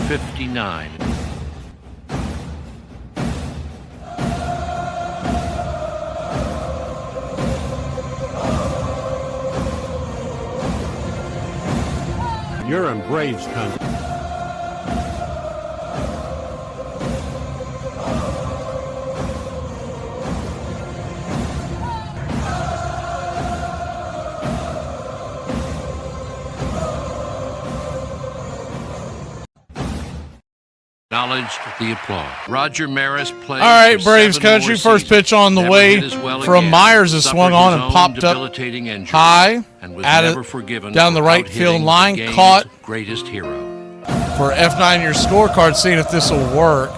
59. You're in Braves country. Acknowledged the applause. Roger Maris plays. All right, Braves country. First pitch on the way from Myers is swung on and popped up high, down the right field line, caught greatest hero. For F9 your scorecard, seeing if this will work.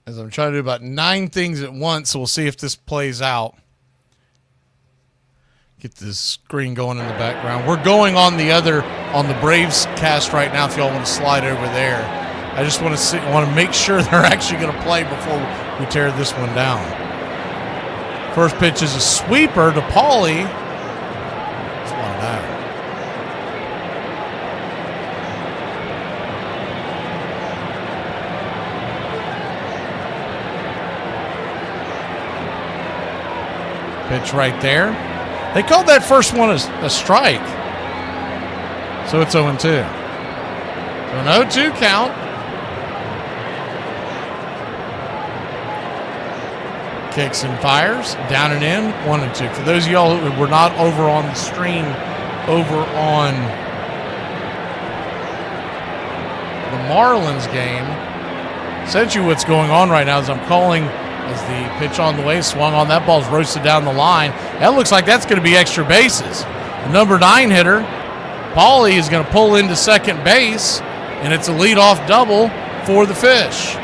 As I'm trying to do about 9 things at once, so we'll see if this plays out. Get this screen going in the background. We're going on the Braves cast right now. If y'all want to slide over there, I just want to make sure they're actually going to play before we tear this one down. First pitch is a sweeper to Paulie. That's one down. Pitch right there. They called that first one a strike. So it's 0-2. So an 0-2 count. Kicks and fires. Down and in. 1-2. For those of y'all who were not over on the stream, over on the Marlins game, essentially what's going on right now is I'm calling as the pitch on the way, swung on. That ball's roasted down the line. That looks like that's going to be extra bases. The number 9 hitter, Paulie, is going to pull into second base, and it's a leadoff double for the Fish.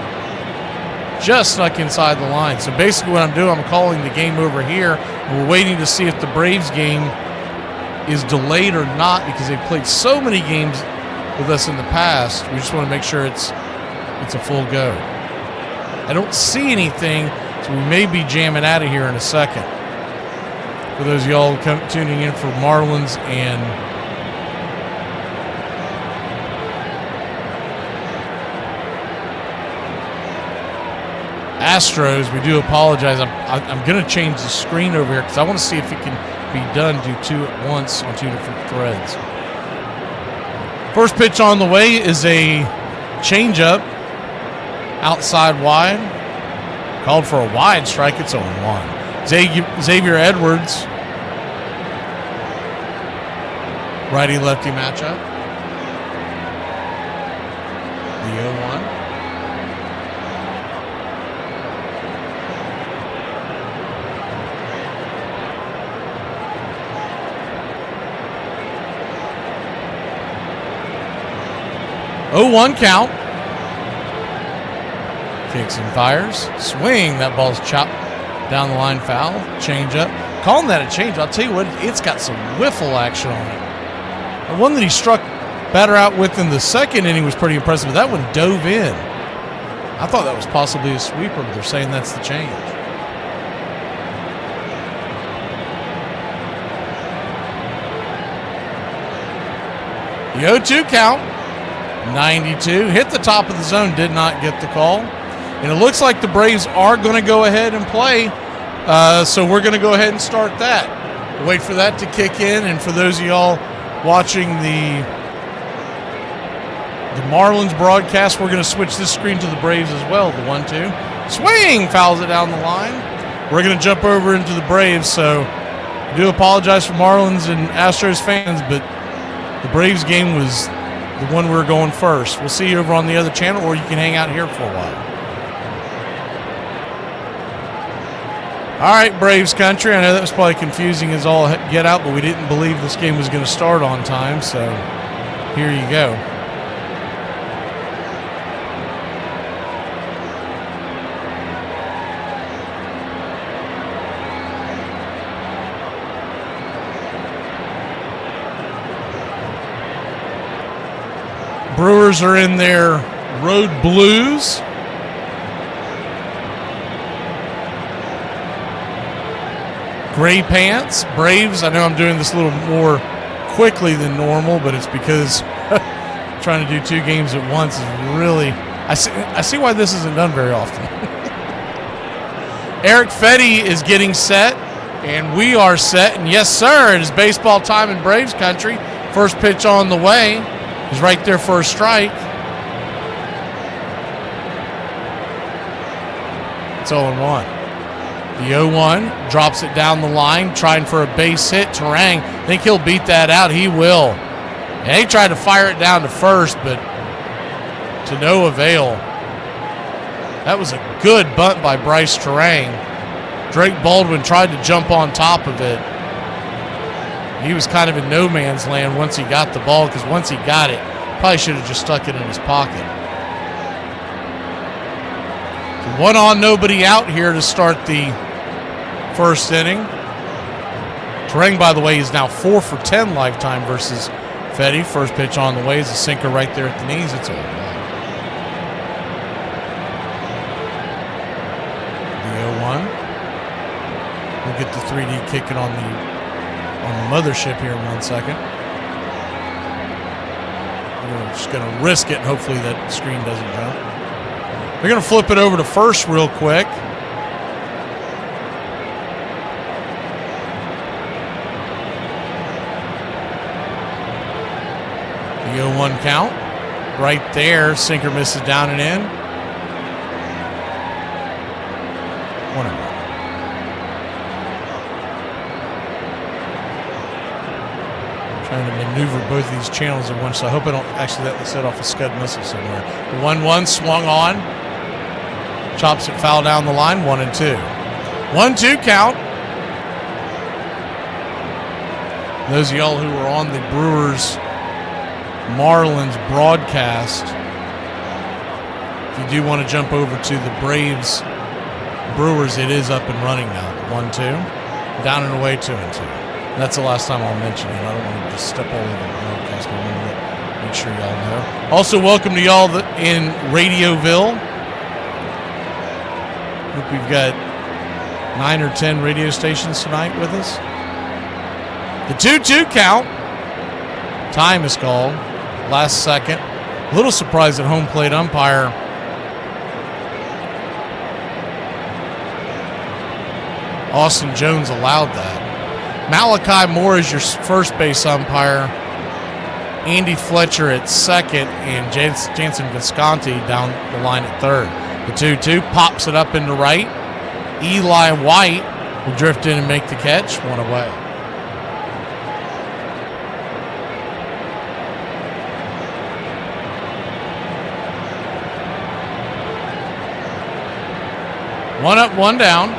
Just snuck inside the line. So basically what I'm doing, I'm calling the game over here, and we're waiting to see if the Braves game is delayed or not, because they've played so many games with us in the past. We just want to make sure it's a full go. I don't see anything, so we may be jamming out of here in a second. For those of y'all tuning in for Marlins and Astros, we do apologize. I'm going to change the screen over here because I want to see if it can be done, do 2 at once on 2 different threads. First pitch on the way is a changeup. Outside wide. Called for a wide strike. It's 0-1. Xavier Edwards. Righty-lefty matchup. The 0-1. 0-1 count. Kicks and fires. Swing. That ball's chopped down the line, foul. Change up. Calling that a change. I'll tell you what, it's got some whiffle action on it. The one that he struck batter out with in the second inning was pretty impressive, but that one dove in. I thought that was possibly a sweeper, but they're saying that's the change. The 0-2 count. 92. Hit the top of the zone. Did not get the call. And it looks like the Braves are going to go ahead and play. So we're going to go ahead and start that. We'll wait for that to kick in. And for those of y'all watching the Marlins broadcast, we're going to switch this screen to the Braves as well. The 1-2. Swing! Fouls it down the line. We're going to jump over into the Braves. So I do apologize for Marlins and Astros fans, but the Braves game was the one we were going first. We'll see you over on the other channel, or you can hang out here for a while. All right, Braves country. I know that was probably confusing as all get out, but we didn't believe this game was going to start on time, so here you go. Brewers are in their road blues. Gray pants, Braves. I know I'm doing this a little more quickly than normal, but it's because trying to do 2 games at once is really, I see why this isn't done very often. Eric Fetty is getting set, and we are set. And yes, sir, it is baseball time in Braves country. First pitch on the way. He's right there for a strike. It's 0-1. The 0-1 drops it down the line, trying for a base hit. Terang, think he'll beat that out. He will. And he tried to fire it down to first, but to no avail. That was a good bunt by Bryce Terang. Drake Baldwin tried to jump on top of it. He was kind of in no man's land once he got the ball, because once he got it, probably should have just stuck it in his pocket. So 1 on, nobody out here to start the first inning. Terang, by the way, is now 4 for 10 lifetime versus Fetty. First pitch on the way is a sinker right there at the knees. It's over. We'll get the 3D kicking on the mothership here in 1 second. We're just going to risk it, and hopefully that screen doesn't jump. They're going to flip it over to first real quick. The 0-1 count. Right there, sinker misses down and in. 1-0. Trying to maneuver both of these channels at once, so I hope I don't accidentally set off a Scud missile somewhere. The 1-1 swung on. Chops it foul down the line, 1-2. 1-2 count. Those of y'all who were on the Brewers Marlins broadcast, if you do want to jump over to the Braves Brewers, it is up and running now. 1-2. Down and away, 2-2. That's the last time I'll mention it. I don't want to just step all over the broadcast, but I want to make sure y'all know. Also, welcome to y'all in Radioville. I think we've got 9 or 10 radio stations tonight with us. The 2-2 count. Time is called. Last second. A little surprised at home plate umpire. Austin Jones allowed that. Malachi Moore is your first base umpire. Andy Fletcher at second, and Jansen Visconti down the line at third. The 2-2 pops it up into right. Eli White will drift in and make the catch. 1 away. One up, 1 down.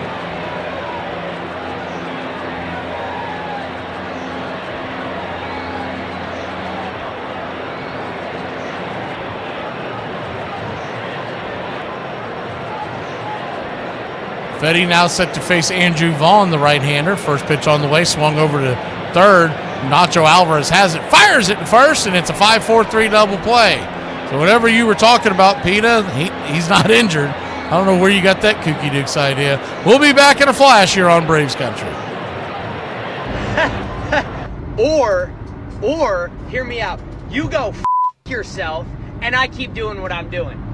Fetty now set to face Andrew Vaughn, the right-hander. First pitch on the way, swung over to third. Nacho Alvarez has it, fires it to first, and it's a 5-4-3 double play. So whatever you were talking about, Peta, he's not injured. I don't know where you got that kooky dukes idea. We'll be back in a flash here on Braves Country. or, hear me out. You go f*** yourself, and I keep doing what I'm doing.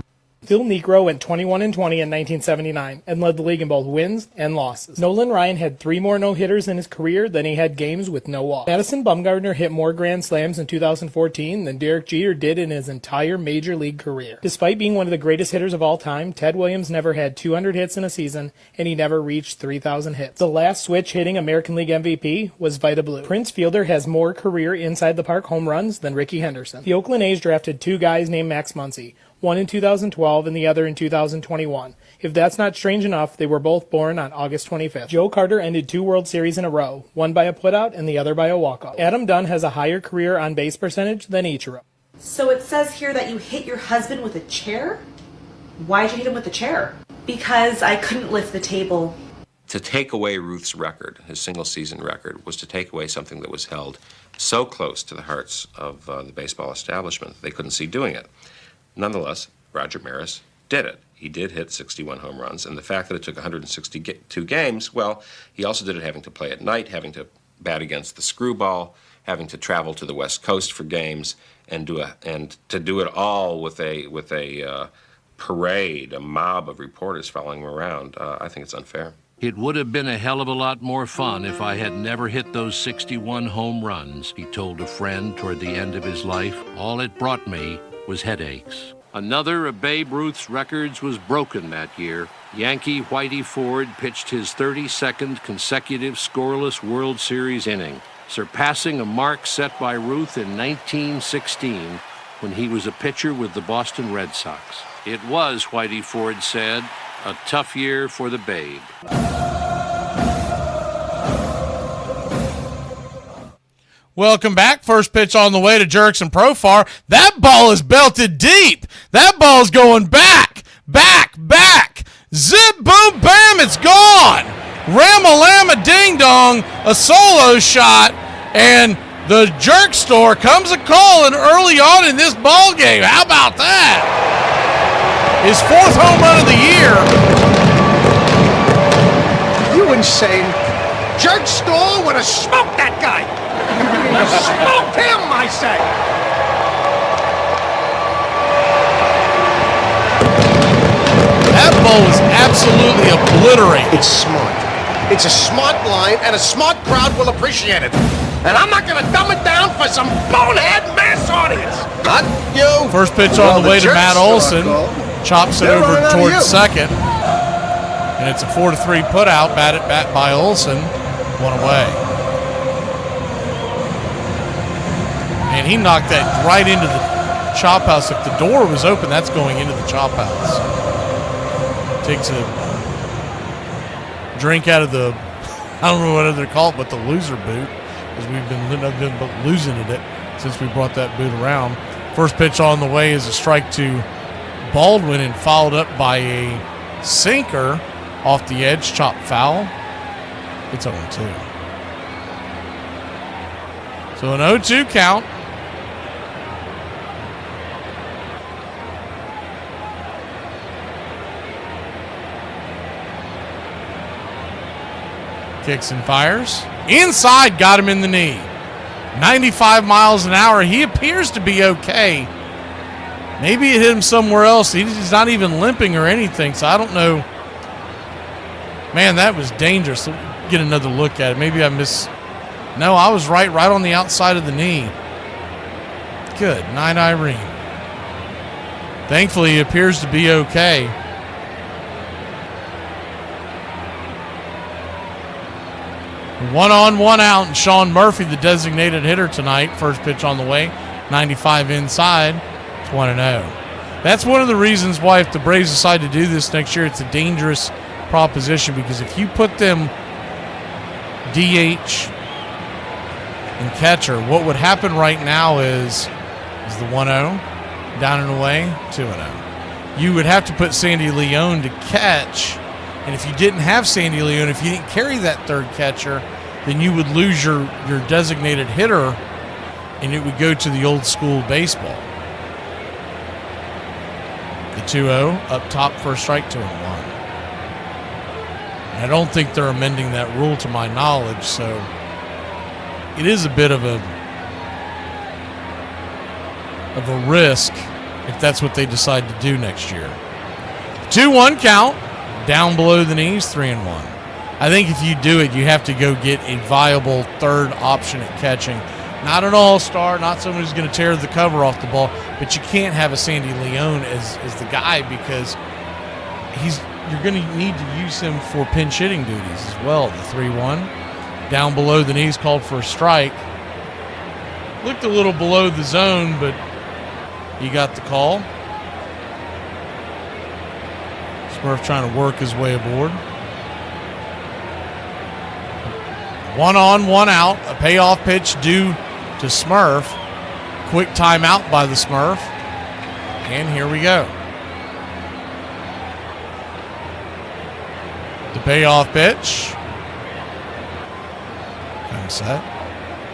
Phil Niekro went 21-20 in 1979 and led the league in both wins and losses. Nolan Ryan had 3 more no-hitters in his career than he had games with no walks. Madison Bumgarner hit more grand slams in 2014 than Derek Jeter did in his entire major league career. Despite being one of the greatest hitters of all time, Ted Williams never had 200 hits in a season, and he never reached 3,000 hits. The last switch-hitting American League MVP was Vida Blue. Prince Fielder has more career inside-the-park home runs than Rickey Henderson. The Oakland A's drafted 2 guys named Max Muncy, one in 2012 and the other in 2021. If that's not strange enough, they were both born on August 25th. Joe Carter ended 2 World Series in a row, one by a putout and the other by a walk-off. Adam Dunn has a higher career on-base percentage than Ichiro. So it says here that you hit your husband with a chair? Why'd you hit him with a chair? Because I couldn't lift the table. To take away Ruth's record, his single-season record, was to take away something that was held so close to the hearts of the baseball establishment that they couldn't see doing it. Nonetheless, Roger Maris did it. he did hit 61 home runs. And the fact that it took 162 games, well, he also did it having to play at night, having to bat against the screwball, having to travel to the West Coast for games, and to do it all with a parade, a mob of reporters following him around. I think it's unfair. It would have been a hell of a lot more fun if I had never hit those 61 home runs, he told a friend toward the end of his life. All it brought me was headaches. Another of Babe Ruth's records was broken that year. Yankee Whitey Ford pitched his 32nd consecutive scoreless World Series inning, surpassing a mark set by Ruth in 1916 when he was a pitcher with the Boston Red Sox. It was, Whitey Ford said, a tough year for the Babe. Welcome back. First pitch on the way to Jerks and Profar. That ball is belted deep. That ball's going back. Zip, boom, bam, it's gone. Ram-a-lamma, ding-dong, a solo shot, and the Jerk store comes a-calling early on in this ball game. How about that? His 4th home run of the year. You insane. Jerk store would have smoked that guy. Smoked him, I say. That ball was absolutely obliterated. It's smart. It's a smart line, and a smart crowd will appreciate it. And I'm not going to dumb it down for some bonehead mass audience. Not you. First pitch on the way to Matt Olson. Chops it over towards second. And it's a 4-3 putout. Bat by Olson. One away. And he knocked that right into the chop house. If the door was open, that's going into the chop house. Takes a drink out of the, I don't know what they're called, but the loser boot, because we've been losing it since we brought that boot around. First pitch on the way is a strike to Baldwin, and followed up by a sinker off the edge, chop foul. It's 0-2. So an 0-2 count. Kicks and fires. Inside, got him in the knee. 95 miles an hour. He appears to be okay. Maybe it hit him somewhere else. He's not even limping or anything, so I don't know. Man, that was dangerous. Let's get another look at it. Maybe I missed. No, I was right on the outside of the knee. Good night, Irene. Thankfully, he appears to be okay. One on, one out, and Sean Murphy, the designated hitter tonight. First pitch on the way, 95 inside. It's 1-0. That's one of the reasons why, if the Braves decide to do this next year, it's a dangerous proposition, because if you put them DH and catcher, what would happen right now is the 1-0, down and away, 2-0. You would have to put Sandy Leone to catch, and if you didn't have Sandy Leone, if you didn't carry that third catcher, then you would lose your designated hitter, and it would go to the old school baseball. The 2-0 up top, first strike, 2-1. I don't think they're amending that rule to my knowledge, so it is a bit of a risk if that's what they decide to do next year. 2-1 count, down below the knees, 3-1. I think if you do it, you have to go get a viable third option at catching. Not an all-star, not someone who's going to tear the cover off the ball, but you can't have a Sandy Leone as the guy, because you're going to need to use him for pinch hitting duties as well. The 3-1, down below the knees, called for a strike. Looked a little below the zone, but he got the call. Smurf trying to work his way aboard. 1 on, 1 out. A payoff pitch due to Smurf. Quick timeout by the Smurf. And here we go. The payoff pitch. Comes set.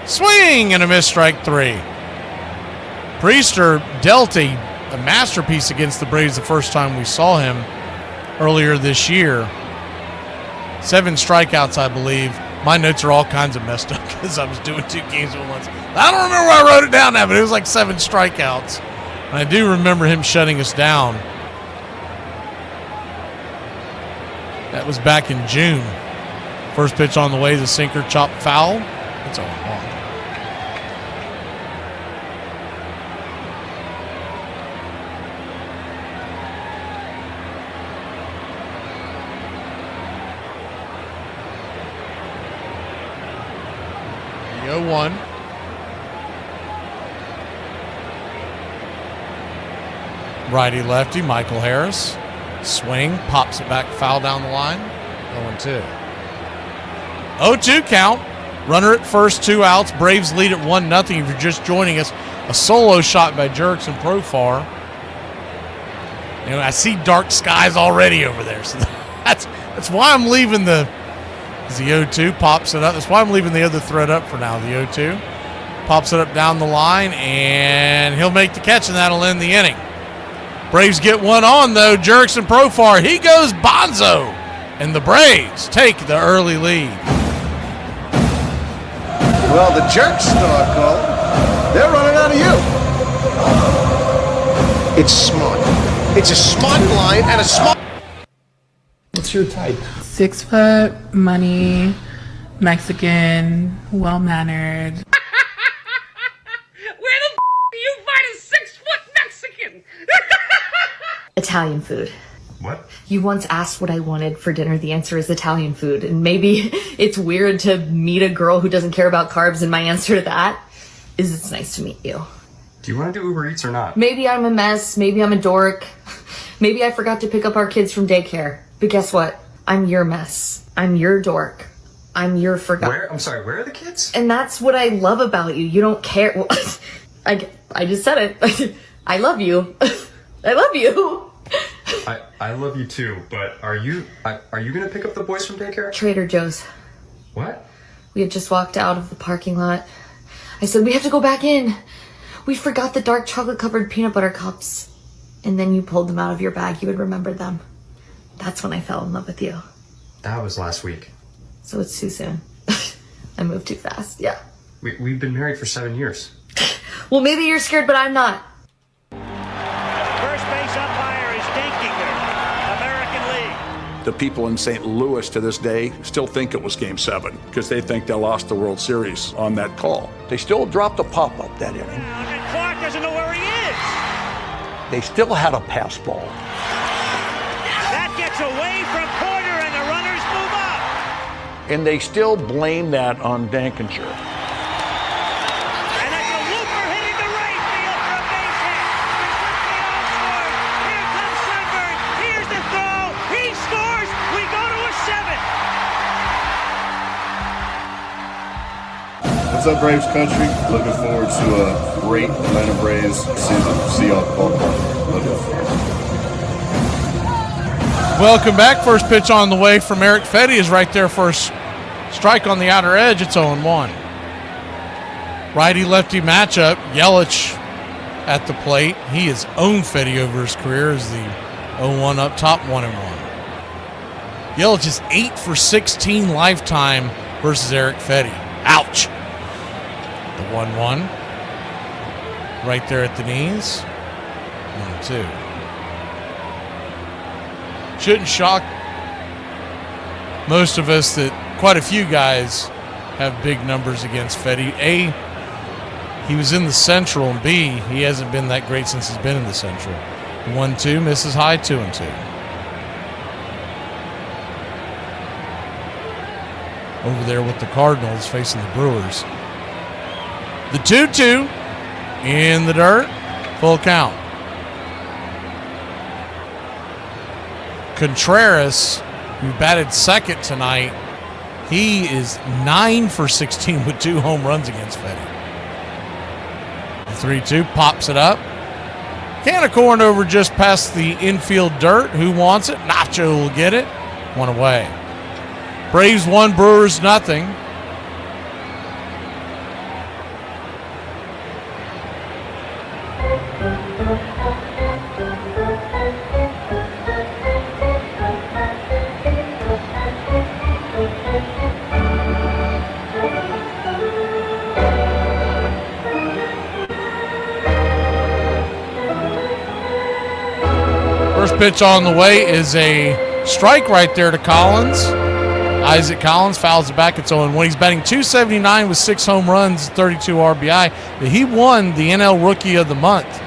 Swing and a miss, strike 3. Priester dealt a masterpiece against the Braves the first time we saw him. earlier this year. 7 strikeouts, I believe. My notes are all kinds of messed up because I was doing 2 games at once. I don't remember where I wrote it down now, but it was like 7 strikeouts. And I do remember him shutting us down. That was back in June. First pitch on the way is a sinker, chop foul. It's 0-1. The 0-1. Righty lefty, Michael Harris. Swing, pops it back, foul down the line. 0-2. 0-2 count. Runner at first, 2 outs. Braves lead at 1-0. If you're just joining us, a solo shot by Jurickson Profar. You know, I see dark skies already over there. So that's why I'm leaving the 0-2 pops it up. That's why I'm leaving the other thread up for now. The 0-2 pops it up down the line, and he'll make the catch, and that'll end the inning. Braves get one on, though. Jurickson Profar, he goes bonzo, and the Braves take the early lead. Well, the jerks start calling. They're running out of you. It's smart. It's a smart line and a smart... What's your type? 6 foot, money, Mexican, well-mannered. Where the do you find a 6-foot Mexican? Italian food. What? You once asked what I wanted for dinner. The answer is Italian food. And maybe it's weird to meet a girl who doesn't care about carbs, and my answer to that is it's nice to meet you. Do you want to do Uber Eats or not? Maybe I'm a mess. Maybe I'm a dork. Maybe I forgot to pick up our kids from daycare. But guess what? I'm your mess. I'm your dork. I'm your forgotten. Where? I'm sorry, where are the kids? And that's what I love about you. You don't care. Well, I just said it. I love you. I love you. I love you too, but are you gonna pick up the boys from daycare? Trader Joe's. What? We had just walked out of the parking lot. I said, we have to go back in. We forgot the dark chocolate covered peanut butter cups. And then you pulled them out of your bag. You would remember them. That's when I fell in love with you. That was last week. So it's too soon. I moved too fast. Yeah. We've been married for 7 years. Well, maybe you're scared, but I'm not. First base umpire is Dinkinger, American League. The people in St. Louis to this day still think it was Game 7 because they think they lost the World Series on that call. They still dropped a pop-up that inning. And Clark doesn't know where he is. They still had a pass ball. That gets away from Porter and the runners move up. And they still blame that on Dankinger. And that's a looper hitting the right field for a base hit. Here comes Sunburn. Here's the throw. He scores. We go to a 7. What's up, Braves country? Looking forward to a great Atlanta Braves season. See y'all at the ballpark. Love y'all. Welcome back. First pitch on the way from Eric Fetty is right there for a strike on the outer edge. It's 0-1. Righty-lefty matchup. Yelich at the plate. He has owned Fetty over his career as the 0-1 up top, 1-1. Yelich is 8 for 16 lifetime versus Eric Fetty. Ouch. The 1-1. Right there at the knees. 1-2. Shouldn't shock most of us that quite a few guys have big numbers against Fetty. A, he was in the Central, and B, he hasn't been that great since he's been in the Central. 1-2, misses high, 2-2. Over there with the Cardinals facing the Brewers. The 2-2 in the dirt, full count. Contreras, who batted second tonight, he is 9 for 16 with 2 home runs against Fetty. The 3-2 pops it up. Can of corn over just past the infield dirt. Who wants it? Nacho will get it. 1 away. Braves 1, Brewers nothing. First pitch on the way is a strike right there to Collins. Isaac Collins fouls it back. It's 0-1. He's batting .279 with 6 home runs, 32 RBI. He won the NL Rookie of the Month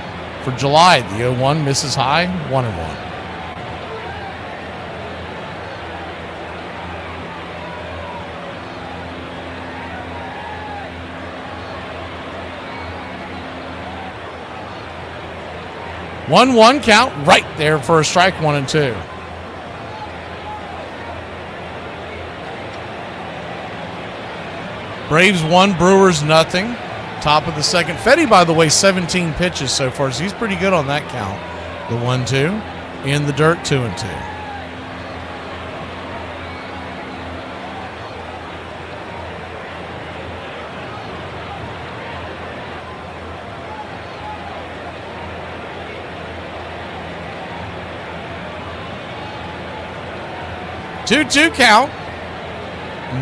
for July. The 0-1 misses high, 1-1. One count right there for a strike, 1-2. Braves 1, Brewers nothing. Top of the second. Fetty, by the way, 17 pitches so far, so he's pretty good on that count. The 1-2 in the dirt, 2-2. Two count.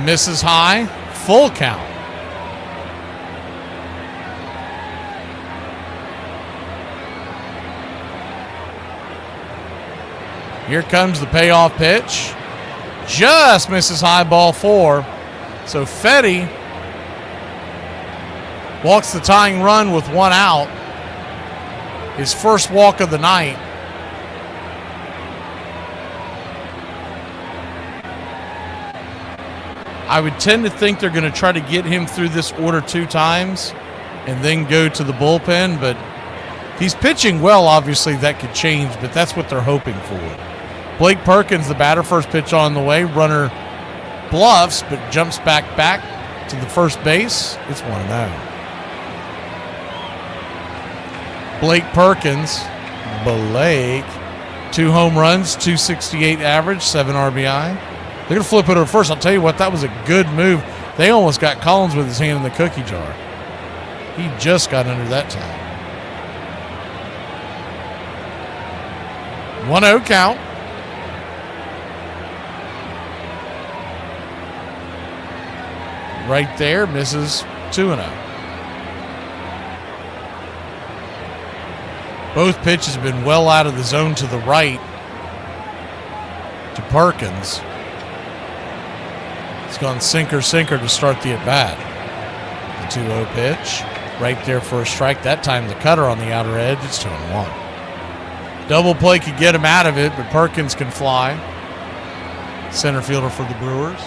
Misses high. Full count. Here comes the payoff pitch. Just misses high, ball 4. So Fetty walks the tying run with 1 out. His first walk of the night. I would tend to think they're going to try to get him through this order 2 times and then go to the bullpen, but if he's pitching well, obviously that could change, but that's what they're hoping for. Blake Perkins, the batter, first pitch on the way. Runner bluffs, but jumps back to the first base. It's 1-0. Blake Perkins, 2 home runs, .268 average, 7 RBI. They're going to flip it over first. I'll tell you what, that was a good move. They almost got Collins with his hand in the cookie jar. He just got under that time. 1-0 count. Right there, misses 2-0. Both pitches have been well out of the zone to the right to Perkins. It's gone sinker to start the at-bat. The 2-0 pitch. Right there for a strike. That time the cutter on the outer edge. It's 2-1. Double play could get him out of it, but Perkins can fly. Center fielder for the Brewers.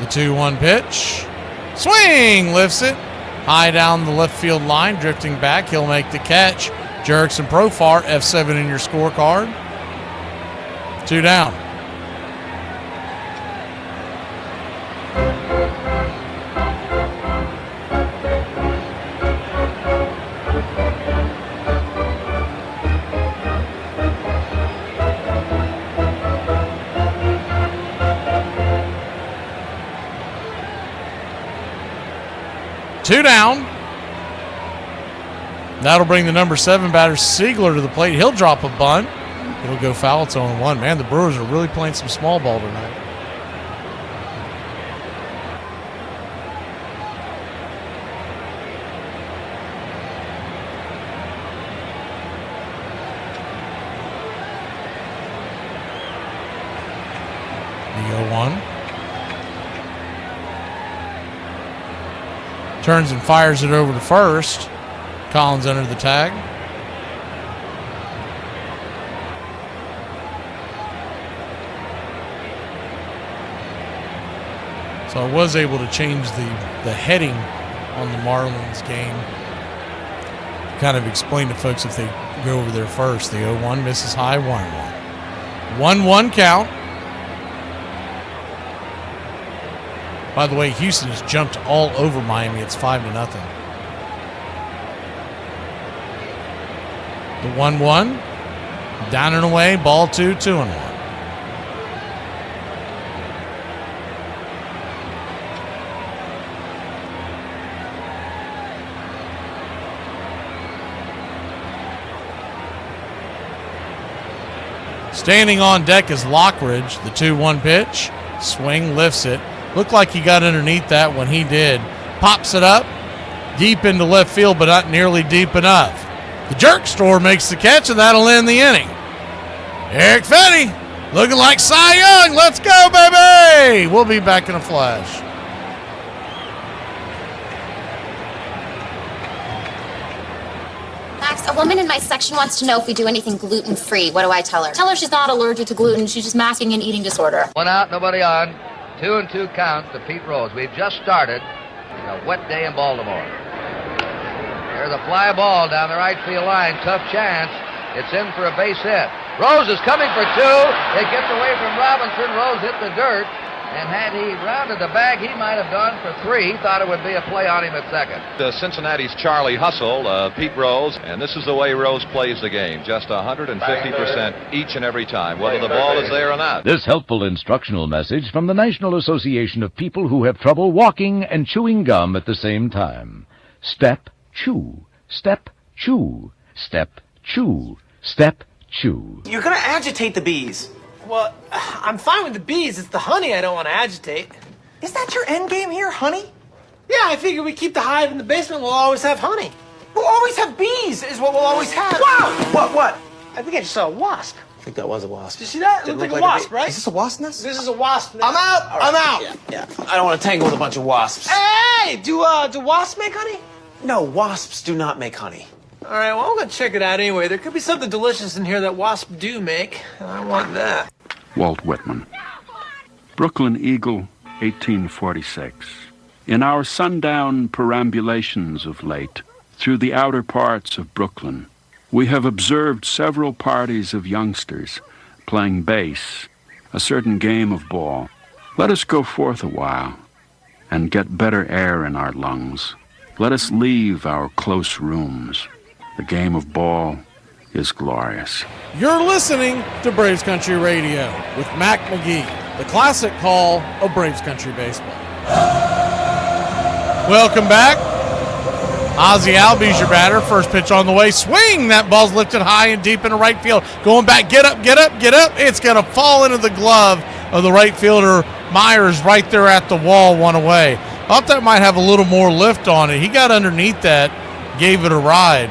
The 2-1 pitch. Swing! Lifts it. High down the left field line. Drifting back. He'll make the catch. Jerickson Profar, F7 in your scorecard. 2 down. Two down. That'll bring the number 7 batter, Siegler, to the plate. He'll drop a bunt. It'll go foul. It's 0-1. Man, the Brewers are really playing some small ball tonight. The 0-1. Turns and fires it over to first. Collins under the tag. So I was able to change the heading on the Marlins game. Kind of explain to folks if they go over there first. The 0-1 misses high, 1-1. 1-1 count. By the way, Houston has jumped all over Miami. It's 5-0. The 1-1. Down and away. Ball 2, 2-1. Standing on deck is Lockridge. The 2-1 pitch. Swing, lifts it. Looked like he got underneath that when he did. Pops it up. deep into left field, but not nearly deep enough. The jerk store makes the catch, and that'll end the inning. Eric Fetty looking like Cy Young. Let's go, baby! We'll be back in a flash. Max, a woman in my section wants to know if we do anything gluten-free. What do I tell her? Tell her she's not allergic to gluten. She's just masking an eating disorder. 1 out, nobody on. 2-2 count to Pete Rose. We've just started a wet day in Baltimore. There's a fly ball down the right field line. Tough chance. It's in for a base hit. Rose is coming for 2. It gets away from Robinson. Rose hit the dirt. And had he rounded the bag, he might have gone for 3. He thought it would be a play on him at second. Cincinnati's Charlie Hustle, Pete Rose, and this is the way Rose plays the game. Just 150% each and every time, whether the ball is there or not. This helpful instructional message from the National Association of People Who Have Trouble Walking and Chewing Gum at the same time. Step, chew. Step, chew. Step, chew. Step, chew. You're gonna agitate the bees. Well, I'm fine with the bees. It's the honey I don't want to agitate. Is that your end game here, honey? Yeah, I figure we keep the hive in the basement, we'll always have honey. We'll always have bees, is what we'll always have. Wow! What? I think I just saw a wasp. I think that was a wasp. Did you see that? It looked like a wasp, right? Is this a wasp nest? This is a wasp nest. I'm out! Right. I'm out! Yeah. I don't want to tangle with a bunch of wasps. Hey! Do wasps make honey? No, wasps do not make honey. All right, well, I'm going to check it out anyway. There could be something delicious in here that wasps do make, and I want that. Walt Whitman. Brooklyn Eagle, 1846. In our sundown perambulations of late, through the outer parts of Brooklyn, we have observed several parties of youngsters playing base, a certain game of ball. Let us go forth a while and get better air in our lungs. Let us leave our close rooms. The game of ball is glorious. You're listening to Braves Country Radio with Mac McGee, the classic call of Braves Country Baseball. Welcome back. Ozzie Albies, your batter. First pitch on the way. Swing! That ball's lifted high and deep into right field. Going back. Get up, get up, get up. It's going to fall into the glove of the right fielder. Myers right there at the wall, one away. Thought that might have a little more lift on it. He got underneath that, gave it a ride.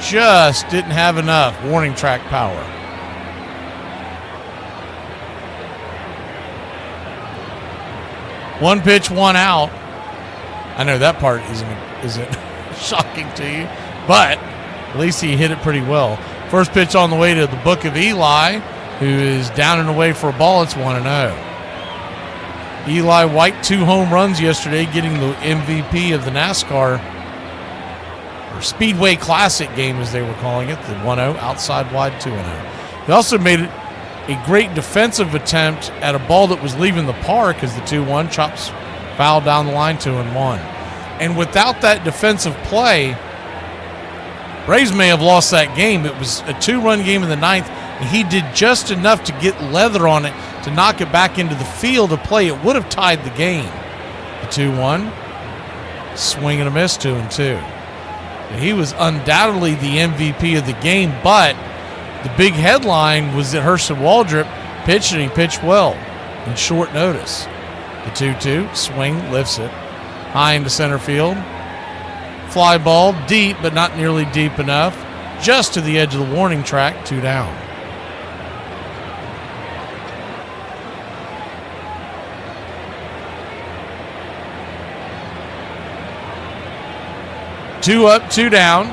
Just didn't have enough warning track power. One pitch, 1 out. I know that part isn't shocking to you, but at least he hit it pretty well. First pitch on the way to the Book of Eli, who is down and away for a ball. It's 1-0. Eli White, 2 home runs yesterday, getting the MVP of the NASCAR or Speedway Classic game, as they were calling it, the 1-0, outside wide 2-0. He also made a great defensive attempt at a ball that was leaving the park as the 2-1 chops foul down the line, 2-1. And without that defensive play, Braves may have lost that game. It was a 2-run game in the 9th, and he did just enough to get leather on it to knock it back into the field of play. It would have tied the game. The 2-1, swing and a miss, 2-2. He was undoubtedly the MVP of the game, but the big headline was that Hurston Waldrop pitched, and he pitched well in short notice. The 2-2, swing, lifts it high into center field. Fly ball, deep, but not nearly deep enough. Just to the edge of the warning track, 2 down. Two up, 2 down.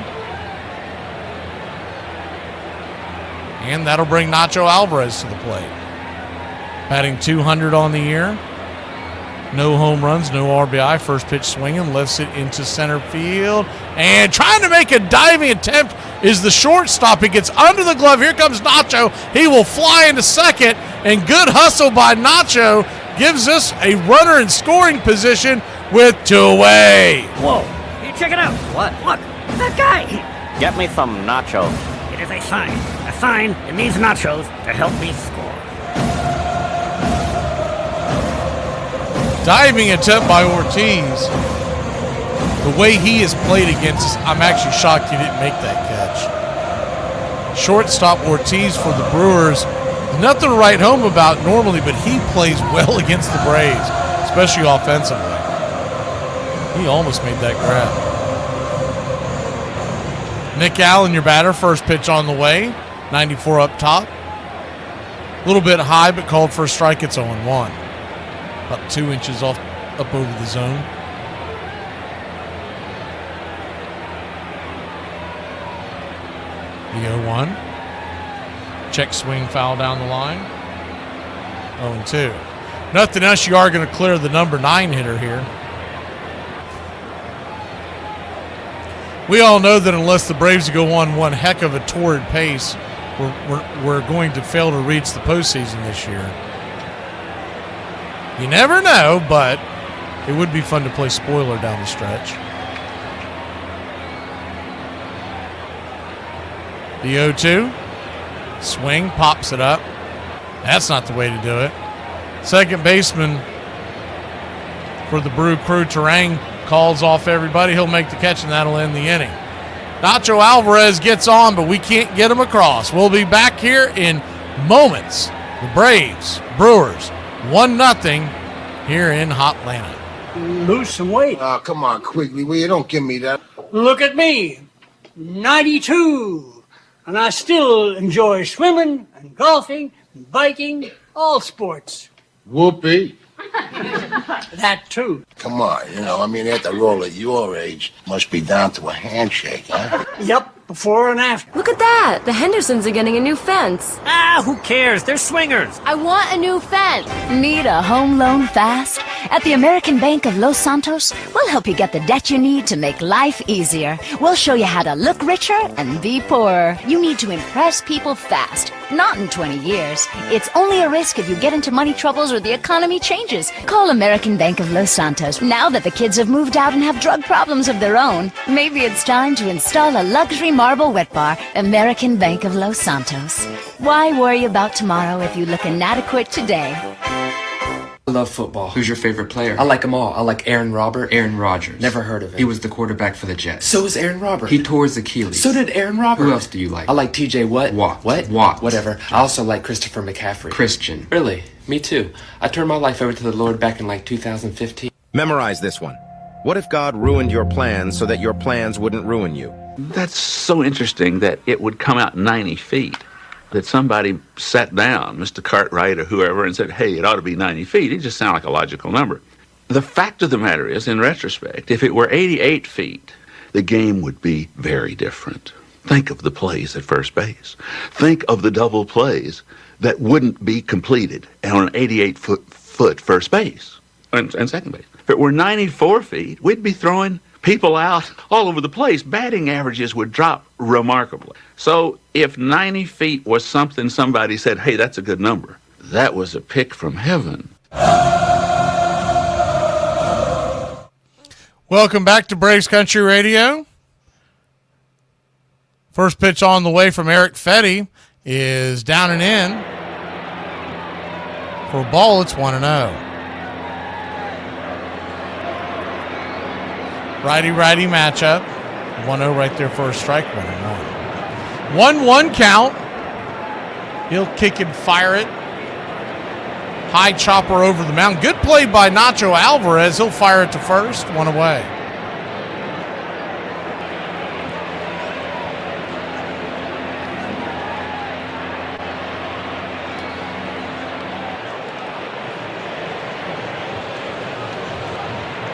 And that'll bring Nacho Alvarez to the plate. Batting 200 on the year. No home runs, no RBI. First pitch swinging, lifts it into center field. And trying to make a diving attempt is the shortstop. He gets under the glove. Here comes Nacho. He will fly into second. And good hustle by Nacho gives us a runner in scoring position with 2 away. Whoa. Check it out. What? Look, that guy. Get me some nachos. It is a sign. A sign that needs nachos to help me score. Diving attempt by Ortiz. The way he has played against us, I'm actually shocked he didn't make that catch. Shortstop Ortiz for the Brewers. Nothing to write home about normally, but he plays well against the Braves, especially offensively. He almost made that grab. Nick Allen, your batter. First pitch on the way. 94 up top. A little bit high, but called for a strike. It's 0-1. About 2 inches up over the zone. The 0-1. Check swing foul down the line. 0-2. Nothing else. You are going to clear the number 9 hitter here. We all know that unless the Braves go on one heck of a torrid pace, we're going to fail to reach the postseason this year. You never know, but it would be fun to play spoiler down the stretch. The 0-2. Swing, pops it up. That's not the way to do it. Second baseman for the Brew Crew, Terang, calls off everybody. He'll make the catch, and that'll end the inning. Nacho Alvarez gets on, but we can't get him across. We'll be back here in moments. The Braves, Brewers, 1-0 here in Hotlanta. Lose some weight. Oh, come on, Quigley. Will you don't give me that. Look at me, 92, and I still enjoy swimming and golfing and biking, all sports. Whoopee. That too. Come on, after all, at your age, must be down to a handshake, huh? Yep, before and after. Look at that. The Hendersons are getting a new fence. Who cares? They're swingers. I want a new fence. Need a home loan fast? At the American Bank of Los Santos, we'll help you get the debt you need to make life easier. We'll show you how to look richer and be poorer. You need to impress people fast, not in 20 years. It's only a risk if you get into money troubles or the economy changes. Call American Bank of Los Santos. Now that the kids have moved out and have drug problems of their own, maybe it's time to install a luxury marble wet bar. American Bank of Los Santos. Why worry about tomorrow if you look inadequate today? I love football. Who's your favorite player? I like them all. I like Aaron Rodgers. Never heard of him. He was the quarterback for the Jets. So is Aaron Rodgers. He tore his Achilles. So did Aaron Rodgers. Who else do you like? I like TJ Watt. Watt. Whatever. I also like Christopher McCaffrey. Christian. Really? Me too. I turned my life over to the Lord back in 2015. Memorize this one. What if God ruined your plans so that your plans wouldn't ruin you? That's so interesting that it would come out 90 feet. That somebody sat down, Mr. Cartwright or whoever, and said, hey, it ought to be 90 feet. It just sounded like a logical number. The fact of the matter is, in retrospect, if it were 88 feet, the game would be very different. Think of the plays at first base. Think of the double plays that wouldn't be completed on an 88-foot first base and second base. If it were 94 feet, we'd be throwing people out all over the place. Batting averages would drop remarkably. So if 90 feet was something somebody said, hey, that's a good number, that was a pick from heaven. Welcome back to Braves Country Radio. First pitch on the way from Eric Fetty is down and in. For a ball, it's 1-0. Righty-righty matchup. 1-0 right there for a strike. 1-1. 1-1 count. He'll kick and fire it. High chopper over the mound. Good play by Nacho Alvarez. He'll fire it to first. 1 away.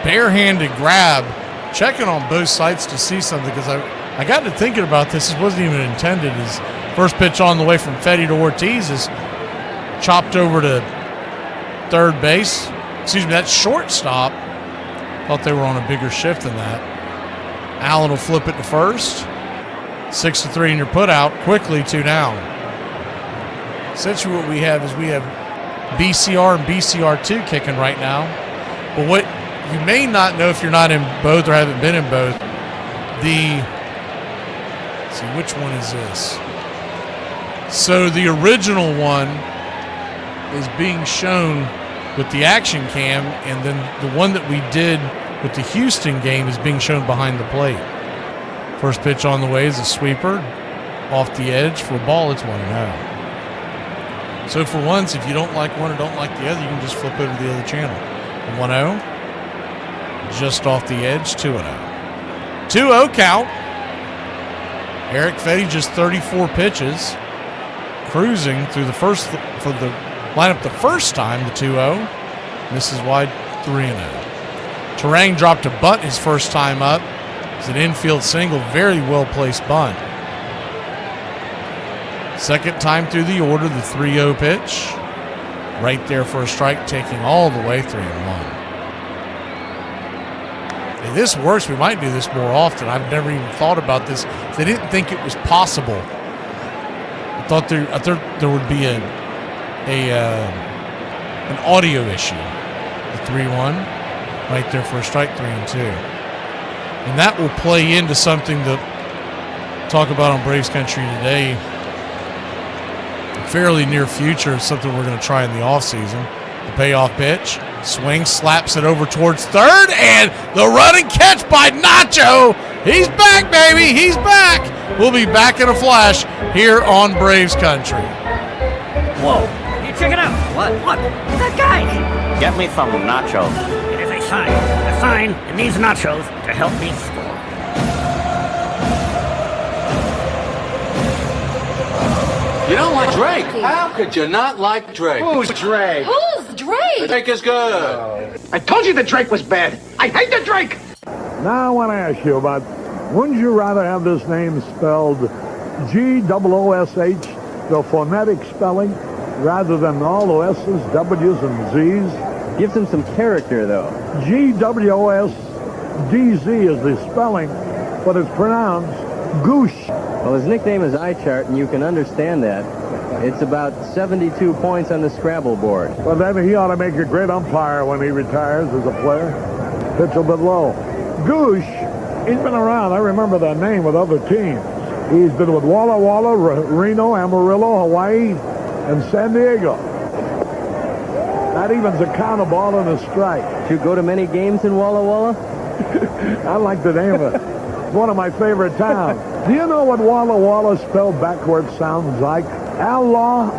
Barehanded grab. Checking on both sides to see something because I got to thinking about this. This wasn't even intended. His first pitch on the way from Fetty to Ortiz is chopped over to third base. Excuse me, that's shortstop. Thought they were on a bigger shift than that. Allen will flip it to first. 6-3 in your put out. Quickly 2 down. Essentially what we have is we have BCR and BCR2 kicking right now. But what you may not know if you're not in both or haven't been in both, let's see, which one is this? So the original one is being shown with the action cam, and then the one that we did with the Houston game is being shown behind the plate. First pitch on the way is a sweeper off the edge for a ball. It's 1-0. So for once, if you don't like one or don't like the other, you can just flip over to the other channel. 1-0. just off the edge, 2-0. 2-0 count. Eric Fetty just 34 pitches, cruising through the first for the lineup the first time, the 2-0. Misses wide, 3-0. Terang dropped a bunt his first time up. It's an infield single, very well-placed bunt. Second time through the order, the 3-0 pitch. Right there for a strike, taking all the way 3-1. If this works, we might do this more often. I've never even thought about this. They didn't think it was possible. I thought there would be an audio issue. The 3-1, right there for a strike, 3-2. And that will play into something to talk about on Braves Country today. Fairly near future, something we're going to try in the offseason. The payoff pitch, swings, slaps it over towards third, and the running catch by Nacho. He's back, baby. He's back. We'll be back in a flash here on Braves Country. Whoa, you check it out. What? That guy. Get me some nachos. It is a sign in these nachos to help me score. You don't like Drake? How could you not like Drake? Who's Drake? Who's Drake? Drake is good. I told you the Drake was bad. I hate the Drake. Now I want to ask you about, wouldn't you rather have this name spelled G-O-O-S-H, the phonetic spelling, rather than all the S's, W's, and Z's? Gives him some character, though. G-W-O-S-D-Z is the spelling, but it's pronounced Goosh. Well, his nickname is Eye Chart, and you can understand that. It's about 72 points on the Scrabble board. Well, then he ought to make a great umpire when he retires as a player. Pitch a bit low. Goosh, he's been around. I remember that name with other teams. He's been with Walla Walla, Reno, Amarillo, Hawaii, and San Diego. That evens a count, a ball, and a strike. Did you go to many games in Walla Walla? I like the name of it. It's one of my favorite towns. Do you know what Walla Walla spelled backwards sounds like? Allah.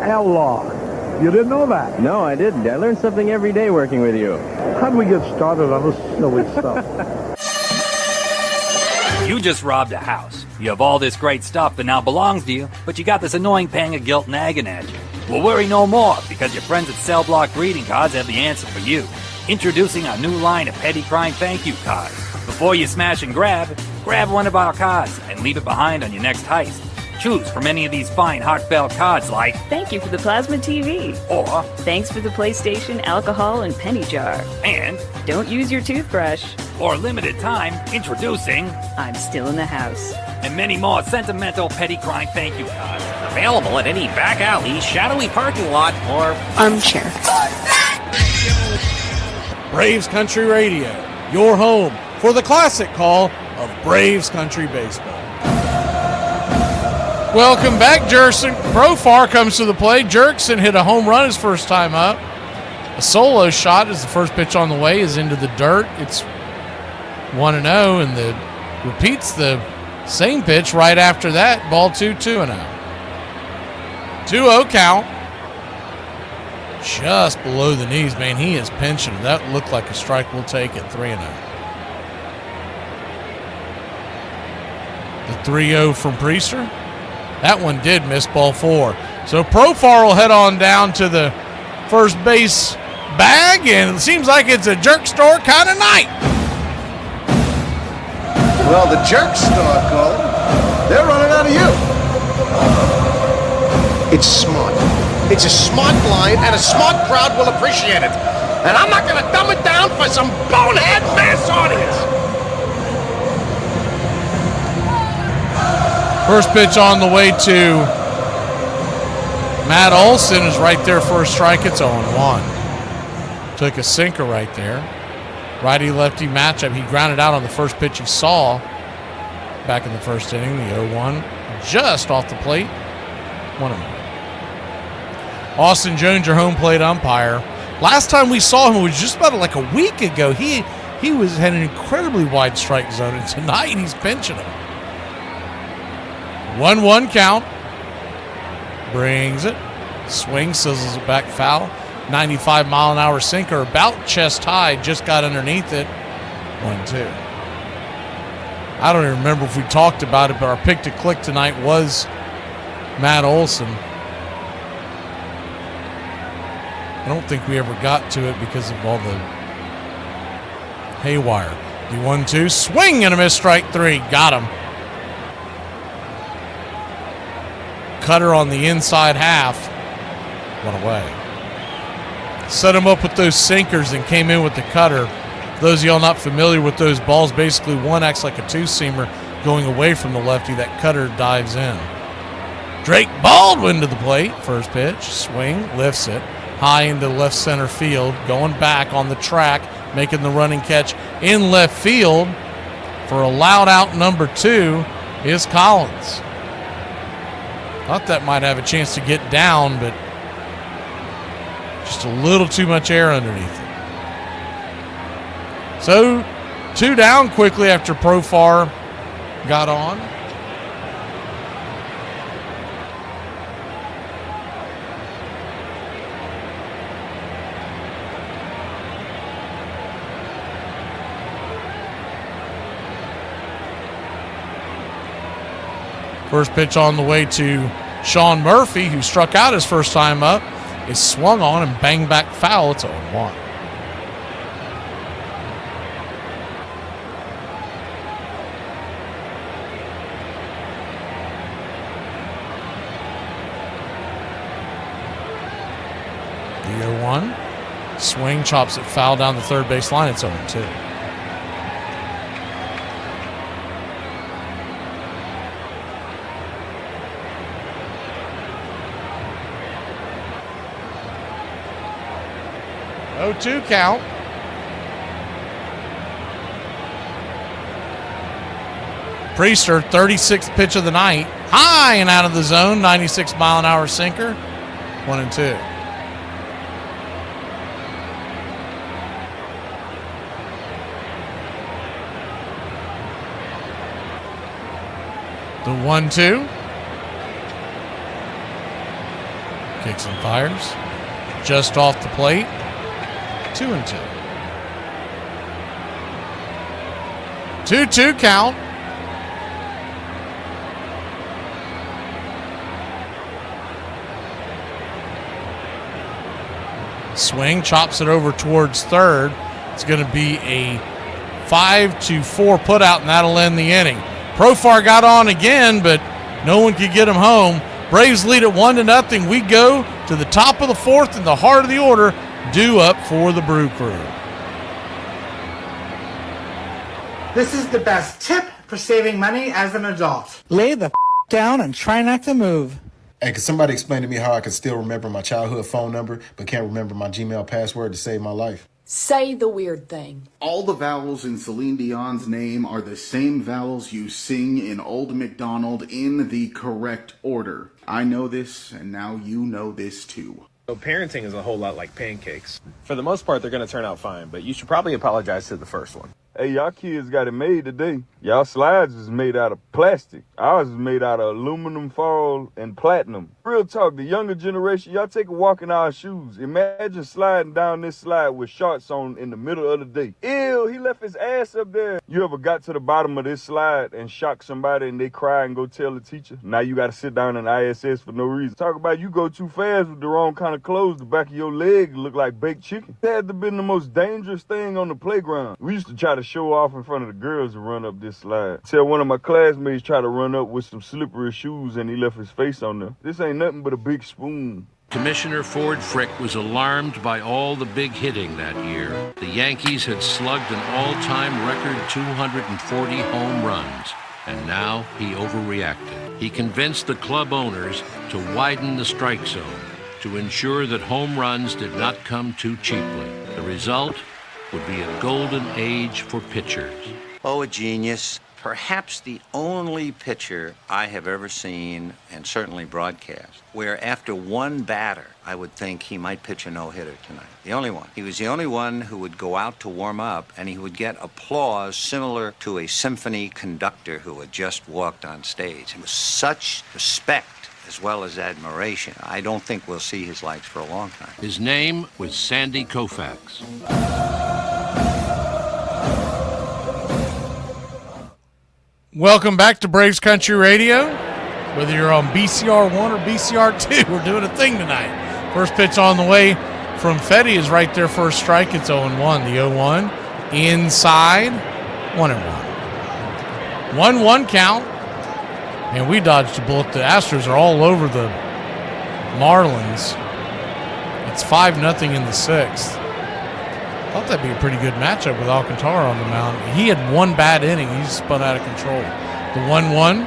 You didn't know that? No, I didn't. I learned something every day working with you. How'd we get started on this silly stuff? You just robbed a house. You have all this great stuff that now belongs to you, but you got this annoying pang of guilt nagging at you. Well, worry no more, because your friends at Cell Block Greeting Cards have the answer for you. Introducing our new line of petty crime thank you cards. Before you smash and grab one of our cards and leave it behind on your next heist. Choose from any of these fine heartfelt cards like thank you for the plasma TV, or thanks for the PlayStation, alcohol, and penny jar, and don't use your toothbrush. For a limited time, introducing I'm Still in the House. And many more sentimental petty crime thank you cards. Available at any back alley, shadowy parking lot, or armchair. Braves Country Radio, your home for the classic call of Braves Country Baseball. Welcome back, Jerkson. Profar comes to the plate. Jerkson hit a home run his first time up. A solo shot as the first pitch on the way is into the dirt. It's 1-0, and repeats the same pitch right after that. Ball 2-0. 2-0 count. Just below the knees, man. He is pinching. That looked like a strike. We'll take it. 3-0. The 3-0 from Priester. That one did miss, ball 4. So Profar will head on down to the first base bag, and it seems like it's a jerk store kind of night. Well, the jerk store called. They're running out of you. It's smart. It's a smart line, and a smart crowd will appreciate it. And I'm not going to dumb it down for some bonehead mass audience. First pitch on the way to Matt Olson is right there for a strike. It's 0-1. Took a sinker right there. Righty-lefty matchup. He grounded out on the first pitch he saw back in the first inning. The 0-1 just off the plate. 1-0. Austin Jones, your home plate umpire. Last time we saw him was just about like a week ago. He had an incredibly wide strike zone, and tonight he's pinching him. 1-1 count. Brings it. Swings, sizzles it back foul. 95-mile-an-hour sinker, about chest high, just got underneath it. 1-2. I don't even remember if we talked about it, but our pick to click tonight was Matt Olson. I don't think we ever got to it because of all the haywire. The 1-2, swing and a miss, strike 3. Got him. Cutter on the inside half. Went away. Set him up with those sinkers and came in with the cutter. For those of y'all not familiar with those balls, basically one acts like a two-seamer going away from the lefty. That cutter dives in. Drake Baldwin to the plate. First pitch, swing, lifts it. High into left center field. Going back on the track, making the running catch in left field. For a loud out number 2 is Collins. Thought that might have a chance to get down, but just a little too much air underneath it. So 2 down quickly after Profar got on. First pitch on the way to Sean Murphy, who struck out his first time up, is swung on and banged back foul. It's 0-1. The 0-1. Swing, chops it foul down the third base line. It's 0-2. Two count. Priester, 36th pitch of the night. High and out of the zone. 96-mile-an-hour sinker. 1-2. The 1-2. Kicks and fires. Just off the plate. 2-2. 2-2 count. Swing, chops it over towards third. It's going to be a 5-4 putout, and that'll end the inning. Profar got on again, but no one could get him home. Braves lead at 1-0. We go to the top of the fourth in the heart of the order. Due up for the Brew Crew. This is the best tip for saving money as an adult. Lay the down and try not to move. Hey, could somebody explain to me how I can still remember my childhood phone number but can't remember my Gmail password to save my life? Say the weird thing. All the vowels in Celine Dion's name are the same vowels you sing in Old MacDonald in the correct order. I know this, and now you know this too. So parenting is a whole lot like pancakes. For the most part, they're going to turn out fine, but you should probably apologize to the first one. Hey, y'all kids got it made today. Y'all slides is made out of plastic. Ours is made out of aluminum foil and platinum. Real talk, the younger generation, y'all take a walk in our shoes. Imagine sliding down this slide with shorts on in the middle of the day. Ew, he left his ass up there. You ever got to the bottom of this slide and shock somebody and they cry and go tell the teacher? Now you got to sit down in ISS for no reason. Talk about you go too fast with the wrong kind of clothes. The back of your leg look like baked chicken. That had to been the most dangerous thing on the playground. We used to try to show off in front of the girls and run up this slide. Till one of my classmates tried to run up with some slippery shoes and he left his face on them. This ain't nothing but a big spoon. Commissioner Ford Frick was alarmed by all the big hitting that year. The Yankees had slugged an all-time record 240 home runs, and now he overreacted. He convinced the club owners to widen the strike zone to ensure that home runs did not come too cheaply. The result would be a golden age for pitchers. Oh, a genius. Perhaps the only pitcher I have ever seen, and certainly broadcast, where after one batter, I would think he might pitch a no-hitter tonight. The only one. He was the only one who would go out to warm up, and he would get applause similar to a symphony conductor who had just walked on stage. It was such respect as well as admiration. I don't think we'll see his likes for a long time. His name was Sandy Koufax. Welcome back to Braves Country Radio. Whether you're on BCR 1 or BCR 2, we're doing a thing tonight. First pitch on the way from Fetty is right there for a strike. It's 0-1. The 0-1 inside, 1-1. 1-1 count. And we dodged a bullet. The Astros are all over the Marlins. It's 5-0 in the sixth. Thought that'd be a pretty good matchup with Alcantara on the mound. He had one bad inning. He spun out of control. The 1-1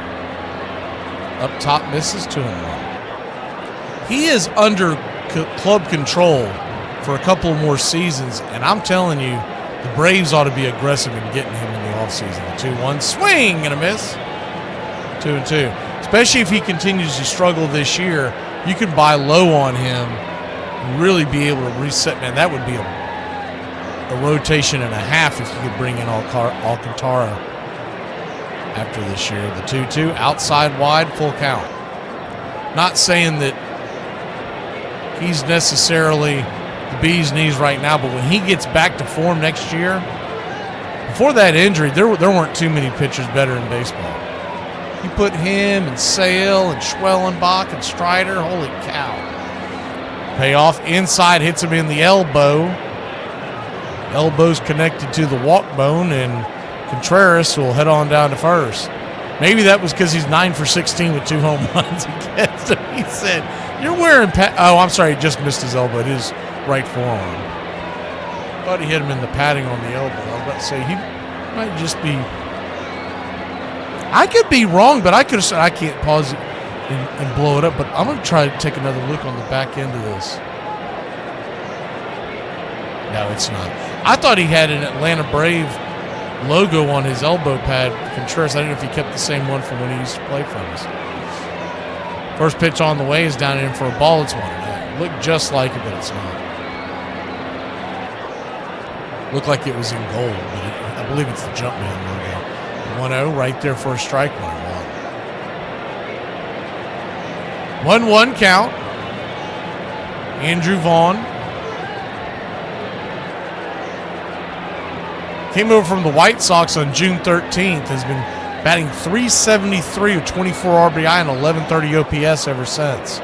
up top misses, 2-1. He is under club control for a couple more seasons, and I'm telling you, the Braves ought to be aggressive in getting him in the offseason. The 2-1 swing and a miss. 2-2. Especially if he continues to struggle this year, you can buy low on him and really be able to reset. Man, that would be a rotation and a half if you could bring in Alcantara after this year. The 2-2, outside wide, full count. Not saying that he's necessarily the bee's knees right now, but when he gets back to form next year, before that injury, there weren't too many pitchers better in baseball. You put him and Sale and Schwellenbach and Strider, holy cow. Payoff inside, hits him in the elbow. Elbow's connected to the walk bone, and Contreras will head on down to first. Maybe that was because he's 9 for 16 with 2 home runs against him. He said, "You're wearing oh, I'm sorry, he just missed his elbow. It is right forearm." Thought he hit him in the padding on the elbow. I was about to say he might just be. I could be wrong, but I could have said I can't pause it and blow it up. But I'm going to try to take another look on the back end of this. No, it's not. I thought he had an Atlanta Brave logo on his elbow pad. Contreras, I don't know if he kept the same one from when he used to play for us. First pitch on the way is down in for a ball. It's 1-0. Looked just like it, but it's not. Looked like it was in gold, but I believe it's the Jumpman logo. 1-0 right there for a strike. 1-1 count. Andrew Vaughn came over from the White Sox on June 13th, has been batting .373 with 24 RBI and 1130 OPS ever since.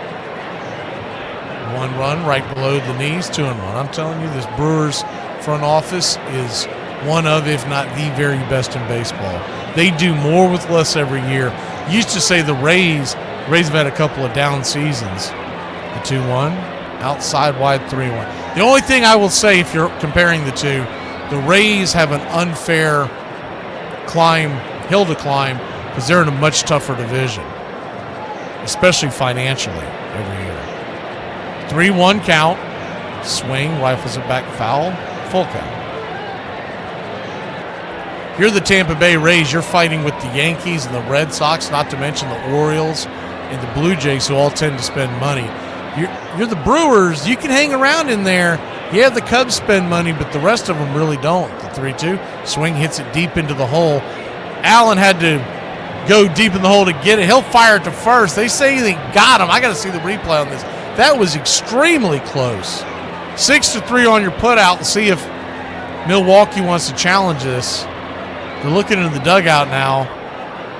1 run right below the knees, 2-1. I'm telling you, this Brewers front office is one of, if not the very best in baseball. They do more with less every year. Used to say the Rays have had a couple of down seasons. The 2-1, outside wide 3-1. The only thing I will say, if you're comparing the two, the Rays have an unfair hill to climb because they're in a much tougher division, especially financially every year. 3-1 count, swing, rifles it back, foul, full count. You're the Tampa Bay Rays. You're fighting with the Yankees and the Red Sox, not to mention the Orioles and the Blue Jays, who all tend to spend money. You're the Brewers. You can hang around in there. Yeah, the Cubs spend money, but the rest of them really don't. The 3-2, swing hits it deep into the hole. Allen had to go deep in the hole to get it. He'll fire it to first. They say they got him. I got to see the replay on this. That was extremely close. 6-3 on your putout. Let's see if Milwaukee wants to challenge this. They're looking into the dugout now,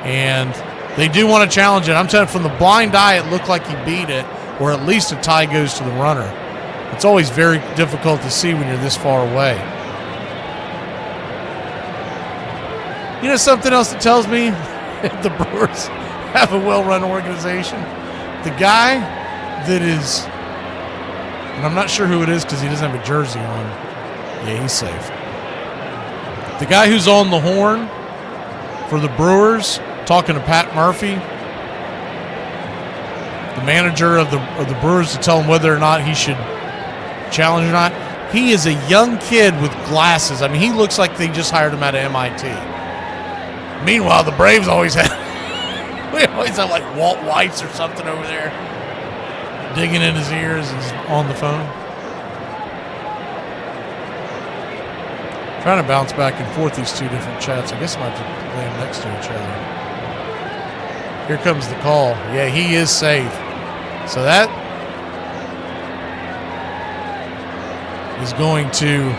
and they do want to challenge it. I'm telling you, from the blind eye, it looked like he beat it, or at least a tie goes to the runner. It's always very difficult to see when you're this far away. You know something else that tells me the Brewers have a well-run organization? The guy that is, and I'm not sure who it is because he doesn't have a jersey on. Yeah, he's safe. The guy who's on the horn for the Brewers, talking to Pat Murphy, the manager of the Brewers, to tell him whether or not he should challenge or not. He is a young kid with glasses. I mean, he looks like they just hired him out of MIT. Meanwhile, the Braves always have like Walt Whites or something over there digging in his ears and on the phone. Trying to bounce back and forth these two different chats. I guess I might have to lay them next to each other. Here comes the call. Yeah, he is safe. So that is going to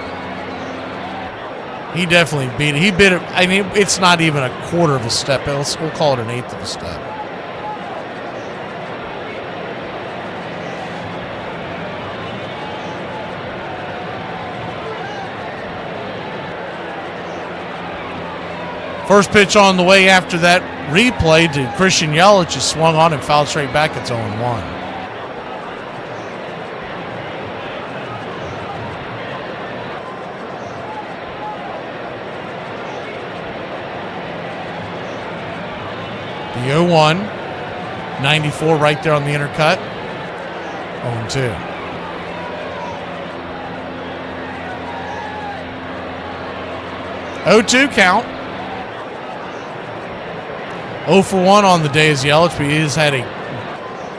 He definitely beat it. He bit it. I mean, it's not even a quarter of a step. We'll call it an eighth of a step. First pitch on the way after that replay to Christian Yelich is swung on and fouled straight back. It's 0-1. The 0-1, 94 right there on the intercut. 0-2. (0-2) count. 0 for 1 on the day as Yelich, but he has had a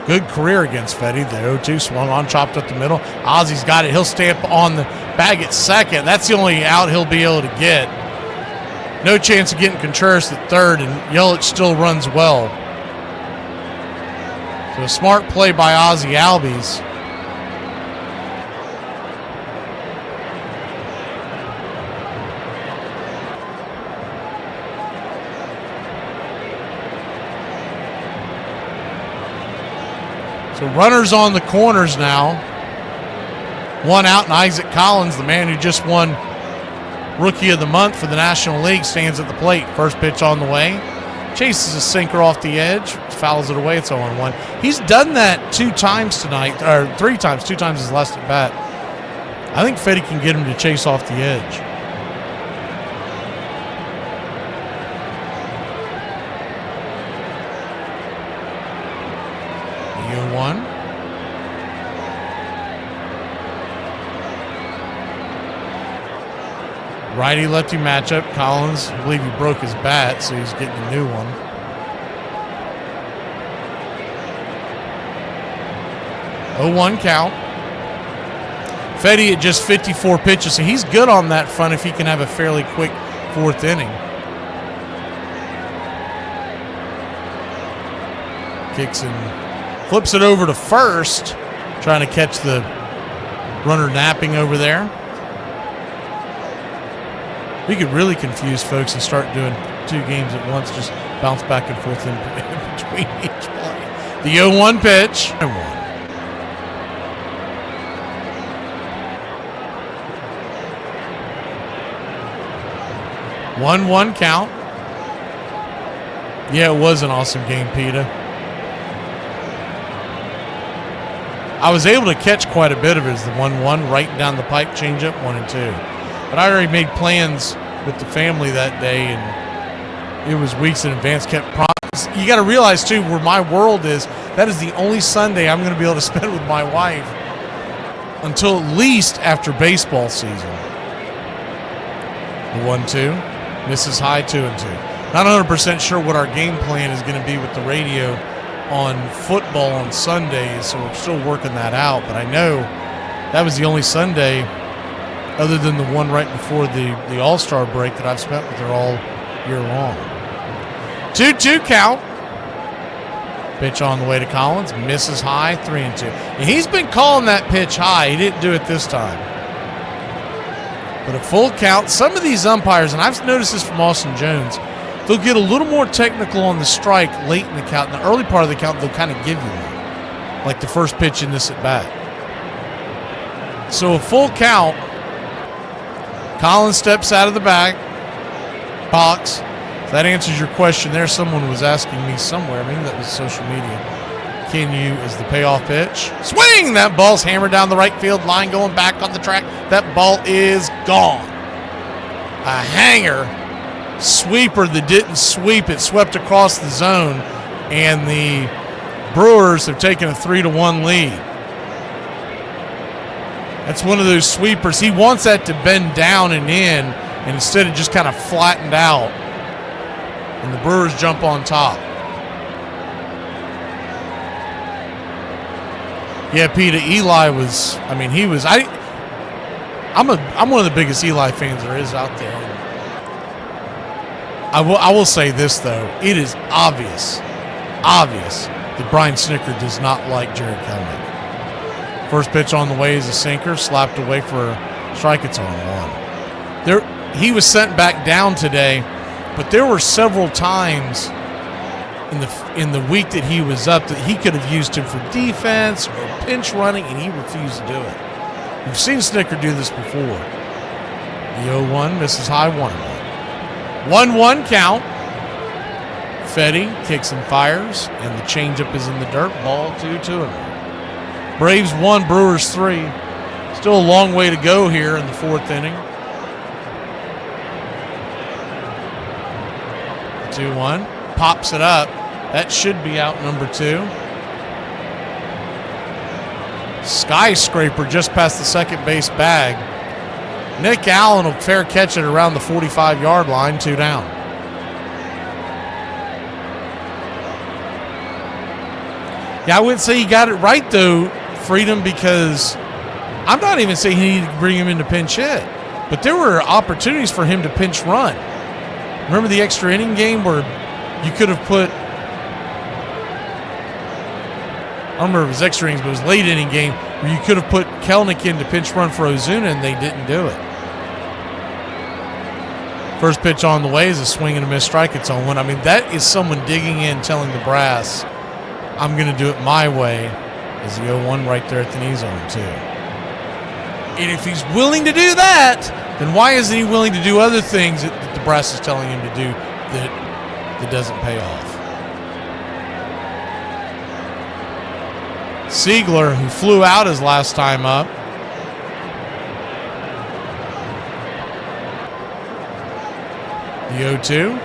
good career against Fetty. The 0-2 swung on, chopped up the middle. Ozzy's got it. He'll stay up on the bag at second. That's the only out he'll be able to get. No chance of getting Contreras at third, and Yelich still runs well. So a smart play by Ozzy Albies. So runners on the corners now. One out, and Isaac Collins, the man who just won Rookie of the Month for the National League, stands at the plate. First pitch on the way. Chases a sinker off the edge. Fouls it away. It's 0-1. He's done that 2 times tonight, or 3 times. 2 times his last at bat. I think Fetty can get him to chase off the edge. The 0-1. Righty-lefty matchup. Collins, I believe he broke his bat, so he's getting a new one. (0-1) count. Fetty at just 54 pitches, so he's good on that front if he can have a fairly quick 4th inning. Kicks and flips it over to first, trying to catch the runner napping over there. We could really confuse folks and start doing 2 games at once, just bounce back and forth in between each play. The 0-1 pitch. And 1. 1-1 count. Yeah, it was an awesome game, Peter. I was able to catch quite a bit of it as the 1-1, right down the pipe, changeup, 1 and 2. But I already made plans with the family that day, and it was weeks in advance, kept promises. You got to realize, too, where my world is, that is the only Sunday I'm going to be able to spend with my wife until at least after baseball season. The 1-2. Misses high, 2-2. Not 100% sure what our game plan is going to be with the radio on football on Sundays, so we're still working that out. But I know that was the only Sunday, other than the one right before the All-Star break, that I've spent with her all year long. 2-2 count. Pitch on the way to Collins. Misses high, 3-2. And he's been calling that pitch high. He didn't do it this time. But a full count. Some of these umpires, and I've noticed this from Austin Jones, they'll get a little more technical on the strike late in the count. In the early part of the count, they'll kind of give you one, like the first pitch in this at-bat. So a full count. Collins steps out of the box. So that answers your question there. Someone was asking me somewhere, maybe that was social media. Can you, is the payoff pitch? Swing! That ball's hammered down the right field line, going back on the track. That ball is gone. A hanger sweeper that didn't sweep. It swept across the zone, and the Brewers have taken a 3-1 lead. That's one of those sweepers. He wants that to bend down and in, and instead it just kind of flattened out, and the Brewers jump on top. Yeah, Peter, Eli was, I mean, he was, I'm one of the biggest Eli fans there is out there. I will say this, though. It is obvious that Brian Snitker does not like Jared Kelenic. First pitch on the way is a sinker, slapped away for a strike. It's 0-1. he was sent back down today, but there were several times in the week that he was up that he could have used him for defense or pinch running, and he refused to do it. We've seen Snicker do this before. The 0-1 misses high, 1-1. 1-1 count. Fetty kicks and fires, and the changeup is in the dirt. Ball 2-2. Braves 1, Brewers 3. Still a long way to go here in the fourth inning. 2-1. Pops it up. That should be out number 2. Skyscraper just past the second base bag. Nick Allen will fair catch it around the 45-yard line, 2 down. Yeah, I wouldn't say he got it right, though, Freedom, because I'm not even saying he needed to bring him into pinch hit, but there were opportunities for him to pinch run. Remember the extra inning game where you could have put, I don't remember if it was extra innings, but it was late inning game where you could have put Kelnick in to pinch run for Ozuna, and they didn't do it. First pitch on the way is a swing and a miss strike. It's 0-1. I mean, that is someone digging in, telling the brass, I'm going to do it my way. Is the 0-1 right there at the knee zone, too. And if he's willing to do that, then why isn't he willing to do other things that the brass is telling him to do that doesn't pay off? Siegler, who flew out his last time up. The 0-2.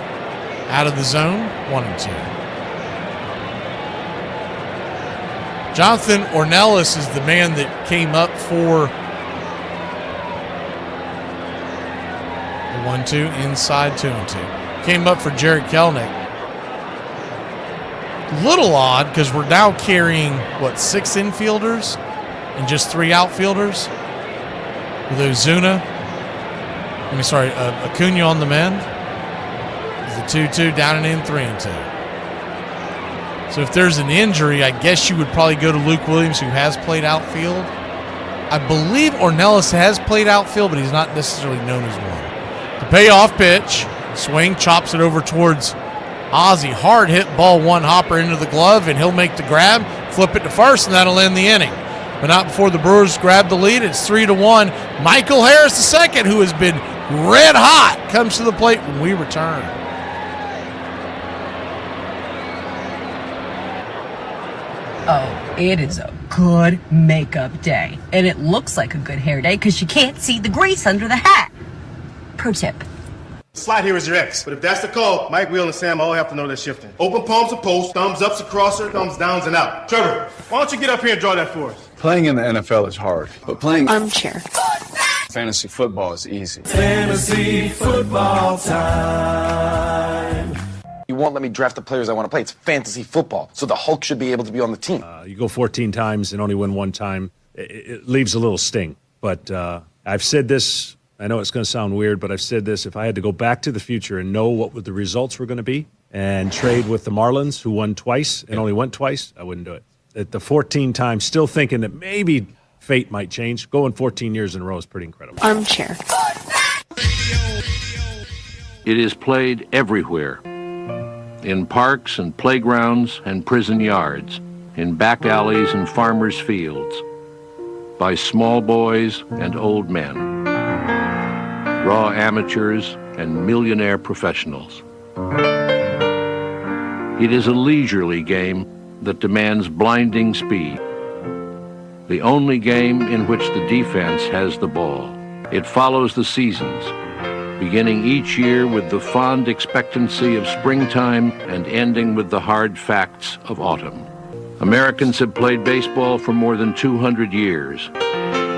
Out of the zone, 1-2. Jonathan Ornelas is the man that came up for the 1-2 inside, 2-2. Came up for Jarred Kelenic. Little odd because we're now carrying, 6 infielders and just 3 outfielders with Ozuna. Acuna on the mend. The 2-2 down and in, 3-2. So if there's an injury, I guess you would probably go to Luke Williams, who has played outfield. I believe Ornelas has played outfield, but he's not necessarily known as one. The payoff pitch, swing, chops it over towards Ozzie. Hard hit ball, one hopper into the glove, and he'll make the grab, flip it to first, and that'll end the inning. But not before the Brewers grab the lead. It's 3-1. Michael Harris II, who has been red hot, comes to the plate when we return. Oh, it is a good makeup day. And it looks like a good hair day because you can't see the grease under the hat. Pro tip. Slide here is your ex. But if that's the call, Mike, Will, and Sam all have to know they're shifting. Open palms to post, thumbs up's a crosser, thumbs downs and out. Trevor, why don't you get up here and draw that for us? Playing in the NFL is hard, but playing armchair fantasy football is easy. Fantasy football time. You won't let me draft the players I want to play. It's fantasy football, so the Hulk should be able to be on the team. You go 14 times and only win 1 time. It leaves a little sting. But I've said this. I know it's going to sound weird, but I've said this. If I had to go back to the future and know what the results were going to be and trade with the Marlins, who won twice and only went twice, I wouldn't do it. At the 14 times, still thinking that maybe fate might change. Going 14 years in a row is pretty incredible. armchair. It is played everywhere. In parks and playgrounds and prison yards, in back alleys and farmers' fields, by small boys and old men, raw amateurs and millionaire professionals. It is a leisurely game that demands blinding speed. The only game in which the defense has the ball. It follows the seasons, beginning each year with the fond expectancy of springtime and ending with the hard facts of autumn. Americans have played baseball for more than 200 years.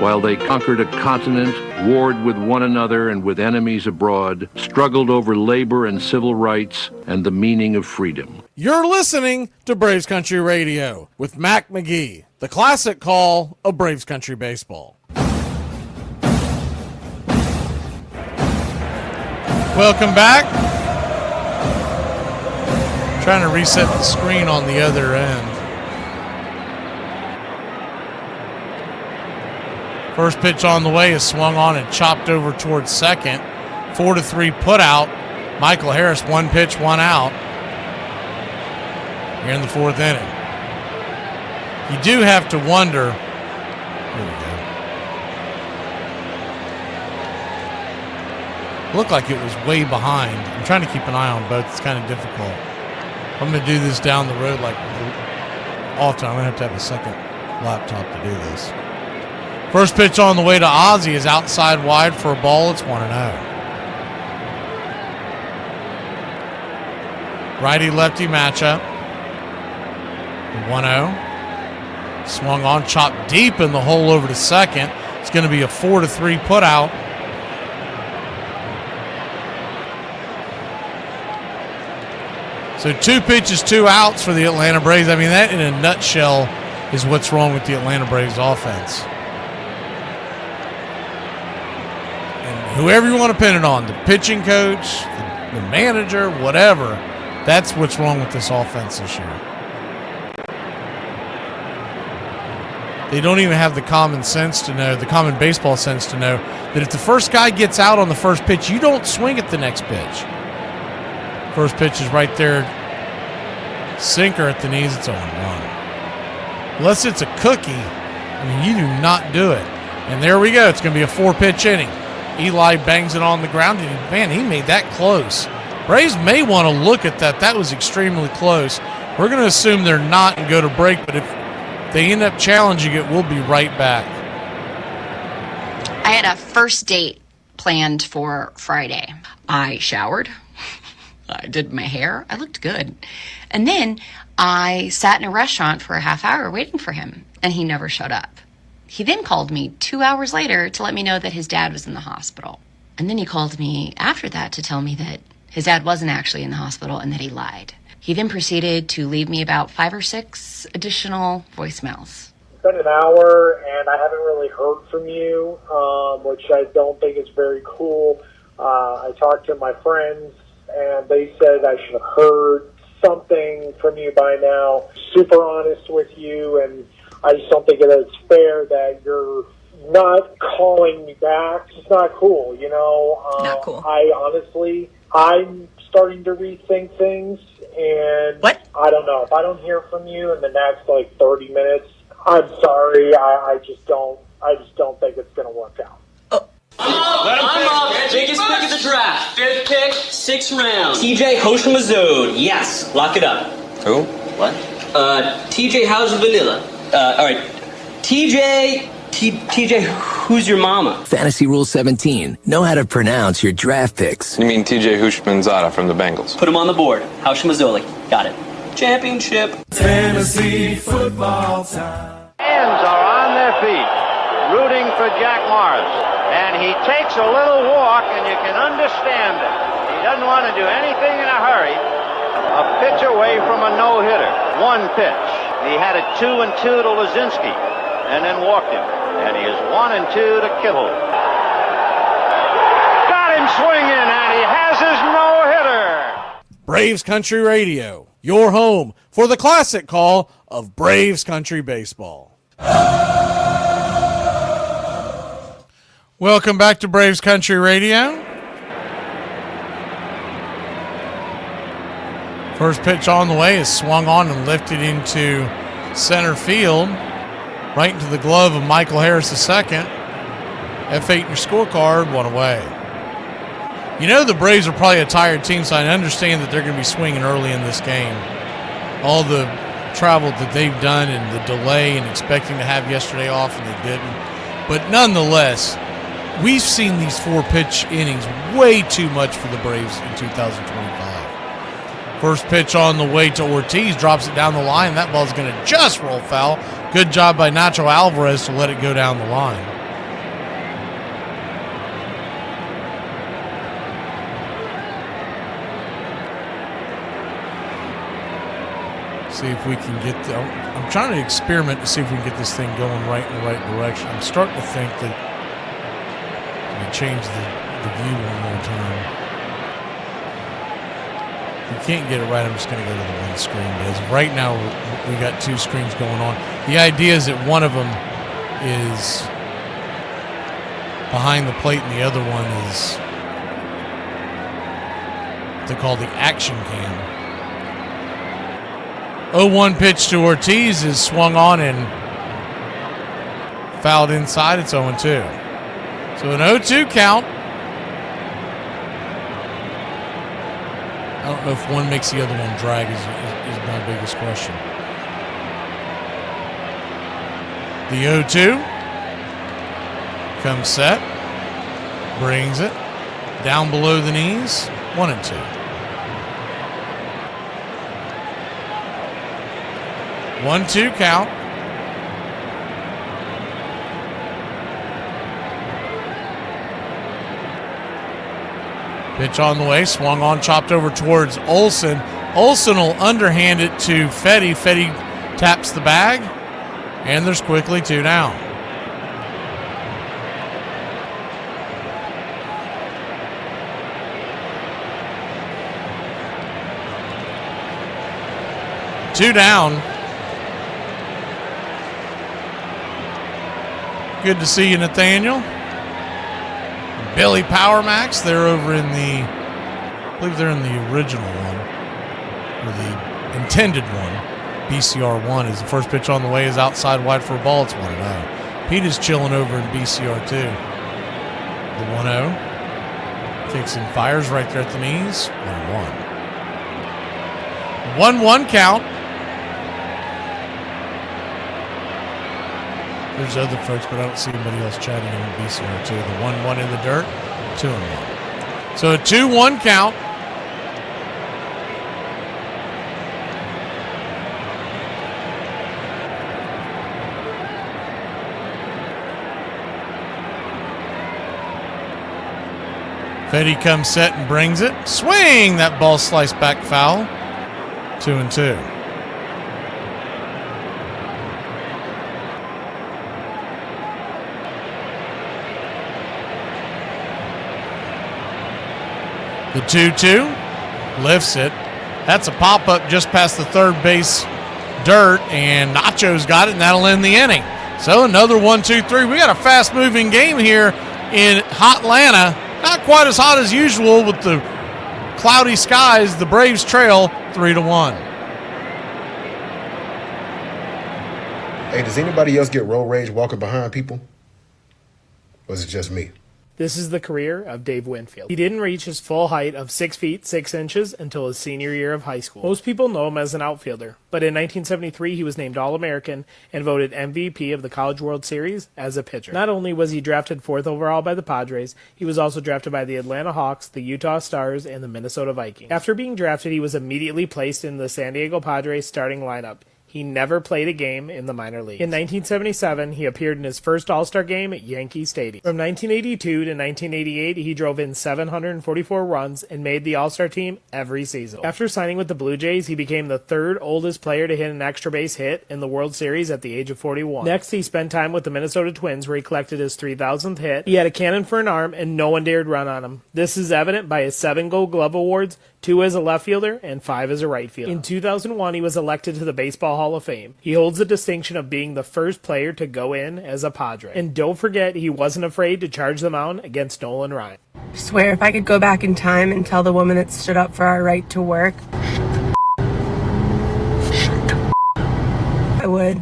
While they conquered a continent, warred with one another and with enemies abroad, struggled over labor and civil rights and the meaning of freedom. You're listening to Braves Country Radio with Mac McGee, the classic call of Braves Country Baseball. Welcome back. Trying to reset the screen on the other end. First pitch on the way is swung on and chopped over towards second. 4-3 put out. Michael Harris, 1 pitch, 1 out here in the 4th inning. You do have to wonder. Here we go. Looked like it was way behind. I'm trying to keep an eye on both. It's kind of difficult. I'm going to do this down the road like often. I'm going to have a second laptop to do this. First pitch on the way to Ozzie is outside wide for a ball. It's 1-0. Righty-lefty matchup. 1-0. Swung on, chopped deep in the hole over to second. It's going to be a 4-3 put out. So 2 pitches, 2 outs for the Atlanta Braves. I mean, that in a nutshell is what's wrong with the Atlanta Braves offense. And whoever you want to pin it on, the pitching coach, the manager, whatever, that's what's wrong with this offense this year. They don't even have the common sense to know, the common baseball sense to know that if the first guy gets out on the first pitch, you don't swing at the next pitch. First pitch is right there. Sinker at the knees. It's 0-1. Unless it's a cookie, I mean, you do not do it. And there we go. It's going to be a 4-pitch inning. Eli bangs it on the ground. And man, he made that close. Braves may want to look at that. That was extremely close. We're going to assume they're not and go to break. But if they end up challenging it, we'll be right back. I had a first date planned for Friday. I showered. I did my hair. I looked good. And then I sat in a restaurant for a half hour waiting for him, and he never showed up. He then called me 2 hours later to let me know that his dad was in the hospital. And then he called me after that to tell me that his dad wasn't actually in the hospital and that he lied. He then proceeded to leave me about 5 or 6 additional voicemails. It's been an hour, and I haven't really heard from you, which I don't think is very cool. I talked to my friends, and they said I should have heard something from you by now. Super honest with you, and I just don't think that it's fair that you're not calling me back. It's not cool, you know. Not cool. I'm starting to rethink things, and I don't know. If I don't hear from you in the next 30 minutes, I'm sorry. I just don't think it's going to work out. I'm up. Biggest pick of the draft. 5th pick, 6th round. TJ Hoshimazode. Yes. Lock it up. Who? What? TJ, how's vanilla? All right. TJ, who's your mama? Fantasy Rule 17. Know how to pronounce your draft picks. You mean TJ Hushmanzada from the Bengals? Put him on the board. Hoshimazode. Got it. Championship. Fantasy football time. Fans are on their feet, rooting for Jack Morris. And he takes a little walk, and you can understand it. He doesn't want to do anything in a hurry. A pitch away from a no-hitter. 1 pitch. He had it 2-2 to Lazinski, and then walked him. And he is 1-2 to Kittle. Got him swinging, and he has his no-hitter. Braves Country Radio, your home for the classic call of Braves Country Baseball. Welcome back to Braves Country Radio. First pitch on the way is swung on and lifted into center field, right into the glove of Michael Harris II. F8 in your scorecard, 1 away. You know the Braves are probably a tired team, so I understand that they're going to be swinging early in this game. All the travel that they've done and the delay and expecting to have yesterday off and they didn't. But nonetheless, we've seen these 4-pitch innings way too much for the Braves in 2025. First pitch on the way to Ortiz, drops it down the line. That ball's going to just roll foul. Good job by Nacho Alvarez to let it go down the line. See if we can get I'm trying to experiment to see if we can get this thing going right in the right direction. I'm starting to think that change the view one more time. If you can't get it right, I'm just going to go to the one screen. But as of right now, we got 2 screens going on. The idea is that one of them is behind the plate and the other one is they call the action cam. 0-1 pitch to Ortiz is swung on and fouled inside. It's 0-2. So an 0-2 count. I don't know if one makes the other one drag is my biggest question. The 0-2 comes set, brings it down below the knees, 1-2. 1-2 count. Pitch on the way, swung on, chopped over towards Olsen. Olsen will underhand it to Fetty. Fetty taps the bag, and there's quickly 2 down. Two down. Good to see you, Nathaniel. Billy Power Max, they're over in the, I believe they're in the original one, or the intended one. BCR1 is the first pitch on the way, is outside wide for a ball. It's 1-0. Pete is chilling over in BCR2. The 1-0. Kicks and fires right there at the knees. 1-1. 1-1 count. There's other folks, but I don't see anybody else chatting on BCR2. The 1-1 in the dirt, 2-1. So a 2-1 count. Fetty comes set and brings it. Swing! That ball sliced back foul. 2-2. The 2-2 lifts it. That's a pop-up just past the third base dirt, and Nacho's got it, and that'll end the inning. So another 1-2-3. We got a fast-moving game here in Hotlanta. Not quite as hot as usual with the cloudy skies. The Braves trail 3-1. Hey, does anybody else get road rage walking behind people? Or is it just me? This is the career of Dave Winfield. He didn't reach his full height of 6 feet 6 inches until his senior year of high school. Most people know him as an outfielder, but in 1973 he was named All-American and voted MVP of the College World Series as a pitcher. Not only was he drafted 4th overall by the Padres, he was also drafted by the Atlanta Hawks, the Utah Stars, and the Minnesota Vikings. After being drafted, he was immediately placed in the San Diego Padres starting lineup. He never played a game in the minor leagues. In 1977, he appeared in his first All-Star game at Yankee Stadium. From 1982 to 1988, he drove in 744 runs and made the All-Star team every season. After signing with the Blue Jays, he became the 3rd oldest player to hit an extra base hit in the World Series at the age of 41. Next, he spent time with the Minnesota Twins, where he collected his 3,000th hit. He had a cannon for an arm, and no one dared run on him. This is evident by his 7 Gold Glove awards, 2 as a left fielder, and 5 as a right fielder. In 2001, he was elected to the Baseball Hall of Fame. He holds the distinction of being the first player to go in as a Padre. And don't forget, he wasn't afraid to charge the mound against Nolan Ryan. I swear, if I could go back in time and tell the woman that stood up for our right to work, I would.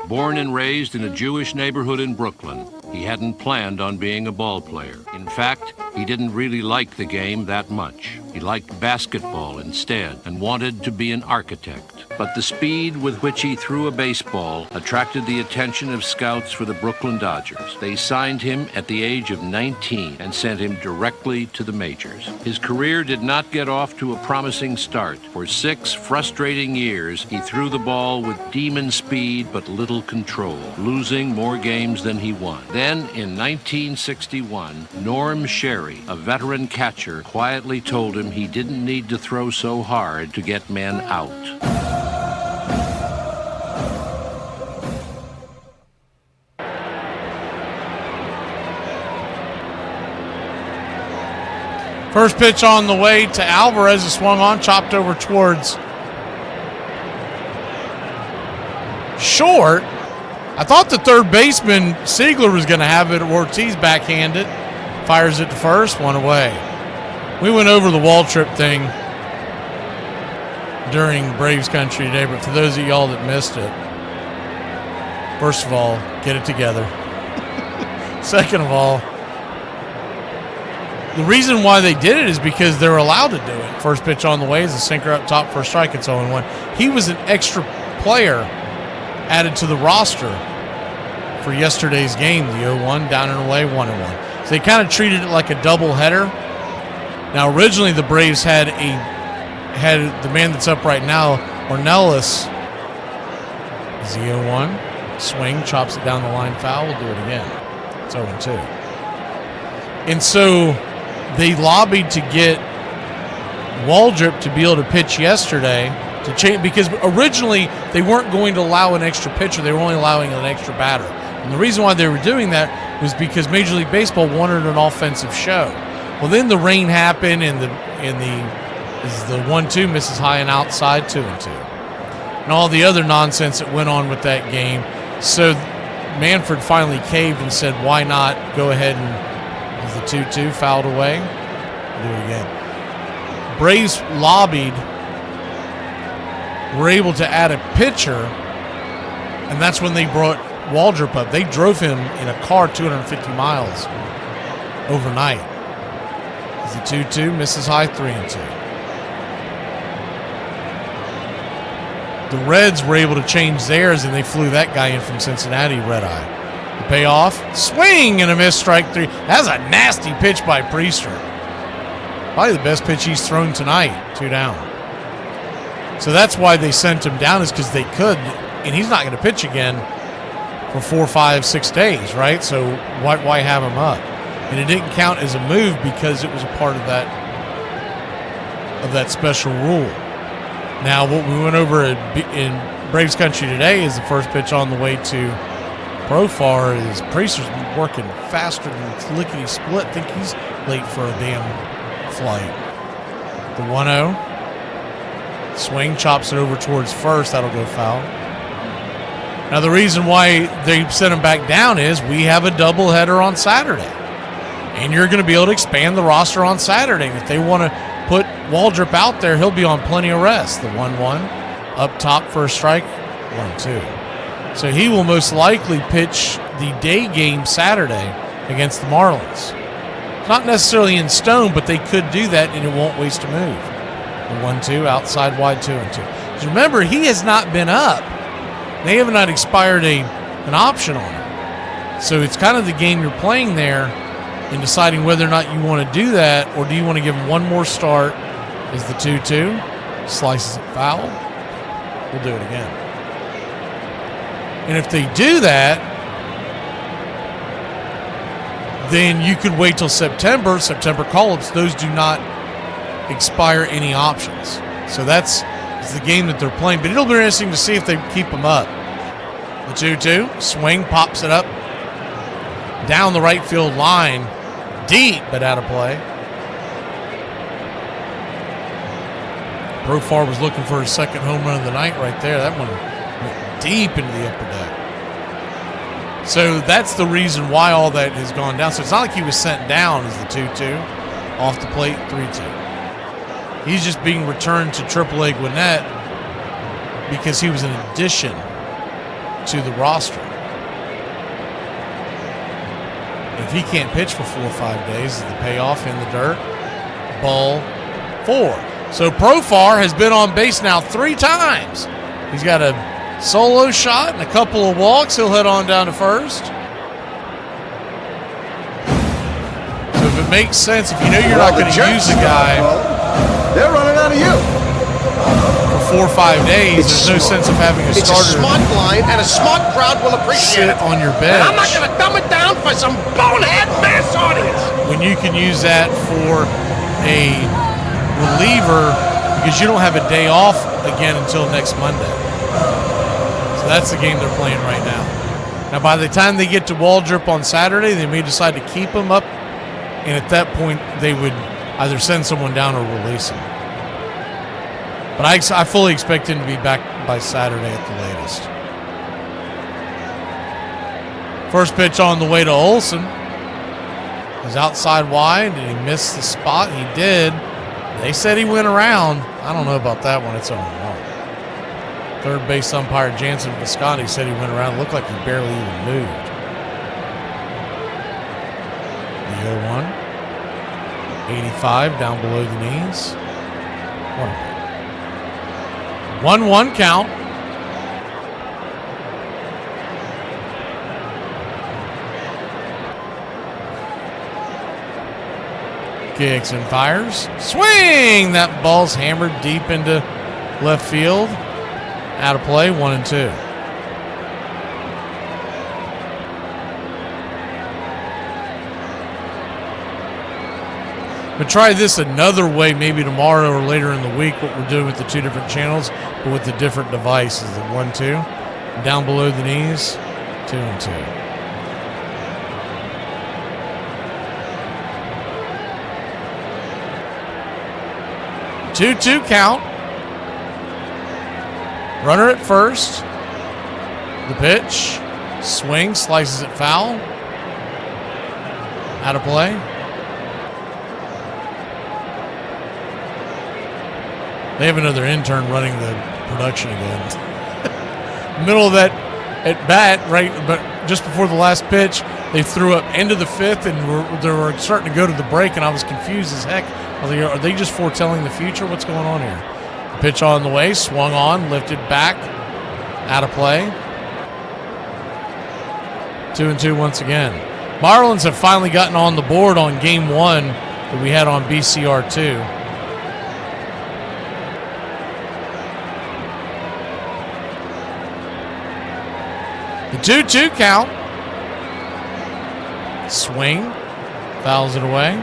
Born and raised in a Jewish neighborhood in Brooklyn, he hadn't planned on being a ball player. In fact, he didn't really like the game that much. He liked basketball instead and wanted to be an architect. But the speed with which he threw a baseball attracted the attention of scouts for the Brooklyn Dodgers. They signed him at the age of 19 and sent him directly to the majors. His career did not get off to a promising start. For 6 frustrating years, he threw the ball with demon speed but little control, losing more games than he won. Then, in 1961, Norm Sherry, a veteran catcher, quietly told him he didn't need to throw so hard to get men out. First pitch on the way to Alvarez is swung on, chopped over towards short. I thought the third baseman, Siegler, was going to have it. Ortiz backhanded. Fires it to first, 1 away. We went over the Waltrip thing during Braves Country today, but for those of y'all that missed it, first of all, get it together. Second of all, the reason why they did it is because they're allowed to do it. First pitch on the way is a sinker up top for a strike. It's 0-1. He was an extra player added to the roster for yesterday's game, the 0-1, down and away, 1-1. So they kind of treated it like a doubleheader. Now, originally the Braves had the man that's up right now, Ornelas, is the 0-1. Swing, chops it down the line, foul. We'll do it again. It's 0-2. And so they lobbied to get Waldrop to be able to pitch yesterday to change, because originally they weren't going to allow an extra pitcher. They were only allowing an extra batter. And the reason why they were doing that was because Major League Baseball wanted an offensive show. Well, then the rain happened, and the 1-2 misses high and outside, 2-2. And all the other nonsense that went on with that game. So Manfred finally caved and said, why not go ahead and the 2-2 fouled away. Do it again. Braves lobbied, were able to add a pitcher, and that's when they brought Waldrop up. They drove him in a car 250 miles overnight. The 2-2 misses high, 3-2. The Reds were able to change theirs, and they flew that guy in from Cincinnati, red-eye. The payoff, swing and a miss, strike 3. That's a nasty pitch by Priester. Probably the best pitch he's thrown tonight, 2 down. So that's why they sent him down, is because they could, and he's not going to pitch again for 4, 5, 6 days, right? So why have him up? And it didn't count as a move because it was a part of that special rule. Now, what we went over in Braves Country today is the first pitch on the way to Profar is Priester's working faster than lickety split. I think he's late for a damn flight. The 1-0. Swing, chops it over towards first. That'll go foul. Now, the reason why they sent him back down is we have a doubleheader on Saturday. And you're going to be able to expand the roster on Saturday. And if they want to put Waldrop out there, he'll be on plenty of rest. The 1-1. Up top for a strike. 1-2. So he will most likely pitch the day game Saturday against the Marlins. Not necessarily in stone, but they could do that, and it won't waste a move. The 1-2, outside wide, 2-2. Remember, he has not been up. They have not expired an option on him. So it's kind of the game you're playing there in deciding whether or not you want to do that, or do you want to give him one more start as the 2-2, slices it foul. We'll do it again. And if they do that, then you could wait till September call-ups. Those do not expire any options. So that's the game that they're playing. But it'll be interesting to see if they keep them up. The 2-2, swing, pops it up down the right field line, deep but out of play. Profar was looking for his second home run of the night right there. That one went deep into the upper deck. So that's the reason why all that has gone down. So it's not like he was sent down as the 2-2. Off the plate, 3-2. He's just being returned to AAA Gwinnett because he was an addition to the roster. If he can't pitch for 4 or 5 days, the payoff in the dirt, ball 4. So Profar has been on base now 3 times. He's got a solo shot and a couple of walks. He'll head on down to first. So if it makes sense, if you know you're not going to use a guy, they're running out of you. For 4 or 5 days, there's no sense of having a starter. It's a smart line, and a smart crowd will appreciate it. Sit on your bench. And I'm not going to dumb it down for some bonehead mass audience. When you can use that for a reliever, because you don't have a day off again until next Monday. So that's the game they're playing right now. Now, by the time they get to Waldrop on Saturday, they may decide to keep him up, and at that point, they would either send someone down or release him. But I fully expect him to be back by Saturday at the latest. First pitch on the way to Olsen. He's outside wide. Did he miss the spot? He did. They said he went around. I don't know about that one. It's on one. Third base umpire Jansen Visconti said he went around. It looked like he barely even moved. The 0-1. 85 down below the knees. 1-1 count. Kicks and fires. Swing! That ball's hammered deep into left field. Out of play, 1-2. But try this another way, maybe tomorrow or later in the week, what we're doing with the two different channels, but with the different devices. The 1-2, down below the knees, 2-2. Two count. Runner at first. The pitch. Swing, slices it foul. Out of play. They have another intern running the production again. Middle of that at bat, right, but just before the last pitch, they threw up end of the fifth, and they were starting to go to the break, and I was confused as heck. I was like, are they just foretelling the future? What's going on here? The pitch on the way, swung on, lifted back, out of play. 2-2 once again. Marlins have finally gotten on the board on game one that we had on BCR2. The 2-2 count. Swing. Fouls it away.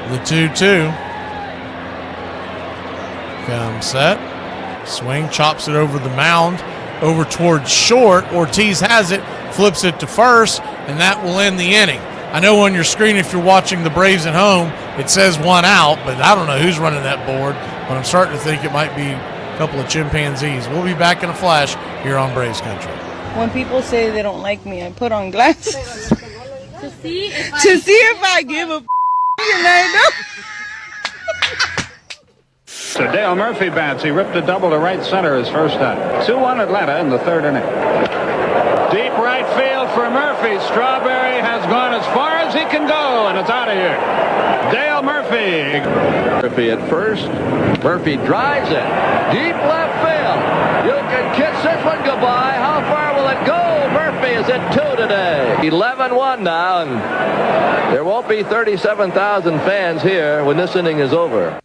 The 2-2. Comes set. Swing. Chops it over the mound. Over towards short. Ortiz has it. Flips it to first. And that will end the inning. I know on your screen, if you're watching the Braves at home, it says 1 out, but I don't know who's running that board. But I'm starting to think it might be a couple of chimpanzees. We'll be back in a flash here on Braves Country. When people say they don't like me, I put on glasses to see if I give a and I know. So Dale Murphy bats. He ripped a double to right center his first time. 2-1 Atlanta in the third inning. Deep right field for Murphy. Strawberry has gone as far as he can go, and it's out of here. Dale Murphy. Murphy at first. Murphy drives it. Deep left field. You can kiss this one goodbye. How far will it go? Murphy is at 2 today. 11-1 now, and there won't be 37,000 fans here when this inning is over.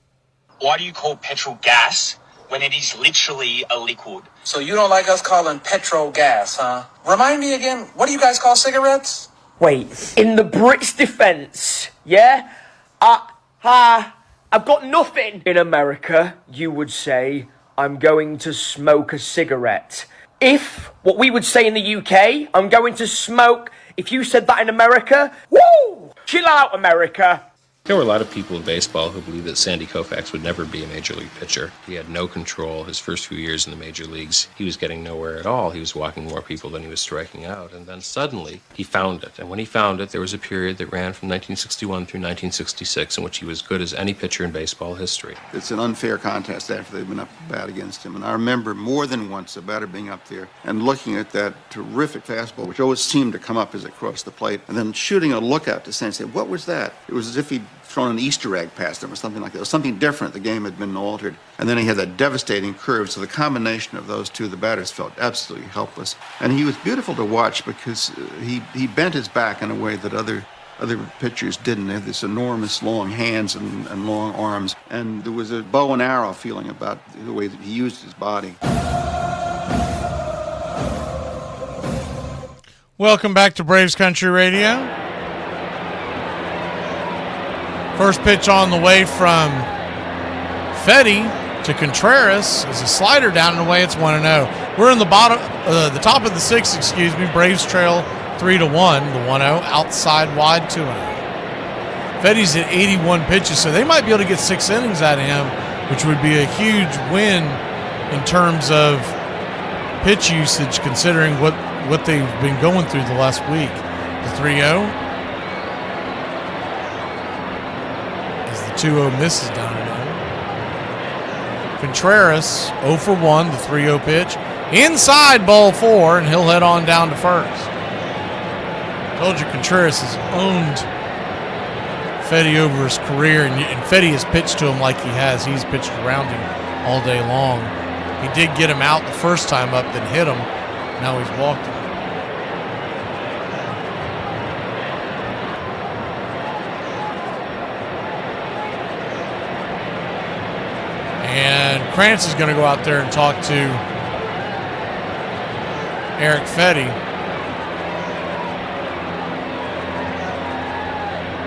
Why do you call petrol gas when it is literally a liquid? So you don't like us calling petrol gas, huh? Remind me again, what do you guys call cigarettes? Wait, in the Brits' defense, yeah? I've got nothing. In America, you would say, I'm going to smoke a cigarette. If, what we would say in the UK, I'm going to smoke, if you said that in America, woo! Chill out, America. There were a lot of people in baseball who believed that Sandy Koufax would never be a major league pitcher. He had no control his first few years in the major leagues. He was getting nowhere at all. He was walking more people than he was striking out. And then suddenly, he found it. And when he found it, there was a period that ran from 1961 through 1966 in which he was good as any pitcher in baseball history. It's an unfair contest after they've been up to bat against him. And I remember more than once a batter being up there and looking at that terrific fastball, which always seemed to come up as it crossed the plate, and then shooting a lookout to say, what was that? It was as if he'd thrown an Easter egg past him or something like that. It was something different. The game had been altered. And then he had that devastating curve. So the combination of those two, the batters felt absolutely helpless. And he was beautiful to watch because he bent his back in a way that other pitchers didn't. They had this enormous long hands and long arms. And there was a bow and arrow feeling about the way that he used his body. Welcome back to Braves Country Radio. First pitch on the way from Fetty to Contreras is a slider down and away. It's 1-0. We're in the the top of the sixth, Braves trail 3-1. The 1-0 outside wide 2-0. Fetty's at 81 pitches, so they might be able to get 6 innings out of him, which would be a huge win in terms of pitch usage, considering what they've been going through the last week. The 3-0. As the 2-0 misses down and in. Contreras 0 for 1, the 3-0 pitch. Inside, ball 4, and he'll head on down to first. Told you Contreras has owned Fetty over his career, and Fetty has pitched to him like he has. He's pitched around him all day long. He did get him out the first time up, then hit him. Now he's walked him. And Krantz is going to go out there and talk to Eric Fetty.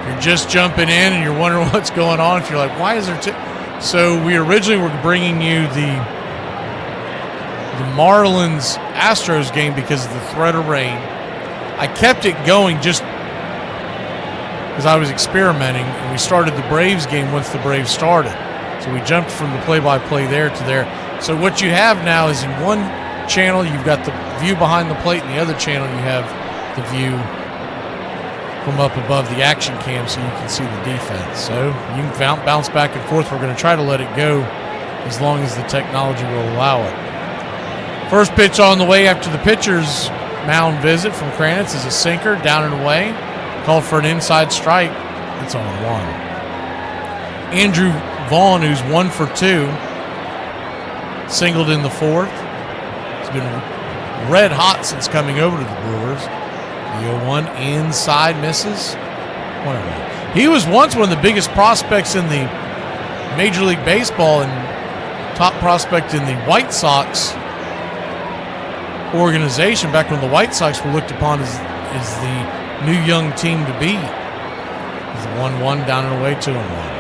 If you're just jumping in and you're wondering what's going on, if you're like, why is there So we originally were bringing you the Marlins Astros game because of the threat of rain. I kept it going just because I was experimenting, and we started the Braves game once the Braves started. So we jumped from the play-by-play there to there. So what you have now is in one channel, you've got the view behind the plate, and the other channel, you have the view from up above the action cam so you can see the defense. So you can bounce back and forth. We're going to try to let it go as long as the technology will allow it. First pitch on the way after the pitcher's mound visit from Krantz is a sinker down and away. Called for an inside strike. It's on 1. Andrew Vaughn, who's 1 for 2, singled in the 4th. He's been red hot since coming over to the Brewers. The 0-1 inside misses. 1-1. He was once one of the biggest prospects in the Major League Baseball and top prospect in the White Sox organization back when the White Sox were looked upon as the new young team to beat. It's 1-1 down and away, 2-1.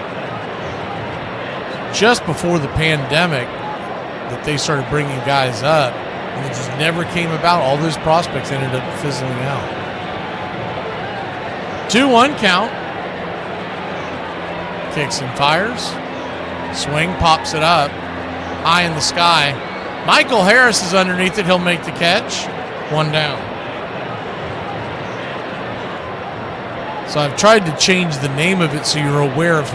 Just before the pandemic that they started bringing guys up, and it just never came about. All those prospects ended up fizzling out. 2-1 count. Kicks and fires. Swing, pops it up. High in the sky. Michael Harris is underneath it. He'll make the catch. 1 down. So I've tried to change the name of it so you're aware of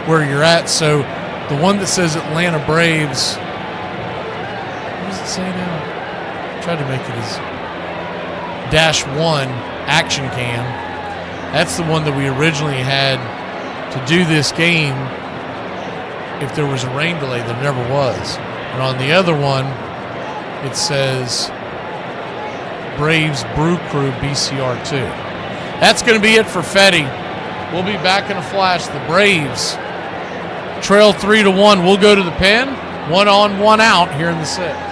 where you're at. So the one that says Atlanta Braves, what does it say now? I tried to make it as -1 action cam. That's the one that we originally had to do this game if there was a rain delay. There never was. And on the other one, it says Braves Brew Crew BCR2. That's going to be it for Fetty. We'll be back in a flash. The Braves trail 3-1. We'll go to the pen. 1 on, 1 out here in the 6th.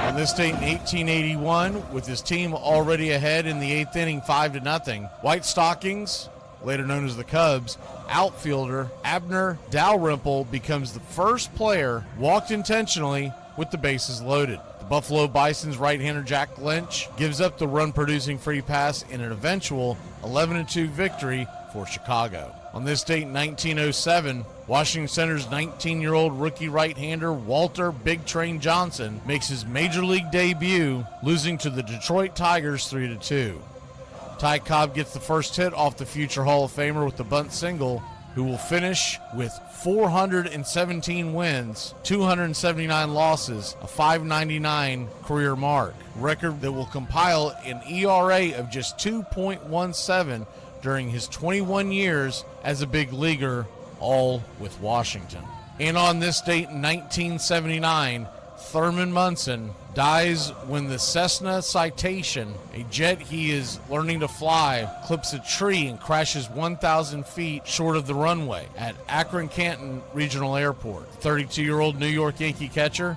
On this date in 1881, with his team already ahead in the 8th inning, 5-0, White Stockings, later known as the Cubs, outfielder Abner Dalrymple becomes the first player walked intentionally with the bases loaded. The Buffalo Bison's right-hander Jack Lynch gives up the run-producing free pass in an eventual 11-2 victory for Chicago. On this date in 1907, Washington Center's 19-year-old rookie right-hander Walter Big Train Johnson makes his major league debut, losing to the Detroit Tigers 3-2. Ty Cobb gets the first hit off the future Hall of Famer with the bunt single, who will finish with 417 wins, 279 losses, a .599 career mark, record that will compile an ERA of just 2.17 during his 21 years as a big leaguer, all with Washington. And on this date in 1979, Thurman Munson dies when the Cessna Citation, a jet he is learning to fly, clips a tree and crashes 1,000 feet short of the runway at Akron-Canton Regional Airport. 32-year-old New York Yankee catcher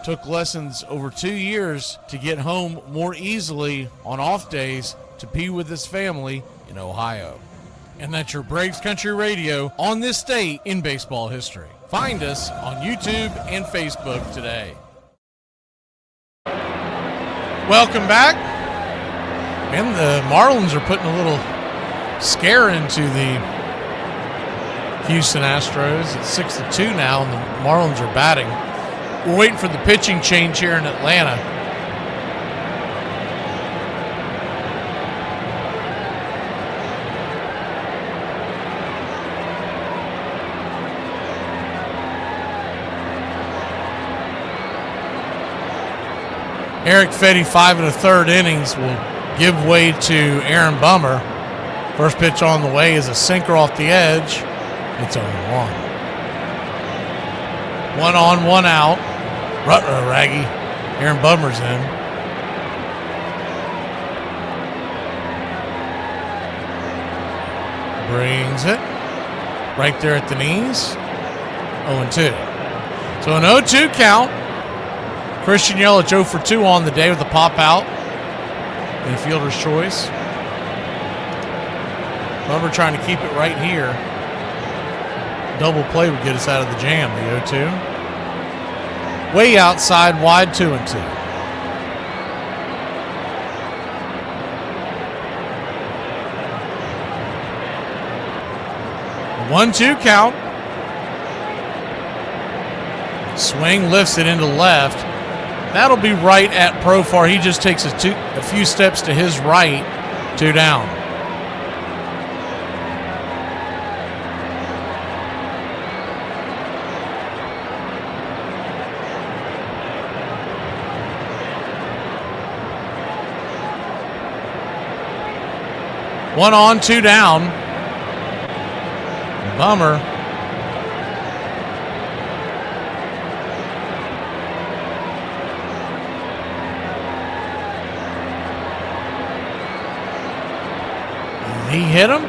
took lessons over 2 years to get home more easily on off days to be with his family in Ohio. And that's your Braves Country Radio on this date in baseball history. Find us on YouTube and Facebook today. Welcome back. Man, the Marlins are putting a little scare into the Houston Astros. It's 6-2 now, and the Marlins are batting. We're waiting for the pitching change here in Atlanta. Eric Fetty, 5 1/3 innings, will give way to Aaron Bummer. First pitch on the way is a sinker off the edge. It's 0-1. 1 on, 1 out. Raggy. Aaron Bummer's in. Brings it. Right there at the knees. 0-2. So an 0-2 count. Christian Yelich 0 for 2 on the day with a pop out. And a fielder's choice. Bummer trying to keep it right here. Double play would get us out of the jam, the 0-2. Way outside, wide, 2-2. A 1-2 count. Swing, lifts it into left. That'll be right at Profar. He just takes a few steps to his right. 2 down. One on, 2 down. Bummer. He hit him.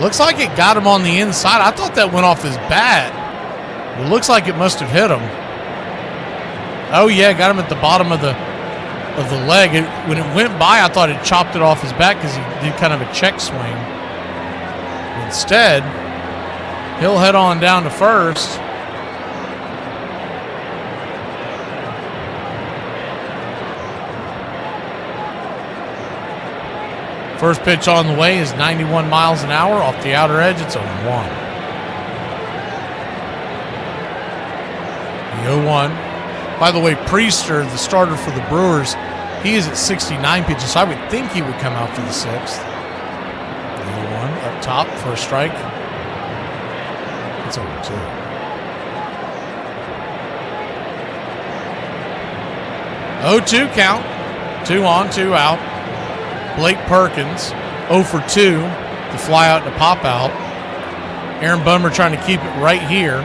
Looks like it got him on the inside. I thought that went off his bat. It looks like it must have hit him. Oh yeah, got him at the bottom of the leg. When it went by, I thought it chopped it off his back because he did kind of a check swing. Instead, he'll head on down to first. First pitch on the way is 91 miles an hour off the outer edge. It's 0-1. The 0-1. By the way, Priester, the starter for the Brewers, he is at 69 pitches, so I would think he would come out for the 6th. The 0-1 up top for a strike. It's 0-2. Oh-2 count. 2 on, 2 out. Blake Perkins, 0 for 2, to fly out and to pop out. Aaron Bummer trying to keep it right here.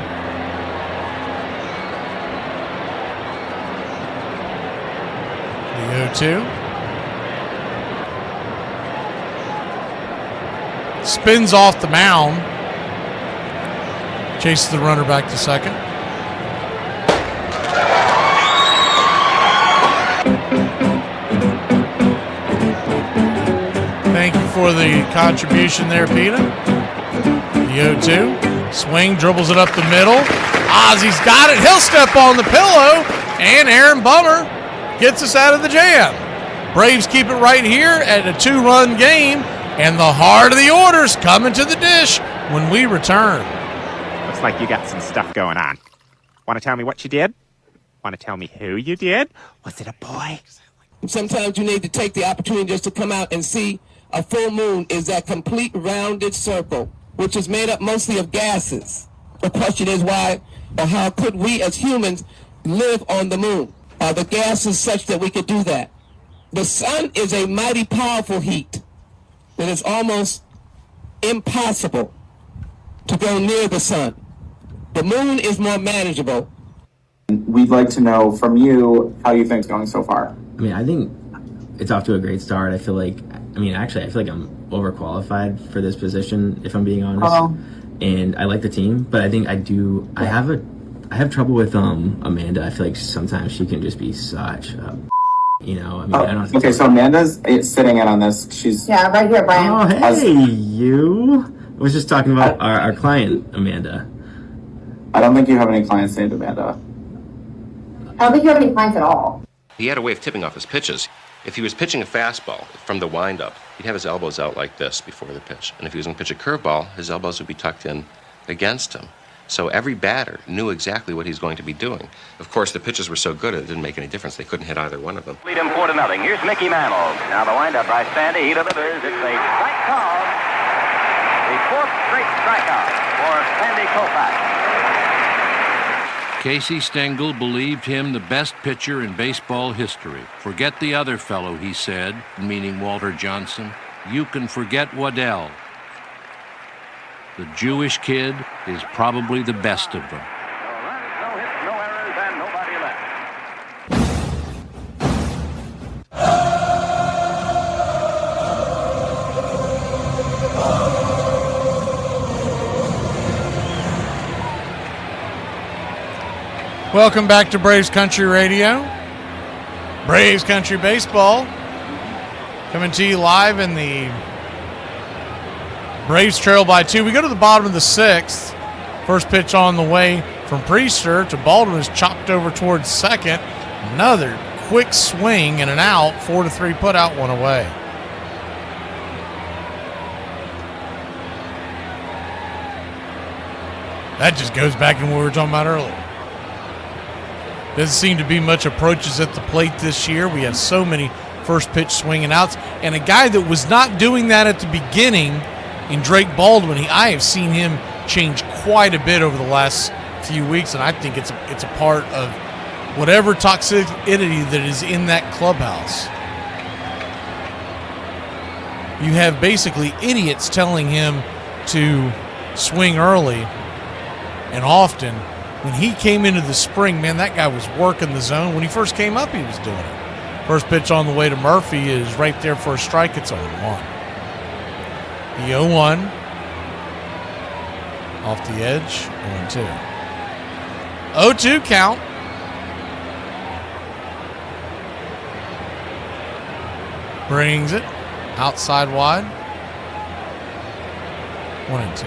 The 0-2. Spins off the mound. Chases the runner back to second. Thank you for the contribution there, Peta. The 0-2. Swing, dribbles it up the middle. Ozzy's got it. He'll step on the pillow. And Aaron Bummer gets us out of the jam. Braves keep it right here at a 2-run game. And the heart of the order's coming to the dish when we return. Looks like you got some stuff going on. Want to tell me what you did? Want to tell me who you did? Was it a boy? Sometimes you need to take the opportunity just to come out and see a full moon is that complete rounded circle, which is made up mostly of gases. The question is why or how could we as humans live on the moon? Are the gases such that we could do that? The sun is a mighty powerful heat that is almost impossible to go near the sun. The moon is more manageable. We'd like to know from you how you think it's going so far. I mean, I think it's off to a great start. I feel like I'm overqualified for this position, if I'm being honest. And I like the team, but I think I have trouble with Amanda. I feel like sometimes she can just be such a, I don't know. Okay, so Amanda's sitting in on this. She's right here, Brian. Oh, hey, you. I was just talking about our client, Amanda. I don't think you have any clients named Amanda. I don't think you have any clients at all. He had a way of tipping off his pitches. If he was pitching a fastball from the windup, he'd have his elbows out like this before the pitch. And if he was going to pitch a curveball, his elbows would be tucked in against him. So every batter knew exactly what he's going to be doing. Of course, the pitches were so good it didn't make any difference. They couldn't hit either one of them. Lead him 4-0. Here's Mickey Mantle. Now the windup by Sandy. He delivers. It's a strike call. The fourth straight strikeout for Sandy Koufax. Casey Stengel believed him the best pitcher in baseball history. Forget the other fellow, he said, meaning Walter Johnson. You can forget Waddell. The Jewish kid is probably the best of them. No hits, no errors, and nobody left. Welcome back to Braves Country Radio. Braves Country Baseball coming to you live in the Braves trail by 2. We go to the bottom of the 6th. First pitch on the way from Priester to Baldwin is chopped over towards second. Another quick swing and an out. 4-3 put out, one away. That just goes back to what we were talking about earlier. Doesn't seem to be much approaches at the plate this year. We have so many first pitch swing and outs. And a guy that was not doing that at the beginning in Drake Baldwin, I have seen him change quite a bit over the last few weeks, and I think it's a part of whatever toxicity that is in that clubhouse. You have basically idiots telling him to swing early and often. When he came into the spring, man, that guy was working the zone. When he first came up, he was doing it. First pitch on the way to Murphy is right there for a strike. It's 0-1. The 0-1 off the edge, 0-2. 0-2 count. Brings it outside wide. 1-2.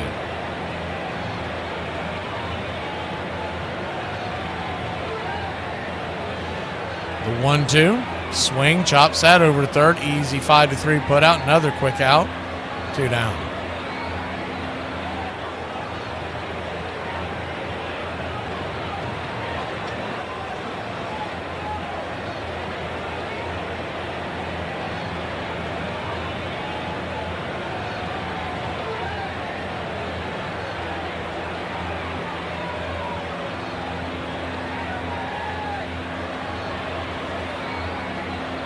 The 1-2. Swing, chops that over to third. Easy 5-3 put out. Another quick out. 2 down.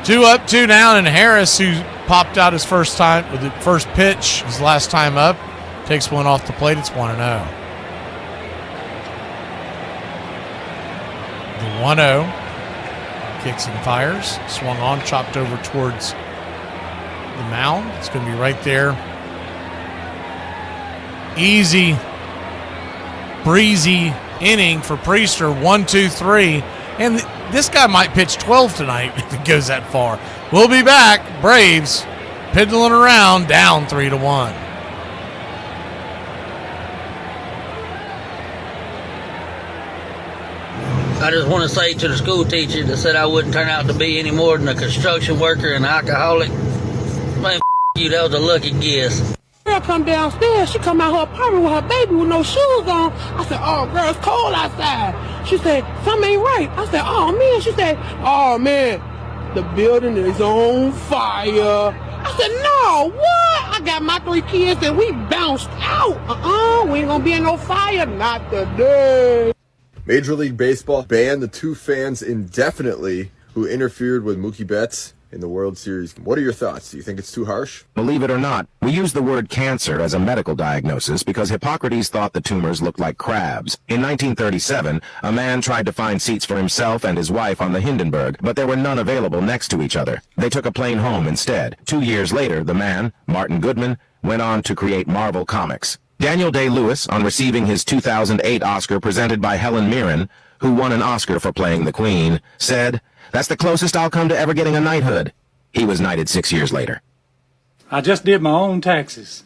Two up, 2 down, and Harris, who popped out his first time with the first pitch, his last time up, takes one off the plate. It's 1-0. The 1-0 kicks and fires, swung on, chopped over towards the mound. It's going to be right there. Easy, breezy inning for Priester. 1-2-3, and this guy might pitch 12 tonight if it goes that far. We'll be back. Braves piddling around, down 3-1. I just want to say to the school teacher that said I wouldn't turn out to be any more than a construction worker and an alcoholic, man, you, that was a lucky guess. Girl come downstairs, she come out her apartment with her baby with no shoes on. I said, oh, girl, it's cold outside. She said, something ain't right. I said, oh, man. She said, oh, man, the building is on fire. I said, no, what? I got my 3 kids and we bounced out. We ain't gonna be in no fire, not today. Major League Baseball banned the 2 fans indefinitely who interfered with Mookie Betts in the World Series. What are your thoughts? Do you think it's too harsh? Believe it or not, we use the word cancer as a medical diagnosis because Hippocrates thought the tumors looked like crabs. In 1937, a man tried to find seats for himself and his wife on the Hindenburg, but there were none available next to each other. They took a plane home instead. 2 years later, the man, Martin Goodman, went on to create Marvel Comics. Daniel Day-Lewis, on receiving his 2008 Oscar presented by Helen Mirren, who won an Oscar for playing the Queen, said, "That's the closest I'll come to ever getting a knighthood." He was knighted 6 years later. I just did my own taxes.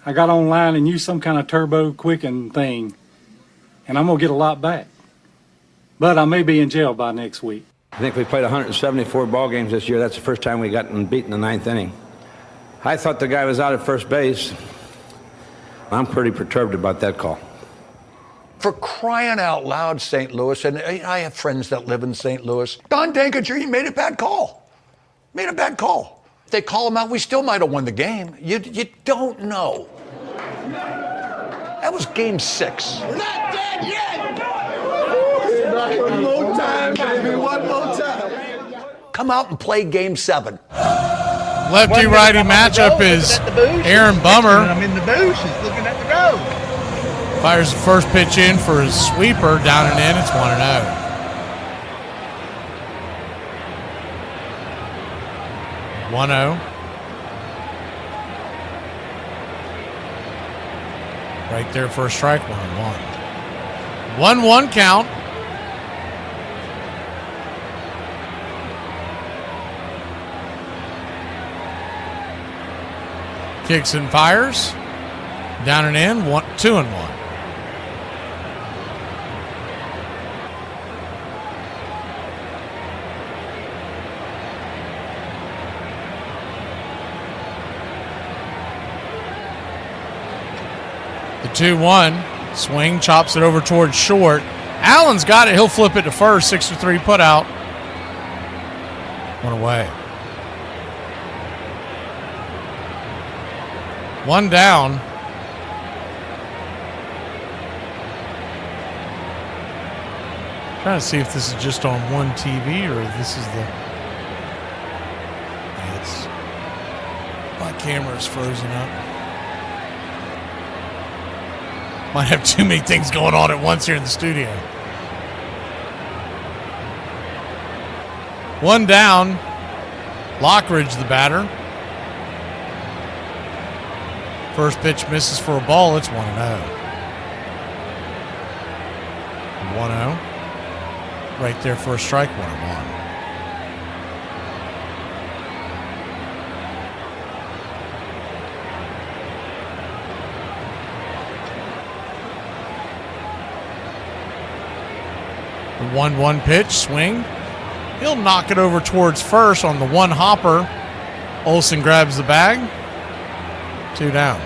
I got online and used some kind of turbo quicken thing, and I'm going to get a lot back. But I may be in jail by next week. I think we played 174 ball games this year. That's the first time we got beat in the 9th inning. I thought the guy was out at first base. I'm pretty perturbed about that call. For crying out loud, St. Louis, and I have friends that live in St. Louis. Don Dankinger, he made a bad call. Made a bad call. If they call him out, we still might have won the game. You don't know. That was game 6. We're not dead yet! One more time, baby, one more time. Come out and play game 7. Lefty-righty matchup is Aaron Bummer. I'm in the booth. He's looking at the road. Fires the first pitch in for his sweeper, down and in. It's 1-0. Right there for a strike, 1-1. 1-1 count. Kicks and fires. Down and in, 2-1. The 2-1. Swing, chops it over towards short. Allen's got it. He'll flip it to first. 6-3 put out. One away. One down. Trying to see if this is just on one TV or if this is the. It's my camera's frozen up. Might have too many things going on at once here in the studio. One down. Lockridge, the batter. First pitch misses for a ball. It's 1-0. 1-0. Right there for a strike, 1-1. The 1-1 pitch, swing. He'll knock it over towards first on the one hopper. Olsen grabs the bag. 2 down.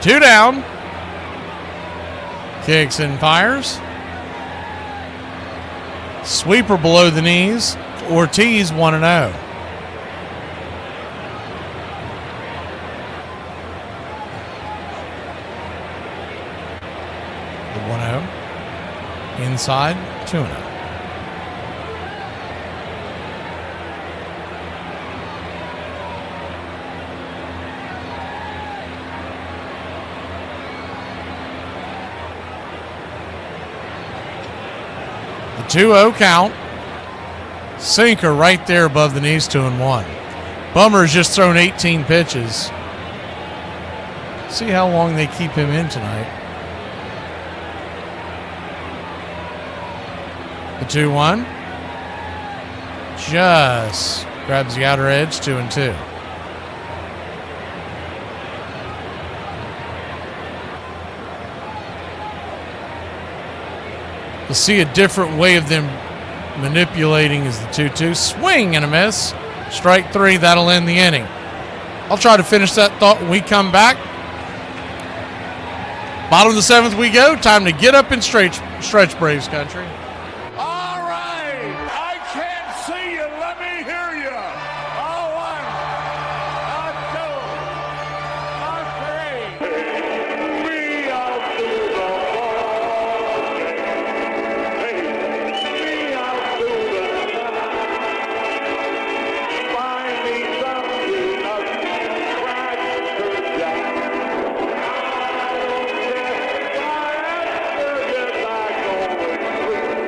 Two down. Kicks and fires. Sweeper below the knees. Ortiz 1-0. The 1-0. Inside 2-0. The 2-0 count. Sinker right there above the knees, 2-1. Bummer's just thrown 18 pitches. See how long they keep him in tonight. The 2-1. Just grabs the outer edge, 2-2. You'll see a different way of them manipulating is the 2-2. Swing and a miss. Strike 3. That'll end the inning. I'll try to finish that thought when we come back. Bottom of the 7th we go. Time to get up and stretch Braves country. All right. I can't see you. Let me hear you. All right. A 2, a 3. Me out to the ball. Hey, me out to the find me something up crack to jack. I don't care if I have to get back on the street.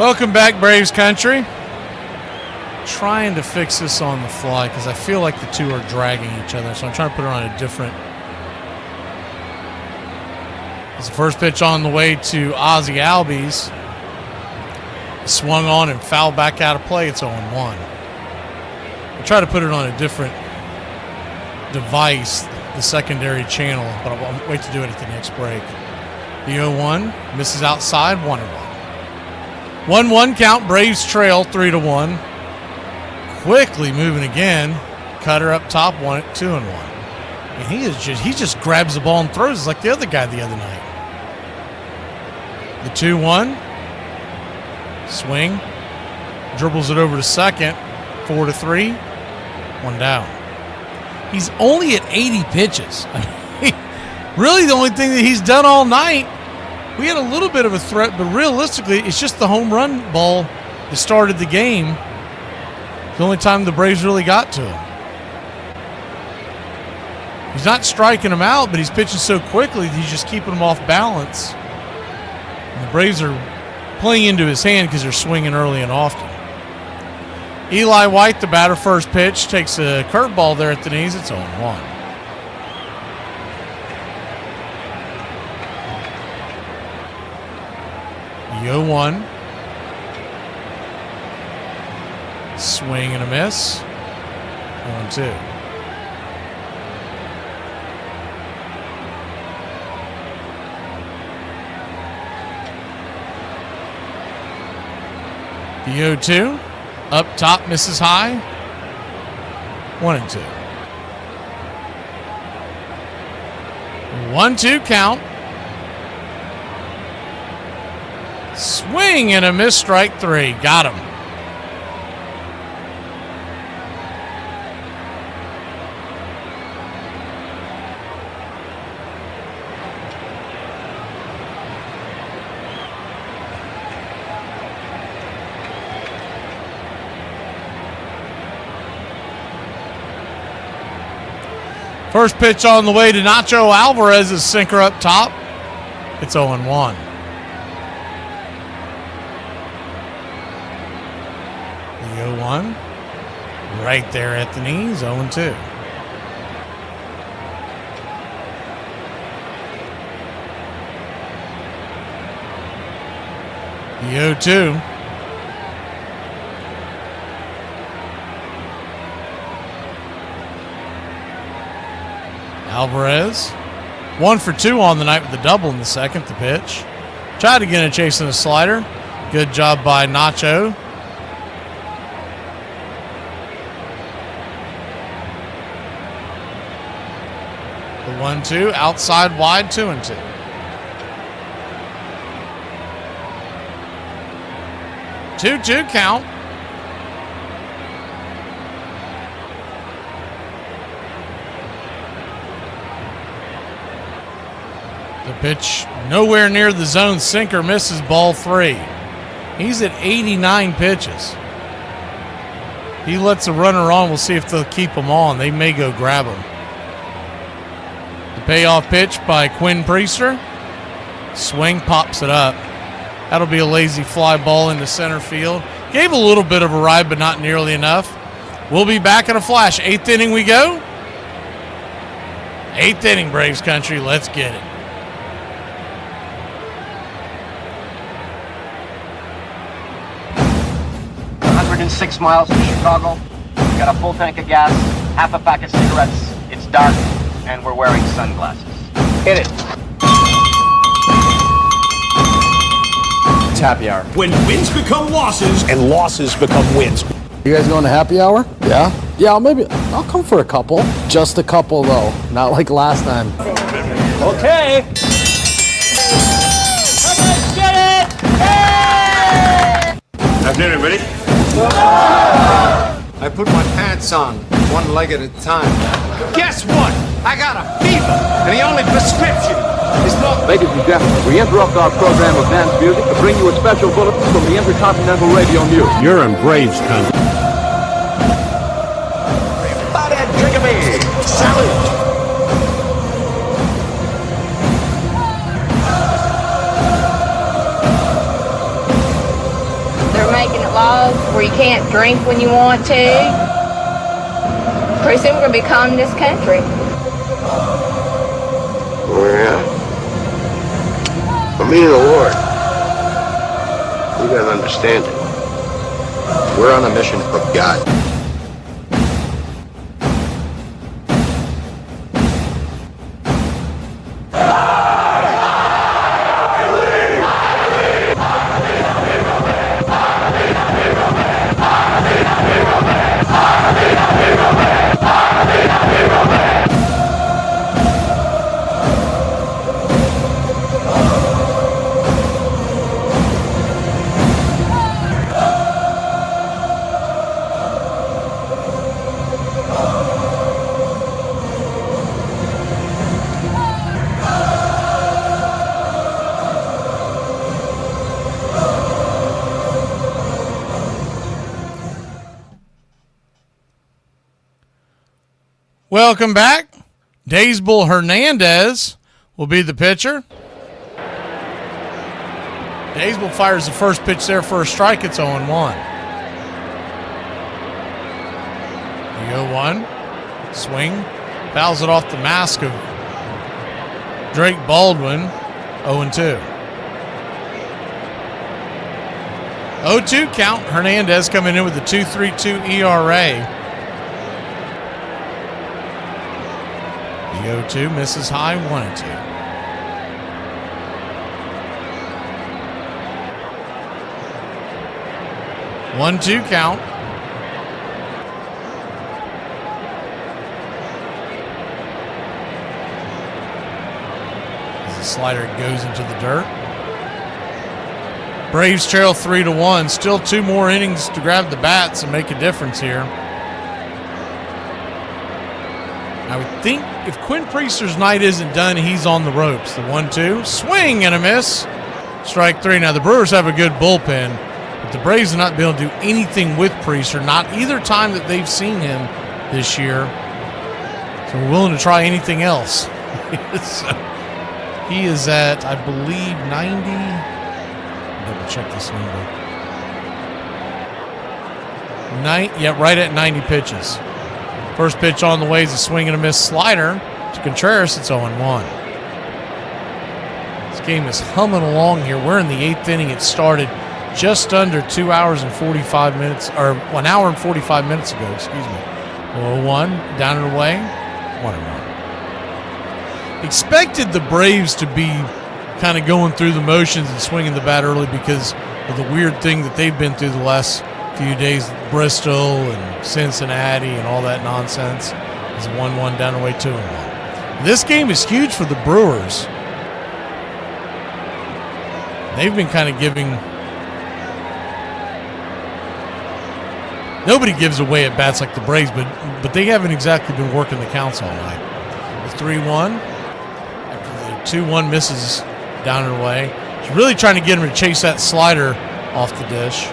Welcome back, Braves country. Trying to fix this on the fly because I feel like the two are dragging each other, so I'm trying to put it on a different. It's the first pitch on the way to Ozzie Albies. Swung on and fouled back out of play. It's 0-1. I'll try to put it on a different device, the secondary channel, but I'll wait to do it at the next break. The 0-1 misses outside, 1-1. 1-1 count, Braves trail 3-1. Quickly moving again. Cutter up top, 2-1. And he just grabs the ball and throws it like the other guy the other night. The 2-1. Swing. Dribbles it over to second. 4-3. 1 down. He's only at 80 pitches. Really the only thing that he's done all night. We had a little bit of a threat, but realistically, it's just the home run ball that started the game. The only time the Braves really got to him. He's not striking him out, but he's pitching so quickly that he's just keeping him off balance. And the Braves are playing into his hand because they're swinging early and often. Eli White, the batter, first pitch, takes a curveball there at the knees. It's 0-1. The 0-1. Swing and a miss. 1-2. The 0-2. Up top, misses high. 1-2. 1-2 count. Swing and a miss, strike 3. Got him. First pitch on the way to Nacho Alvarez's sinker up top. It's 0-1. The 0-1. Right there at the knees, 0-2. The 0-2. Alvarez, 1 for 2 on the night with the double in the second. The pitch. Tried to get a chase in a slider. Good job by Nacho. The 1-2, outside wide, 2-2. Two count. The pitch nowhere near the zone. Sinker misses, ball 3. He's at 89 pitches. He lets a runner on. We'll see if they'll keep him on. They may go grab him. The payoff pitch by Quinn Priester. Swing, pops it up. That'll be a lazy fly ball into center field. Gave a little bit of a ride, but not nearly enough. We'll be back in a flash. 8th inning we go. 8th inning, Braves country. Let's get it. 6 miles from Chicago. We got a full tank of gas, half a pack of cigarettes. It's dark, and we're wearing sunglasses. Hit it. It's happy hour. When wins become losses and losses become wins. You guys going to happy hour? Yeah? Yeah, I'll come for a couple. Just a couple, though. Not like last time. Okay. Let's get it! Hey! Afternoon, everybody. I put my pants on, one leg at a time. Guess what? I got a fever, and the only prescription is not... Ladies and gentlemen, we interrupt our program of dance music to bring you a special bulletin from the Intercontinental Radio News. You're in Braves country. Drink of me. Salute. where you can't drink when you want to. Pretty soon we're going to be communist country. Yeah. For me and the Lord, you gotta understand it. We're on a mission from God. Welcome back. Daysbull Hernandez will be the pitcher. Daysbull fires the first pitch there for a strike. It's 0-1. The 0-1. Swing. Fouls it off the mask of Drake Baldwin. 0-2. 0-2 count. Hernandez coming in with a 2.32 ERA. The 0-2 misses high, 1-2. One-two count. As the slider goes into the dirt. Braves trail 3-1. Still 2 more innings to grab the bats and make a difference here. I would think if Quinn Priester's night isn't done, he's on the ropes. The 1-2. Swing and a miss. Strike 3. Now, the Brewers have a good bullpen, but the Braves have not been able to do anything with Priester, not either time that they've seen him this year. So we're willing to try anything else. He is at, I believe, 90. Double check this number. Right at 90 pitches. First pitch on the way is a swing and a miss slider to Contreras. It's 0-1. This game is humming along here. We're in the 8th inning. It started just under 2 hours and 45 minutes, or 1 hour and 45 minutes ago, excuse me. 0-1, down and away, 1-1. Expected the Braves to be kind of going through the motions and swinging the bat early because of the weird thing that they've been through the last few days, Bristol and Cincinnati and all that nonsense. It's 1-1 down away, 2-1. This game is huge for the Brewers. They've been kind of giving. Nobody gives away at bats like the Braves, but they haven't exactly been working the counts all night. The 3-1 after the 2-1 misses down and away. He's really trying to get him to chase that slider off the dish.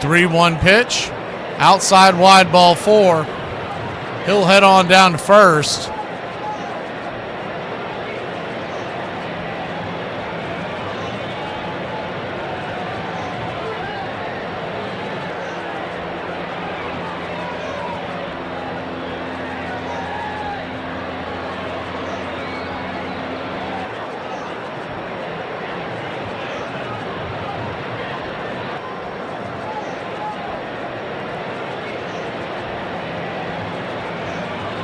The 3-1 pitch, outside wide, ball 4. He'll head on down to first.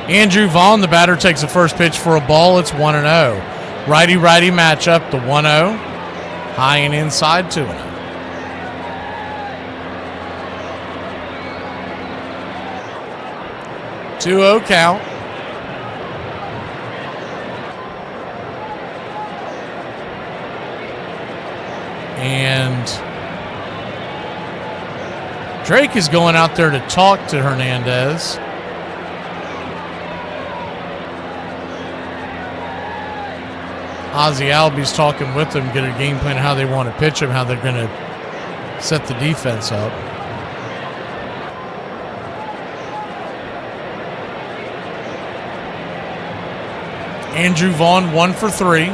Andrew Vaughn, the batter, takes the first pitch for a ball. It's 1-0. Righty-righty matchup, the 1-0. High and inside, 2-0. Two-0 count. And Drake is going out there to talk to Hernandez. Ozzie Albies talking with them, get a game plan, how they want to pitch him, how they're going to set the defense up. Andrew Vaughn 1 for 3.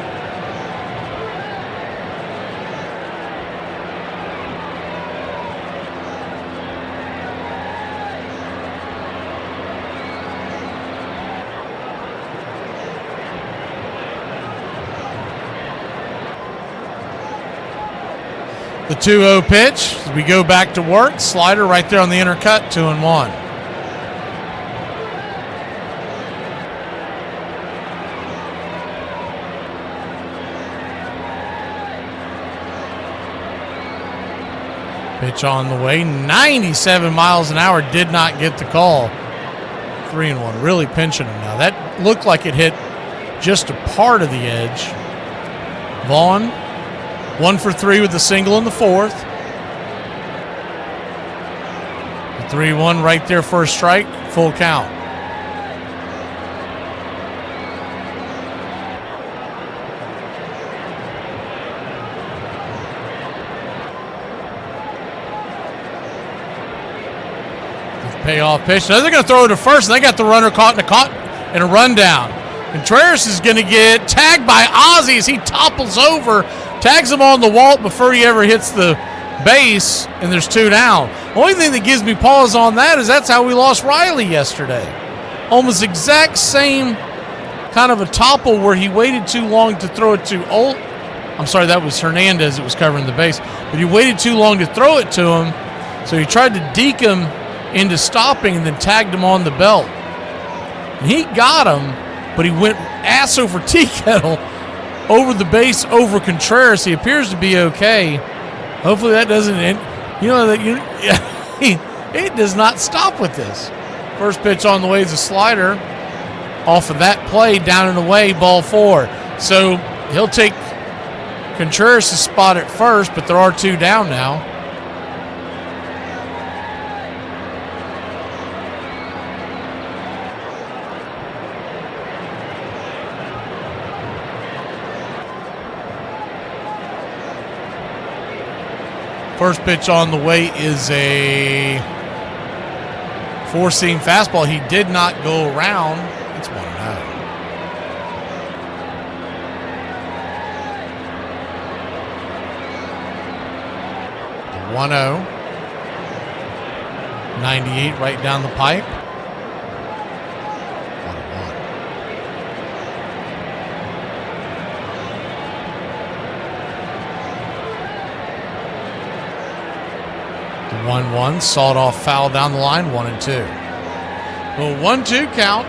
The 2-0 pitch. As we go back to work. Slider right there on the inner cut, 2-1. Pitch on the way. 97 miles an hour. Did not get the call. 3-1. Really pinching him now. That looked like it hit just a part of the edge. Vaughn 1 for 3 with the single in the fourth. The 3-1 right there for a strike. Full count. The payoff pitch. Now they're going to throw it to first, and they got the runner caught in a rundown. Contreras is going to get tagged by Ozzie as he topples over. Tags him on the wall before he ever hits the base, and there's 2 down. Only thing that gives me pause on that is that's how we lost Riley yesterday. Almost exact same kind of a topple where he waited too long to throw it to I'm sorry, that was Hernandez that was covering the base. But he waited too long to throw it to him, so he tried to deke him into stopping and then tagged him on the belt. And he got him, but he went ass over tea kettle over the base, over Contreras. He appears to be okay. Hopefully that doesn't end. It does not stop with this. First pitch on the way is a slider. Off of that play, down and away, ball 4. So he'll take Contreras' spot at first, but there are 2 down now. First pitch on the way is a 4-seam fastball. He did not go around. It's 1-0. The 1-0. 98 right down the pipe. 1-1, sawed off foul down the line, 1-2. Well, 1-2 count.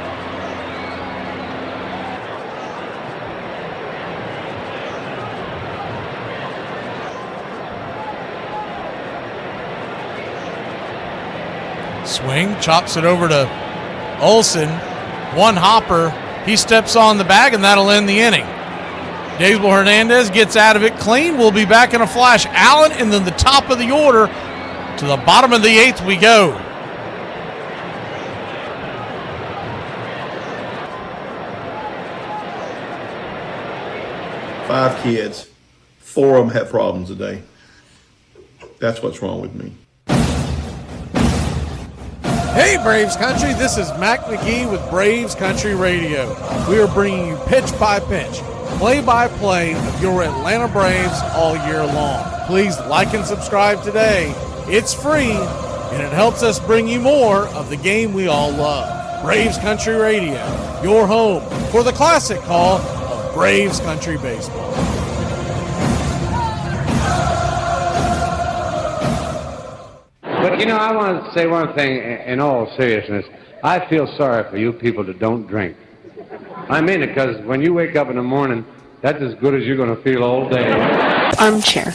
Swing, chops it over to Olsen. 1 hopper. He steps on the bag, and that'll end the inning. Gabriel Hernandez gets out of it clean. We'll be back in a flash. Allen, and then the top of the order. To the bottom of the 8th we go. Five kids, 4 of them have problems today. That's what's wrong with me. Hey Braves Country, this is Mac McGee with Braves Country Radio. We are bringing you pitch by pitch, play by play of your Atlanta Braves all year long. Please like and subscribe today. It's free, and it helps us bring you more of the game we all love. Braves Country Radio, your home for the classic call of Braves Country Baseball. But, I want to say one thing in all seriousness. I feel sorry for you people that don't drink. I mean it, because when you wake up in the morning, that's as good as you're going to feel all day. Armchair.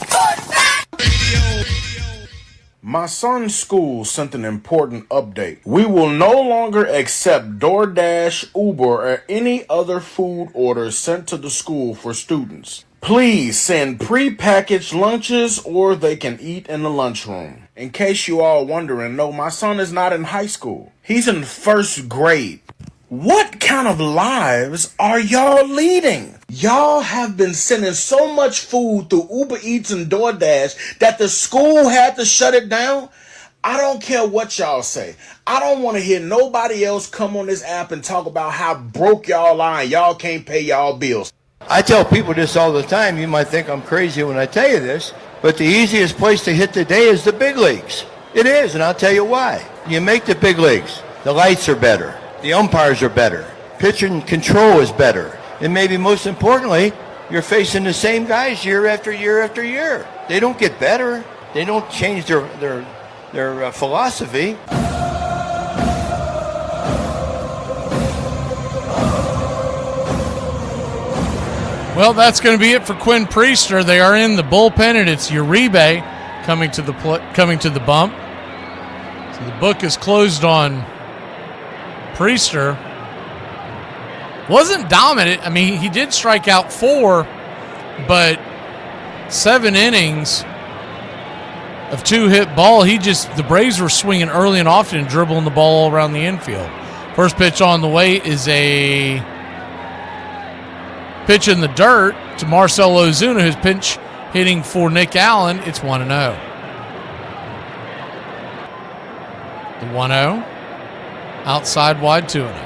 My son's school sent an important update. We will no longer accept DoorDash, Uber, or any other food orders sent to the school for students. Please send pre-packaged lunches or they can eat in the lunchroom. In case you all wondering, no, my son is not in high school. He's in 1st grade. What kind of lives are y'all leading? Y'all have been sending so much food through Uber Eats and DoorDash that the school had to shut it down. I don't care what y'all say. I don't want to hear nobody else come on this app and talk about how broke y'all are and y'all can't pay y'all bills. I tell people this all the time. You might think I'm crazy when I tell you this, but the easiest place to hit today is the big leagues. It is, and I'll tell you why. You make the big leagues. The lights are better. The umpires are better. Pitching control is better. And maybe most importantly, you're facing the same guys year after year after year. They don't get better. They don't change their philosophy. Well, that's going to be it for Quinn Priester. They are in the bullpen, and it's Uribe coming to the bump. So the book is closed on Priester. Wasn't dominant. I mean, he did strike out 4, but 7 innings of 2-hit ball. The Braves were swinging early and often and dribbling the ball all around the infield. First pitch on the way is a pitch in the dirt to Marcell Ozuna, who's pinch hitting for Nick Allen. It's 1-0. The 1-0. Outside wide 2-0.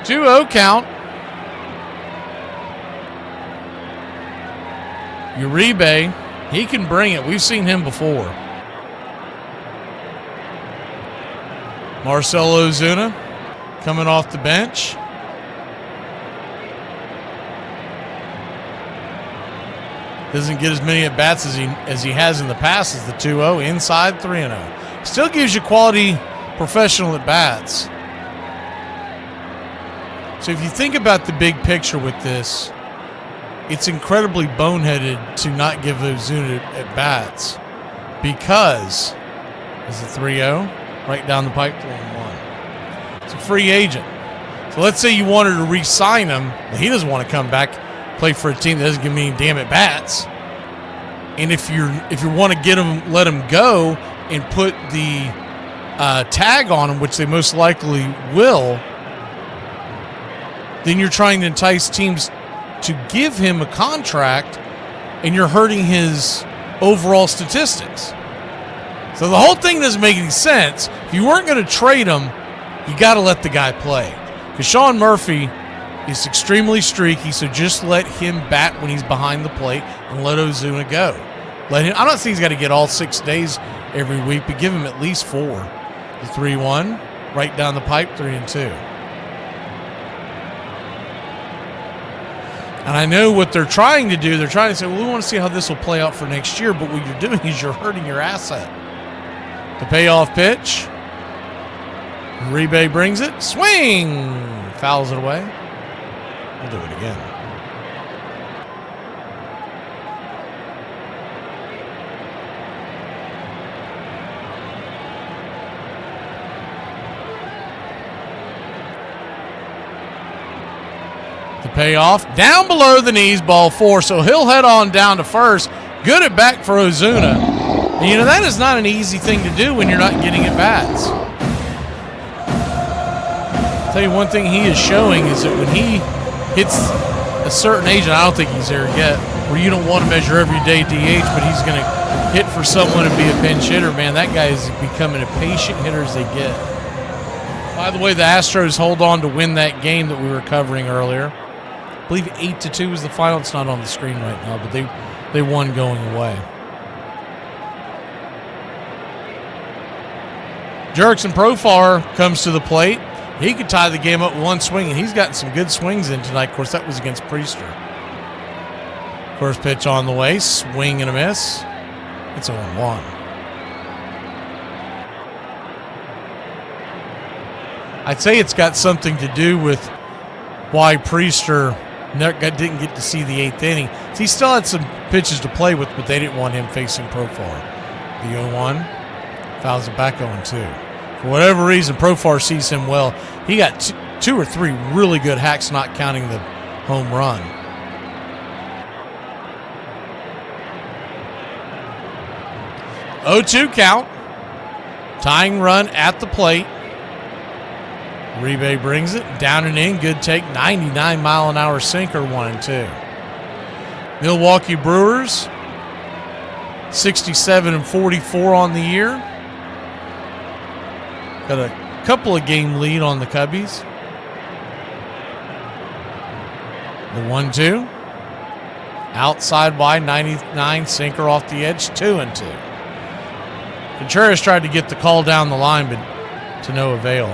2-0 count. Uribe, he can bring it. We've seen him before. Marcell Ozuna coming off the bench. Doesn't get as many at-bats as he has in the past as the 2-0. Inside 3-0. Still gives you quality professional at-bats. So if you think about the big picture with this, it's incredibly boneheaded to not give Ozuna at-bats because it's a 3-0, right down the pipe, 3-1. It's a free agent. So let's say you wanted to re-sign him, but he doesn't want to come back, play for a team that doesn't give me any damn at-bats. And if you want to get him, let him go and put the tag on him, which they most likely will, then you're trying to entice teams to give him a contract, and you're hurting his overall statistics. So the whole thing doesn't make any sense. If you weren't going to trade him, you got to let the guy play. Because Sean Murphy is extremely streaky, so just let him bat when he's behind the plate and let Ozuna go. I'm not saying he's got to get all 6 days every week, but give him at least 4. The 3-1, right down the pipe, 3-2. And I know what they're trying to do. They're trying to say, well, we want to see how this will play out for next year. But what you're doing is you're hurting your asset. The payoff pitch. Uribe brings it. Swing! Fouls it away. We'll do it again. The payoff down below the knees, ball 4. So he'll head on down to first. Good at bat for Ozuna. And that is not an easy thing to do when you're not getting at bats. I'll tell you one thing he is showing is that when he hits a certain age, and I don't think he's there yet, where you don't want to measure every day DH, but he's going to hit for someone and be a pinch hitter, man, that guy is becoming a patient hitter as they get. By the way, the Astros hold on to win that game that we were covering earlier. I believe 8-2 was the final. It's not on the screen right now, but they won going away. Jurickson Profar comes to the plate. He could tie the game up with one swing, and he's gotten some good swings in tonight. Of course, that was against Priester. First pitch on the way, swing and a miss. It's 0-1. I'd say it's got something to do with why Priester didn't get to see the 8th inning. He still had some pitches to play with, but they didn't want him facing Profar. The 0-1 fouls it back 0-2. For whatever reason, Profar sees him well. He got 2 or 3 really good hacks, not counting the home run. (0-2) count. Tying run at the plate. Uribe brings it down and in. Good take. 99-mile-an-hour sinker. 1-2. Milwaukee Brewers, 67-44 on the year. Got a couple of game lead on the Cubbies. The 1-2. Outside wide, 99, sinker off the edge, 2-2. Contreras tried to get the call down the line, but to no avail.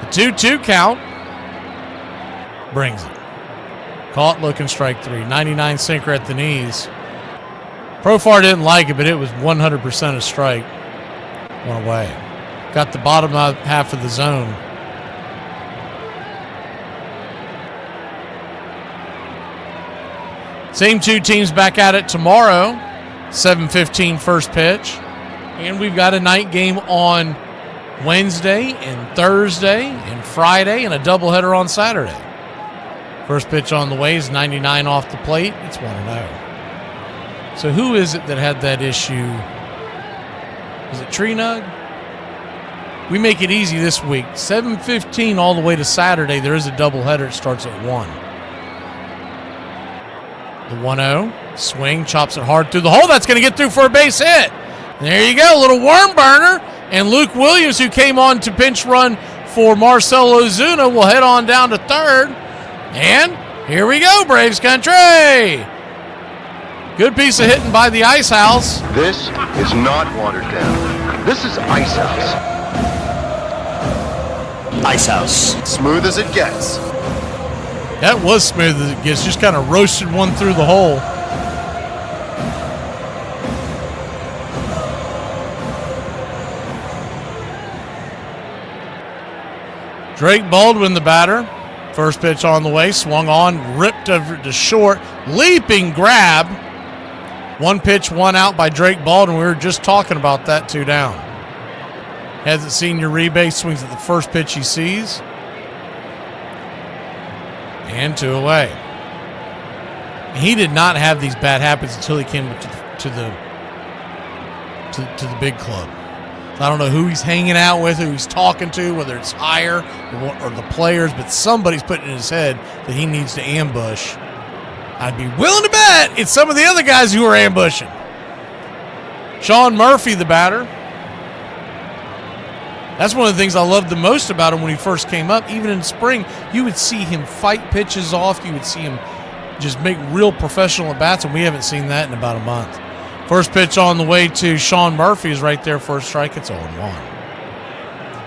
The 2-2 count brings it. Caught looking strike 3. 99 sinker at the knees. Profar didn't like it, but it was 100% a strike. One away. Got the bottom half of the zone. Same two teams back at it tomorrow. 7:15 first pitch. And we've got a night game on Wednesday and Thursday and Friday and a doubleheader on Saturday. First pitch on the way is 99 off the plate. It's 1-0. So who is it that had that issue? Is it Treenug? We make it easy this week. 7:15 all the way to Saturday. There is a doubleheader. It starts at 1. The 1-0. Swing. Chops it hard through the hole. That's going to get through for a base hit. There you go. A little worm burner. And Luke Williams, who came on to pinch run for Marcell Ozuna, will head on down to third. And here we go, Braves country. Good piece of hitting by the Ice House. This is not watered down. This is Ice House. Ice House. Smooth as it gets. That was smooth as it gets. Just kind of roasted one through the hole. Drake Baldwin, the batter. First pitch on the way. Swung on. Ripped over to short. Leaping grab. One pitch, one out by Drake Baldwin. We were just talking about that. 2 down. Hasn't seen your rebase. Swings at the first pitch he sees. And 2 away. He did not have these bad habits until he came to the big club. I don't know who he's hanging out with, who he's talking to, whether it's higher or the players, but somebody's putting in his head that he needs to ambush. I'd be willing to bet it's some of the other guys who are ambushing. Sean Murphy, the batter. That's one of the things I loved the most about him when he first came up. Even in spring, you would see him fight pitches off. You would see him just make real professional at-bats, and we haven't seen that in about a month. First pitch on the way to Sean Murphy is right there for a strike. It's 0-1.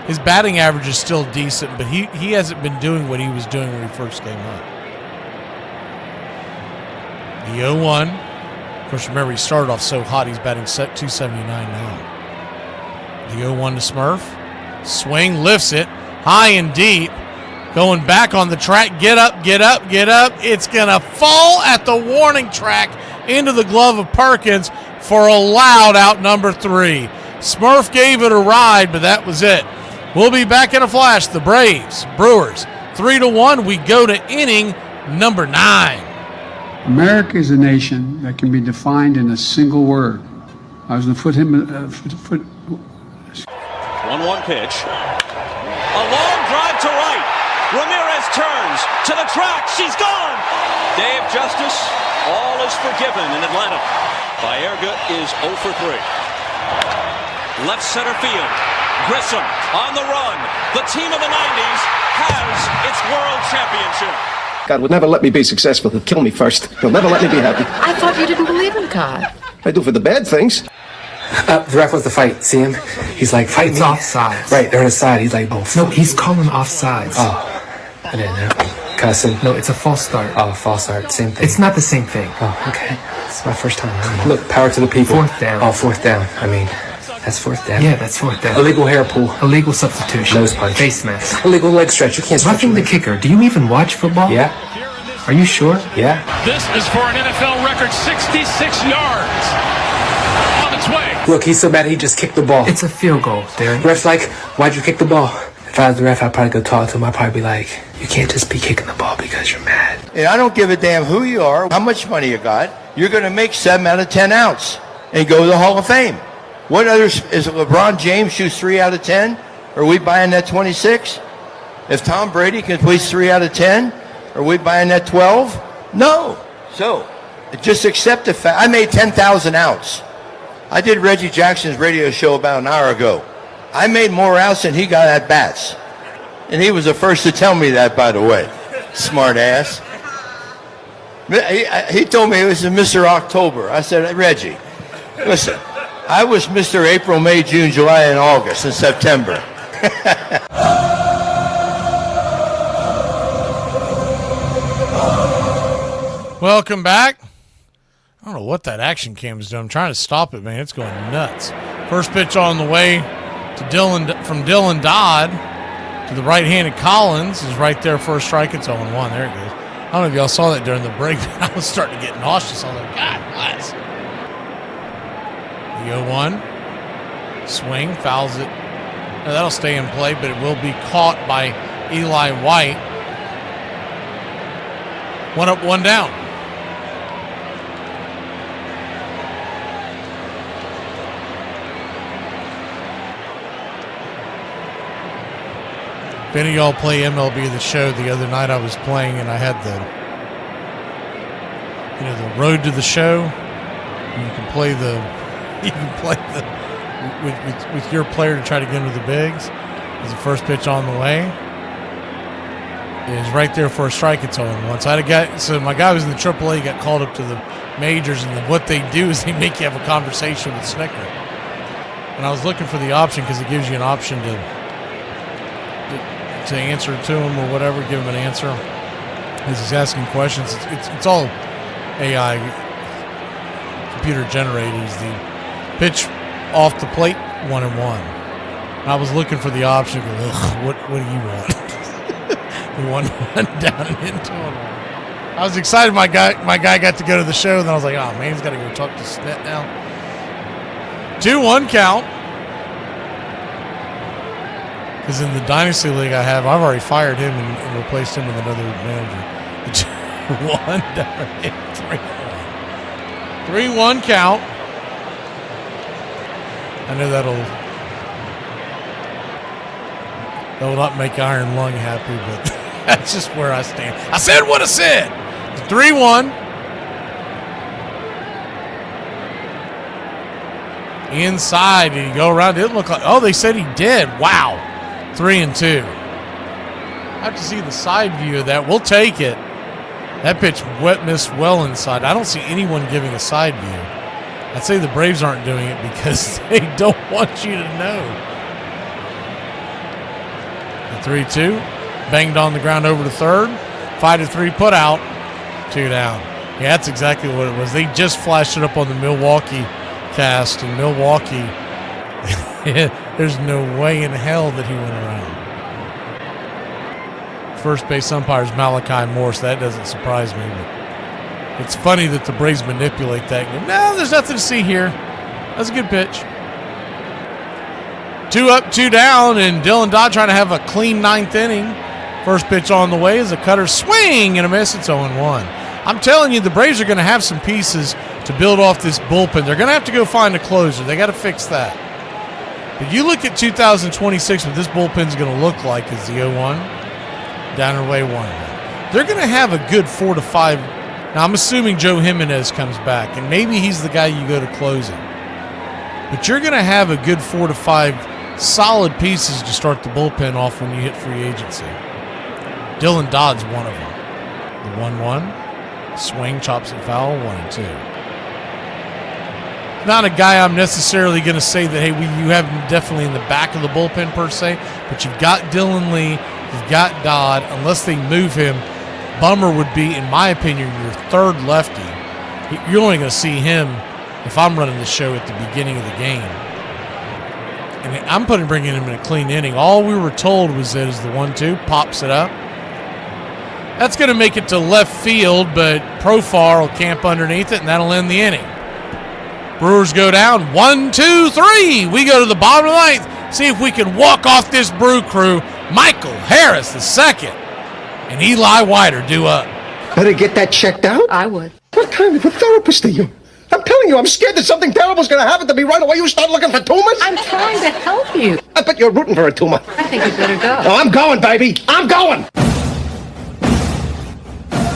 His batting average is still decent, but he hasn't been doing what he was doing when he first came up. The 0-1. Of course, remember, he started off so hot, he's batting 279 now. The 0-1 to Smurf. Swing, lifts it, high and deep. Going back on the track. Get up, get up, get up. It's going to fall at the warning track into the glove of Perkins for a loud out number 3. Smurf gave it a ride, but that was it. We'll be back in a flash. The Braves, Brewers, 3-1. We go to inning number 9. America is a nation that can be defined in a single word. I was going to put him. 1-1 pitch. A long drive to right. Ramirez turns to the track. She's gone. Dave Justice, all is forgiven in Atlanta. Baerga is 0 for 3. Left center field. Grissom on the run. The team of the 90s has its world championship. God would never let me be successful. He'll kill me first. He'll never let me be happy. I thought you didn't believe in God. I do for the bad things. The ref wants to fight. See him? He's like, fight me. Offsides. Right, they're on his side. He's like, oh. No, he's calling offsides. Oh. I didn't know. Cussing. No, it's a false start. Oh, false start. Same thing. It's not the same thing. Oh, okay. It's my first time. Look, power to the people. 4th down. Oh, 4th down. I mean, that's 4th down. Yeah, that's 4th down. Illegal hair pull. Illegal substitution. Nose punch. Face mask. Illegal leg stretch. You can't stretch. Roughing the kicker. Do you even watch football? Yeah. Are you sure? Yeah. This is for an NFL record 66 yards. On its way. Look, he's so bad he just kicked the ball. It's a field goal, Darren. Ref's like, why'd you kick the ball? If I was the ref, I'd probably go talk to him. I'd probably be like, you can't just be kicking the ball because you're mad. And I don't give a damn who you are, how much money you got. You're going to make 7 out of 10 outs and go to the Hall of Fame. What others is LeBron James shoots 3 out of 10? Are we buying that 26? If Tom Brady completes 3 out of 10, are we buying that 12? No. So just accept the fact. I made 10,000 outs. I did Reggie Jackson's radio show about an hour ago. I made more outs than he got at bats. And he was the first to tell me that, by the way. Smart ass. He told me he was Mr. October. I said, Reggie, listen, I was Mr. April, May, June, July, and August, and September. Welcome back. I don't know what that action cam is doing. I'm trying to stop it, man. It's going nuts. First pitch on the way to Dylan Dodd to the right-handed Collins is right there for a strike. It's 0-1. There it goes. I don't know if y'all saw that during the break, but I was starting to get nauseous. I was like, God bless. The 0-1. Swing, fouls it. Now, that'll stay in play, but it will be caught by Eli White. 1 up, 1 down. If any of y'all play MLB The Show, the other night I was playing and I had the road to the show. And you can play with your player to try to get into the bigs. There's the first pitch on the way. It is right there for a strike. It's 0-1. So my guy was in the AAA, got called up to the majors, and what they do is they make you have a conversation with Snicker. And I was looking for the option because it gives you an option to answer to him or whatever, give him an answer as he's asking questions. It's all AI computer generated. Is the pitch off the plate 1-1. And I was looking for the option. What do you want? The 1-1 down and into 1-1. I was excited. My guy got to go to the show, and then I was like, oh man, he's got to go talk to Snit now. 2-1 count. Because in the Dynasty League I've already fired him and replaced him with another manager. 1 down, 3-1 count. I know that will not make Iron Lung happy, but that's just where I stand. I said what I said. 3-1. Inside, did he go around? It didn't look like. Oh, they said he did. Wow. 3-2. I have to see the side view of that. We'll take it. That pitch missed well inside. I don't see anyone giving a side view. I'd say the Braves aren't doing it because they don't want you to know. The 3-2. Banged on the ground over to third. 5-3 put out. 2 down. Yeah, that's exactly what it was. They just flashed it up on the Milwaukee cast, and Milwaukee, there's no way in hell that he went around. First base umpire is Malachi Morse. That doesn't surprise me, but it's funny that the Braves manipulate that. No, there's nothing to see here. That's a good pitch. 2 up, 2 down, and Dylan Dodd trying to have a clean 9th inning. First pitch on the way is a cutter swing and a miss. It's 0-1. I'm telling you, the Braves are going to have some pieces to build off this bullpen. They're going to have to go find a closer. They got to fix that. But you look at 2026, what this bullpen's going to look like is the 0-1, down and away 1. They're going to have a good 4 to 5. Now, I'm assuming Joe Jimenez comes back, and maybe he's the guy you go to closing. But you're going to have a good 4 to 5 solid pieces to start the bullpen off when you hit free agency. Dylan Dodd's one of them. The 1-1. Swing, chops it foul, 1-2. Not a guy I'm necessarily going to say that, hey, you have him definitely in the back of the bullpen per se, but you've got Dylan Lee, you've got Dodd. Unless they move him, Bummer would be, in my opinion, your third lefty. You're only going to see him if I'm running the show at the beginning of the game. And I'm bringing him in a clean inning. All we were told was that is the 1-2, pops it up. That's going to make it to left field, but Profar will camp underneath it, and that'll end the inning. Brewers go down 1, 2, 3. We go to the bottom of the 9th. See if we can walk off this Brew Crew. Michael Harris the second, and Eli White are due up. Better get that checked out. I would. What kind of a therapist are you? I'm telling you, I'm scared that something terrible is going to happen to me right away. You start looking for tumors? I'm trying to help you. I bet you're rooting for a tumor. I think you better go. Oh, I'm going, baby. I'm going.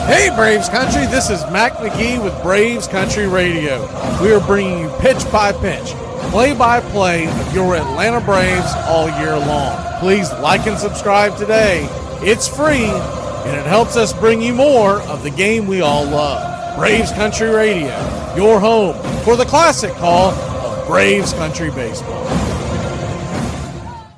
Hey, Braves Country, this is Mac McGee with Braves Country Radio. We are bringing you pitch by pitch, play-by-play of your Atlanta Braves all year long. Please like and subscribe today. It's free, and it helps us bring you more of the game we all love. Braves Country Radio, your home for the classic call of Braves Country Baseball.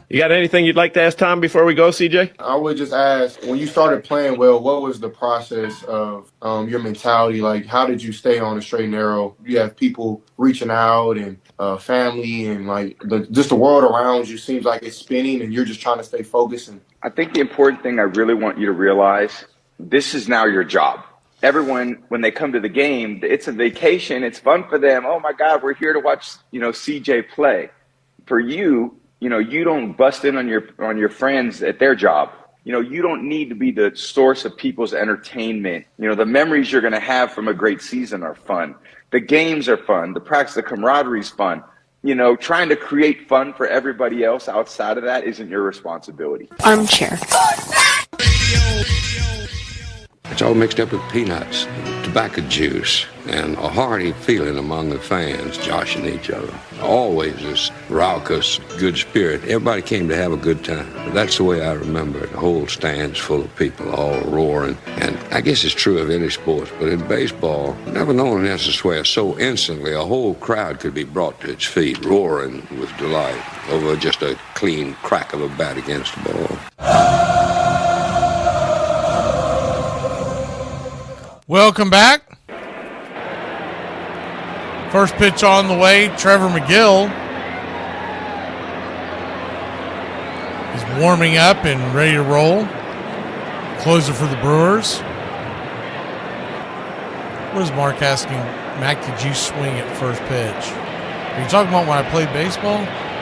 You got anything you'd like to ask Tom before we go, CJ? I would just ask, when you started playing well, what was the process of your mentality? Like, how did you stay on the straight and narrow? You have people reaching out and family and, like, just the world around you seems like it's spinning and you're just trying to stay focused. I think the important thing I really want you to realize, this is now your job. Everyone, when they come to the game, it's a vacation. It's fun for them. Oh, my God, we're here to watch, CJ play. For you, you don't bust in on your friends at their job. You don't need to be the source of people's entertainment. The memories you're going to have from a great season are fun. The games are fun. The practice, the camaraderie is fun. Trying to create fun for everybody else outside of that isn't your responsibility. Armchair. It's all mixed up with peanuts, tobacco juice, and a hearty feeling among the fans joshing each other. Always this raucous, good spirit. Everybody came to have a good time. That's the way I remember it. The whole stand's full of people all roaring. And I guess it's true of any sport, but in baseball, never known an instance where so instantly a whole crowd could be brought to its feet, roaring with delight over just a clean crack of a bat against the ball. Welcome back. First pitch on the way, Trevor McGill is warming up and ready to roll. Closer for the Brewers. What is Mark asking? Mac, did you swing at first pitch? Are you talking about when I played baseball?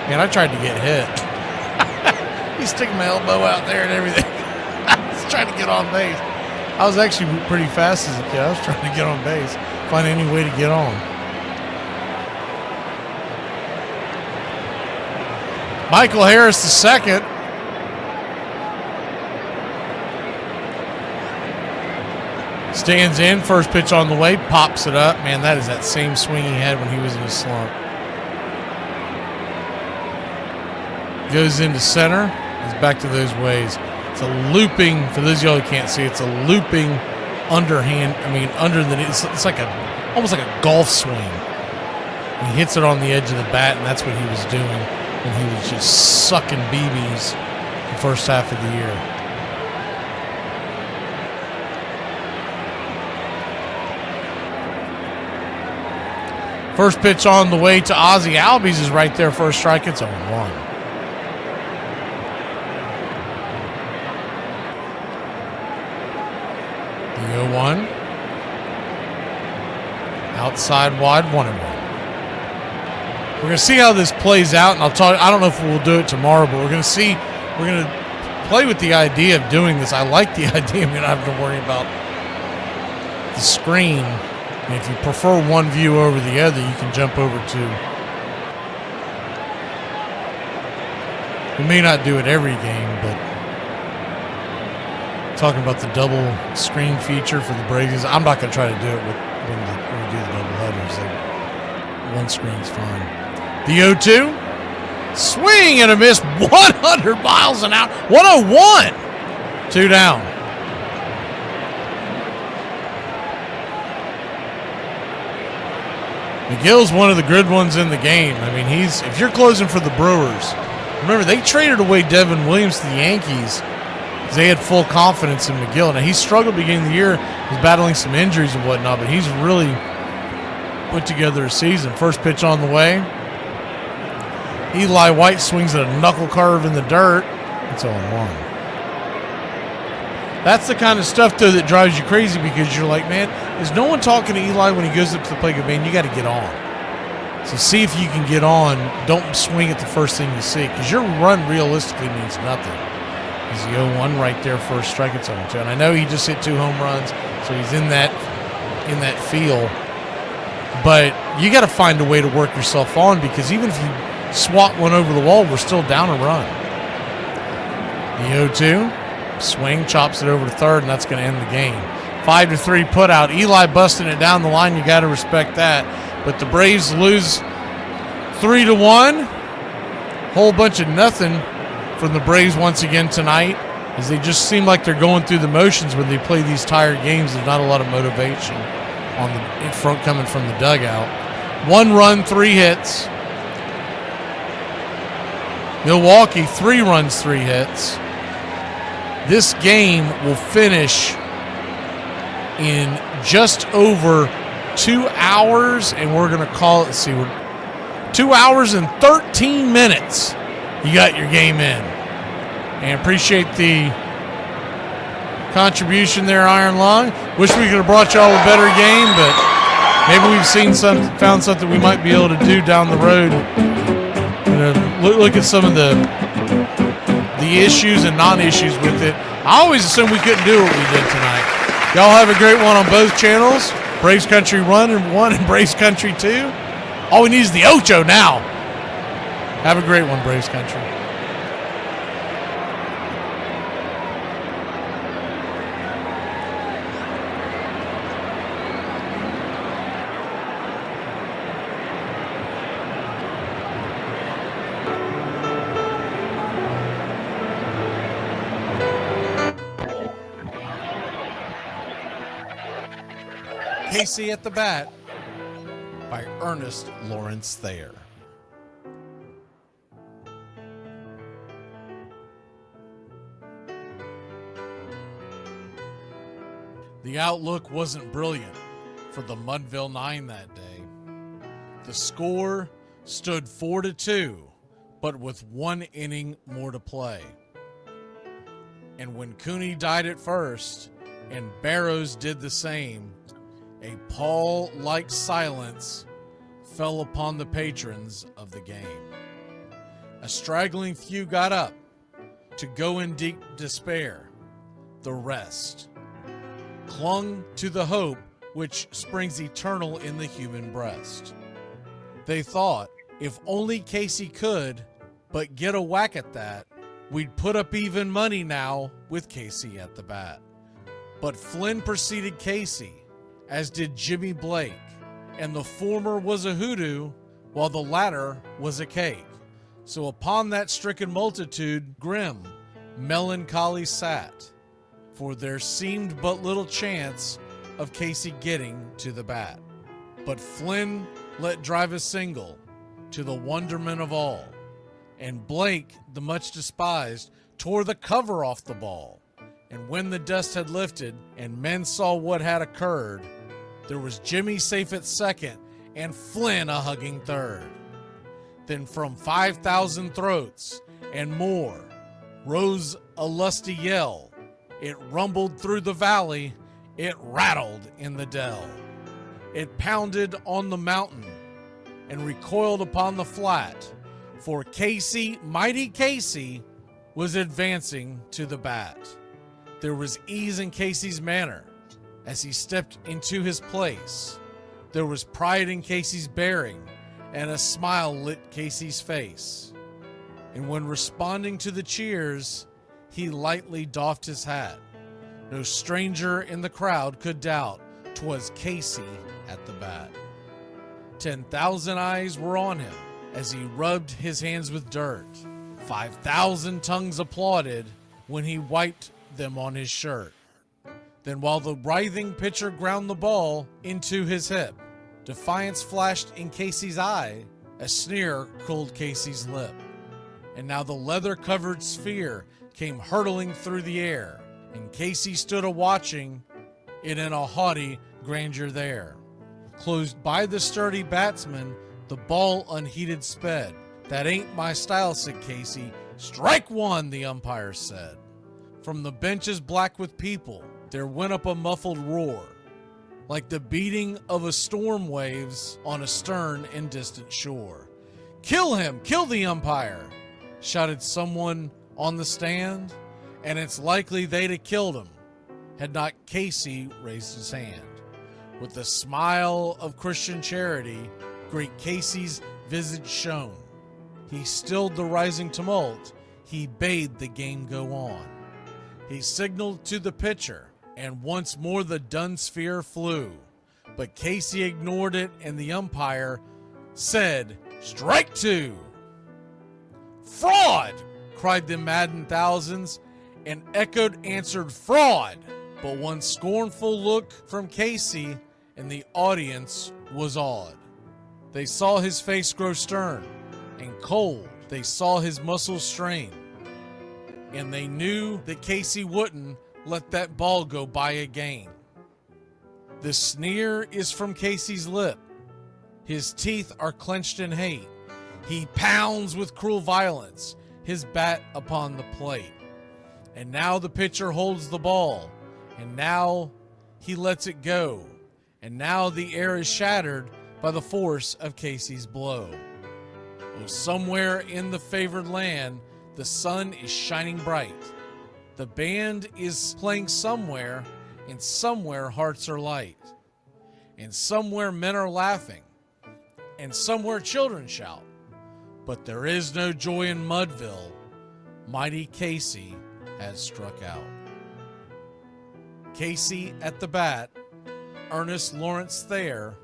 Man, I tried to get hit. He's sticking my elbow out there and everything. I was trying to get on base. I was actually pretty fast as a kid. I was trying to get on base, find any way to get on. Michael Harris, the second. Stands in, first pitch on the way, pops it up. Man, that is that same swing he had when he was in a slump. Goes into center. He's back to those ways. It's a looping, for those of y'all who can't see, it's a looping underhand, under the knee. It's like almost like a golf swing. He hits it on the edge of the bat, and that's what he was doing when he was just sucking BBs the first half of the year. First pitch on the way to Ozzie Albies is right there for a strike. It's 0-1. The 0-1. Outside wide, 1-1. We're going to see how this plays out, and I don't know if we'll do it tomorrow, but we're going to play with the idea of doing this. I like the idea of not having to worry about the screen. And if you prefer one view over the other, you can jump over to. We may not do it every game, but talking about the double screen feature for the Braves, I'm not going to try to do it when we do the double headers. One screen's fine. The 0-2, swing and a miss, 100 miles an hour, 101, 2 down. McGill's one of the good ones in the game. If you're closing for the Brewers, remember they traded away Devin Williams to the Yankees because they had full confidence in McGill. Now, he struggled beginning of the year, was battling some injuries and whatnot, but he's really put together a season. First pitch on the way. Eli White swings at a knuckle curve in the dirt. It's 0-1. That's the kind of stuff, though, that drives you crazy because you're like, man, is no one talking to Eli when he goes up to the plate? Man, you got to get on. So see if you can get on. Don't swing at the first thing you see because your run realistically means nothing. He's the 0-1 right there, first strike. It's 0-2. And I know he just hit 2 home runs, so he's in that feel. But you got to find a way to work yourself on, because even if you swat one over the wall, we're still down a run. The 0-2, swing, chops it over to third, and that's going to end the game. 5-3 put out. Eli busting it down the line. You got to respect that. But the Braves lose 3-1. Whole bunch of nothing from the Braves once again tonight, as they just seem like they're going through the motions when they play these tired games. There's not a lot of motivation on the in front coming from the dugout. 1 run, 3 hits. Milwaukee, 3 runs, 3 hits. This game will finish in just over 2 hours, and we're going to call it, let's see, 2 hours and 13 minutes. You got your game in. And appreciate the contribution there, Iron Lung. Wish we could have brought y'all a better game, but maybe we've found something we might be able to do down the road. Look at some of the issues and non-issues with it. I always assumed we couldn't do what we did tonight. Y'all have a great one on both channels. Braves Country 1 and Braves Country 2. All we need is the Ocho now. Have a great one, Braves Country. Casey at the bat by Ernest Lawrence Thayer. The outlook wasn't brilliant for the Mudville Nine that day. The score stood 4-2, but with 1 inning more to play. And when Cooney died at first and Barrows did the same, a pall-like silence fell upon the patrons of the game. A straggling few got up to go in deep despair. The rest clung to the hope which springs eternal in the human breast. They thought, if only Casey could but get a whack at that, we'd put up even money now with Casey at the bat. But Flynn preceded Casey, as did Jimmy Blake, and the former was a hoodoo while the latter was a cake. So upon that stricken multitude grim melancholy sat, for there seemed but little chance of Casey getting to the bat. But Flynn let drive a single to the wonderment of all, and Blake, the much despised, tore the cover off the ball. And when the dust had lifted and men saw what had occurred, there was Jimmy safe at second and Flynn a hugging third. Then from 5,000 throats and more rose a lusty yell. It rumbled through the valley, it rattled in the dell. It pounded on the mountain and recoiled upon the flat, for Casey, mighty Casey, was advancing to the bat. There was ease in Casey's manner as he stepped into his place. There was pride in Casey's bearing, and a smile lit Casey's face. And when responding to the cheers, he lightly doffed his hat. No stranger in the crowd could doubt 'twas Casey at the bat. 10,000 eyes were on him as he rubbed his hands with dirt. 5,000 tongues applauded when he wiped them on his shirt. Then while the writhing pitcher ground the ball into his hip, defiance flashed in Casey's eye, a sneer cooled Casey's lip. And now the leather-covered sphere came hurtling through the air, and Casey stood a-watching it in a haughty grandeur there. Closed by the sturdy batsman, the ball unheeded sped. That ain't my style, said Casey. Strike one, the umpire said. From the benches black with people, there went up a muffled roar, like the beating of a storm waves on a stern and distant shore. Kill him! Kill the umpire! Shouted someone on the stand, and it's likely they'd have killed him had not Casey raised his hand. With the smile of Christian charity, great Casey's visage shone. He stilled the rising tumult. He bade the game go on. He signaled to the pitcher, and once more the dun sphere flew. But Casey ignored it, and the umpire said, "Strike two!" "Fraud!" cried the maddened thousands, and echoed answered, "Fraud!" But one scornful look from Casey, and the audience was awed. They saw his face grow stern and cold. They saw his muscles strain. And they knew that Casey wouldn't let that ball go by again. The sneer is from Casey's lip. His teeth are clenched in hate. He pounds with cruel violence his bat upon the plate. And now the pitcher holds the ball. And now he lets it go. And now the air is shattered by the force of Casey's blow. Oh, somewhere in the favored land, the sun is shining bright. The band is playing somewhere, and somewhere hearts are light. And somewhere men are laughing, and somewhere children shout. But there is no joy in Mudville. Mighty Casey has struck out. Casey at the Bat, Ernest Lawrence Thayer,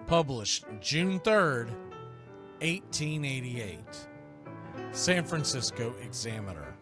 published June 3rd, 1888. San Francisco Examiner.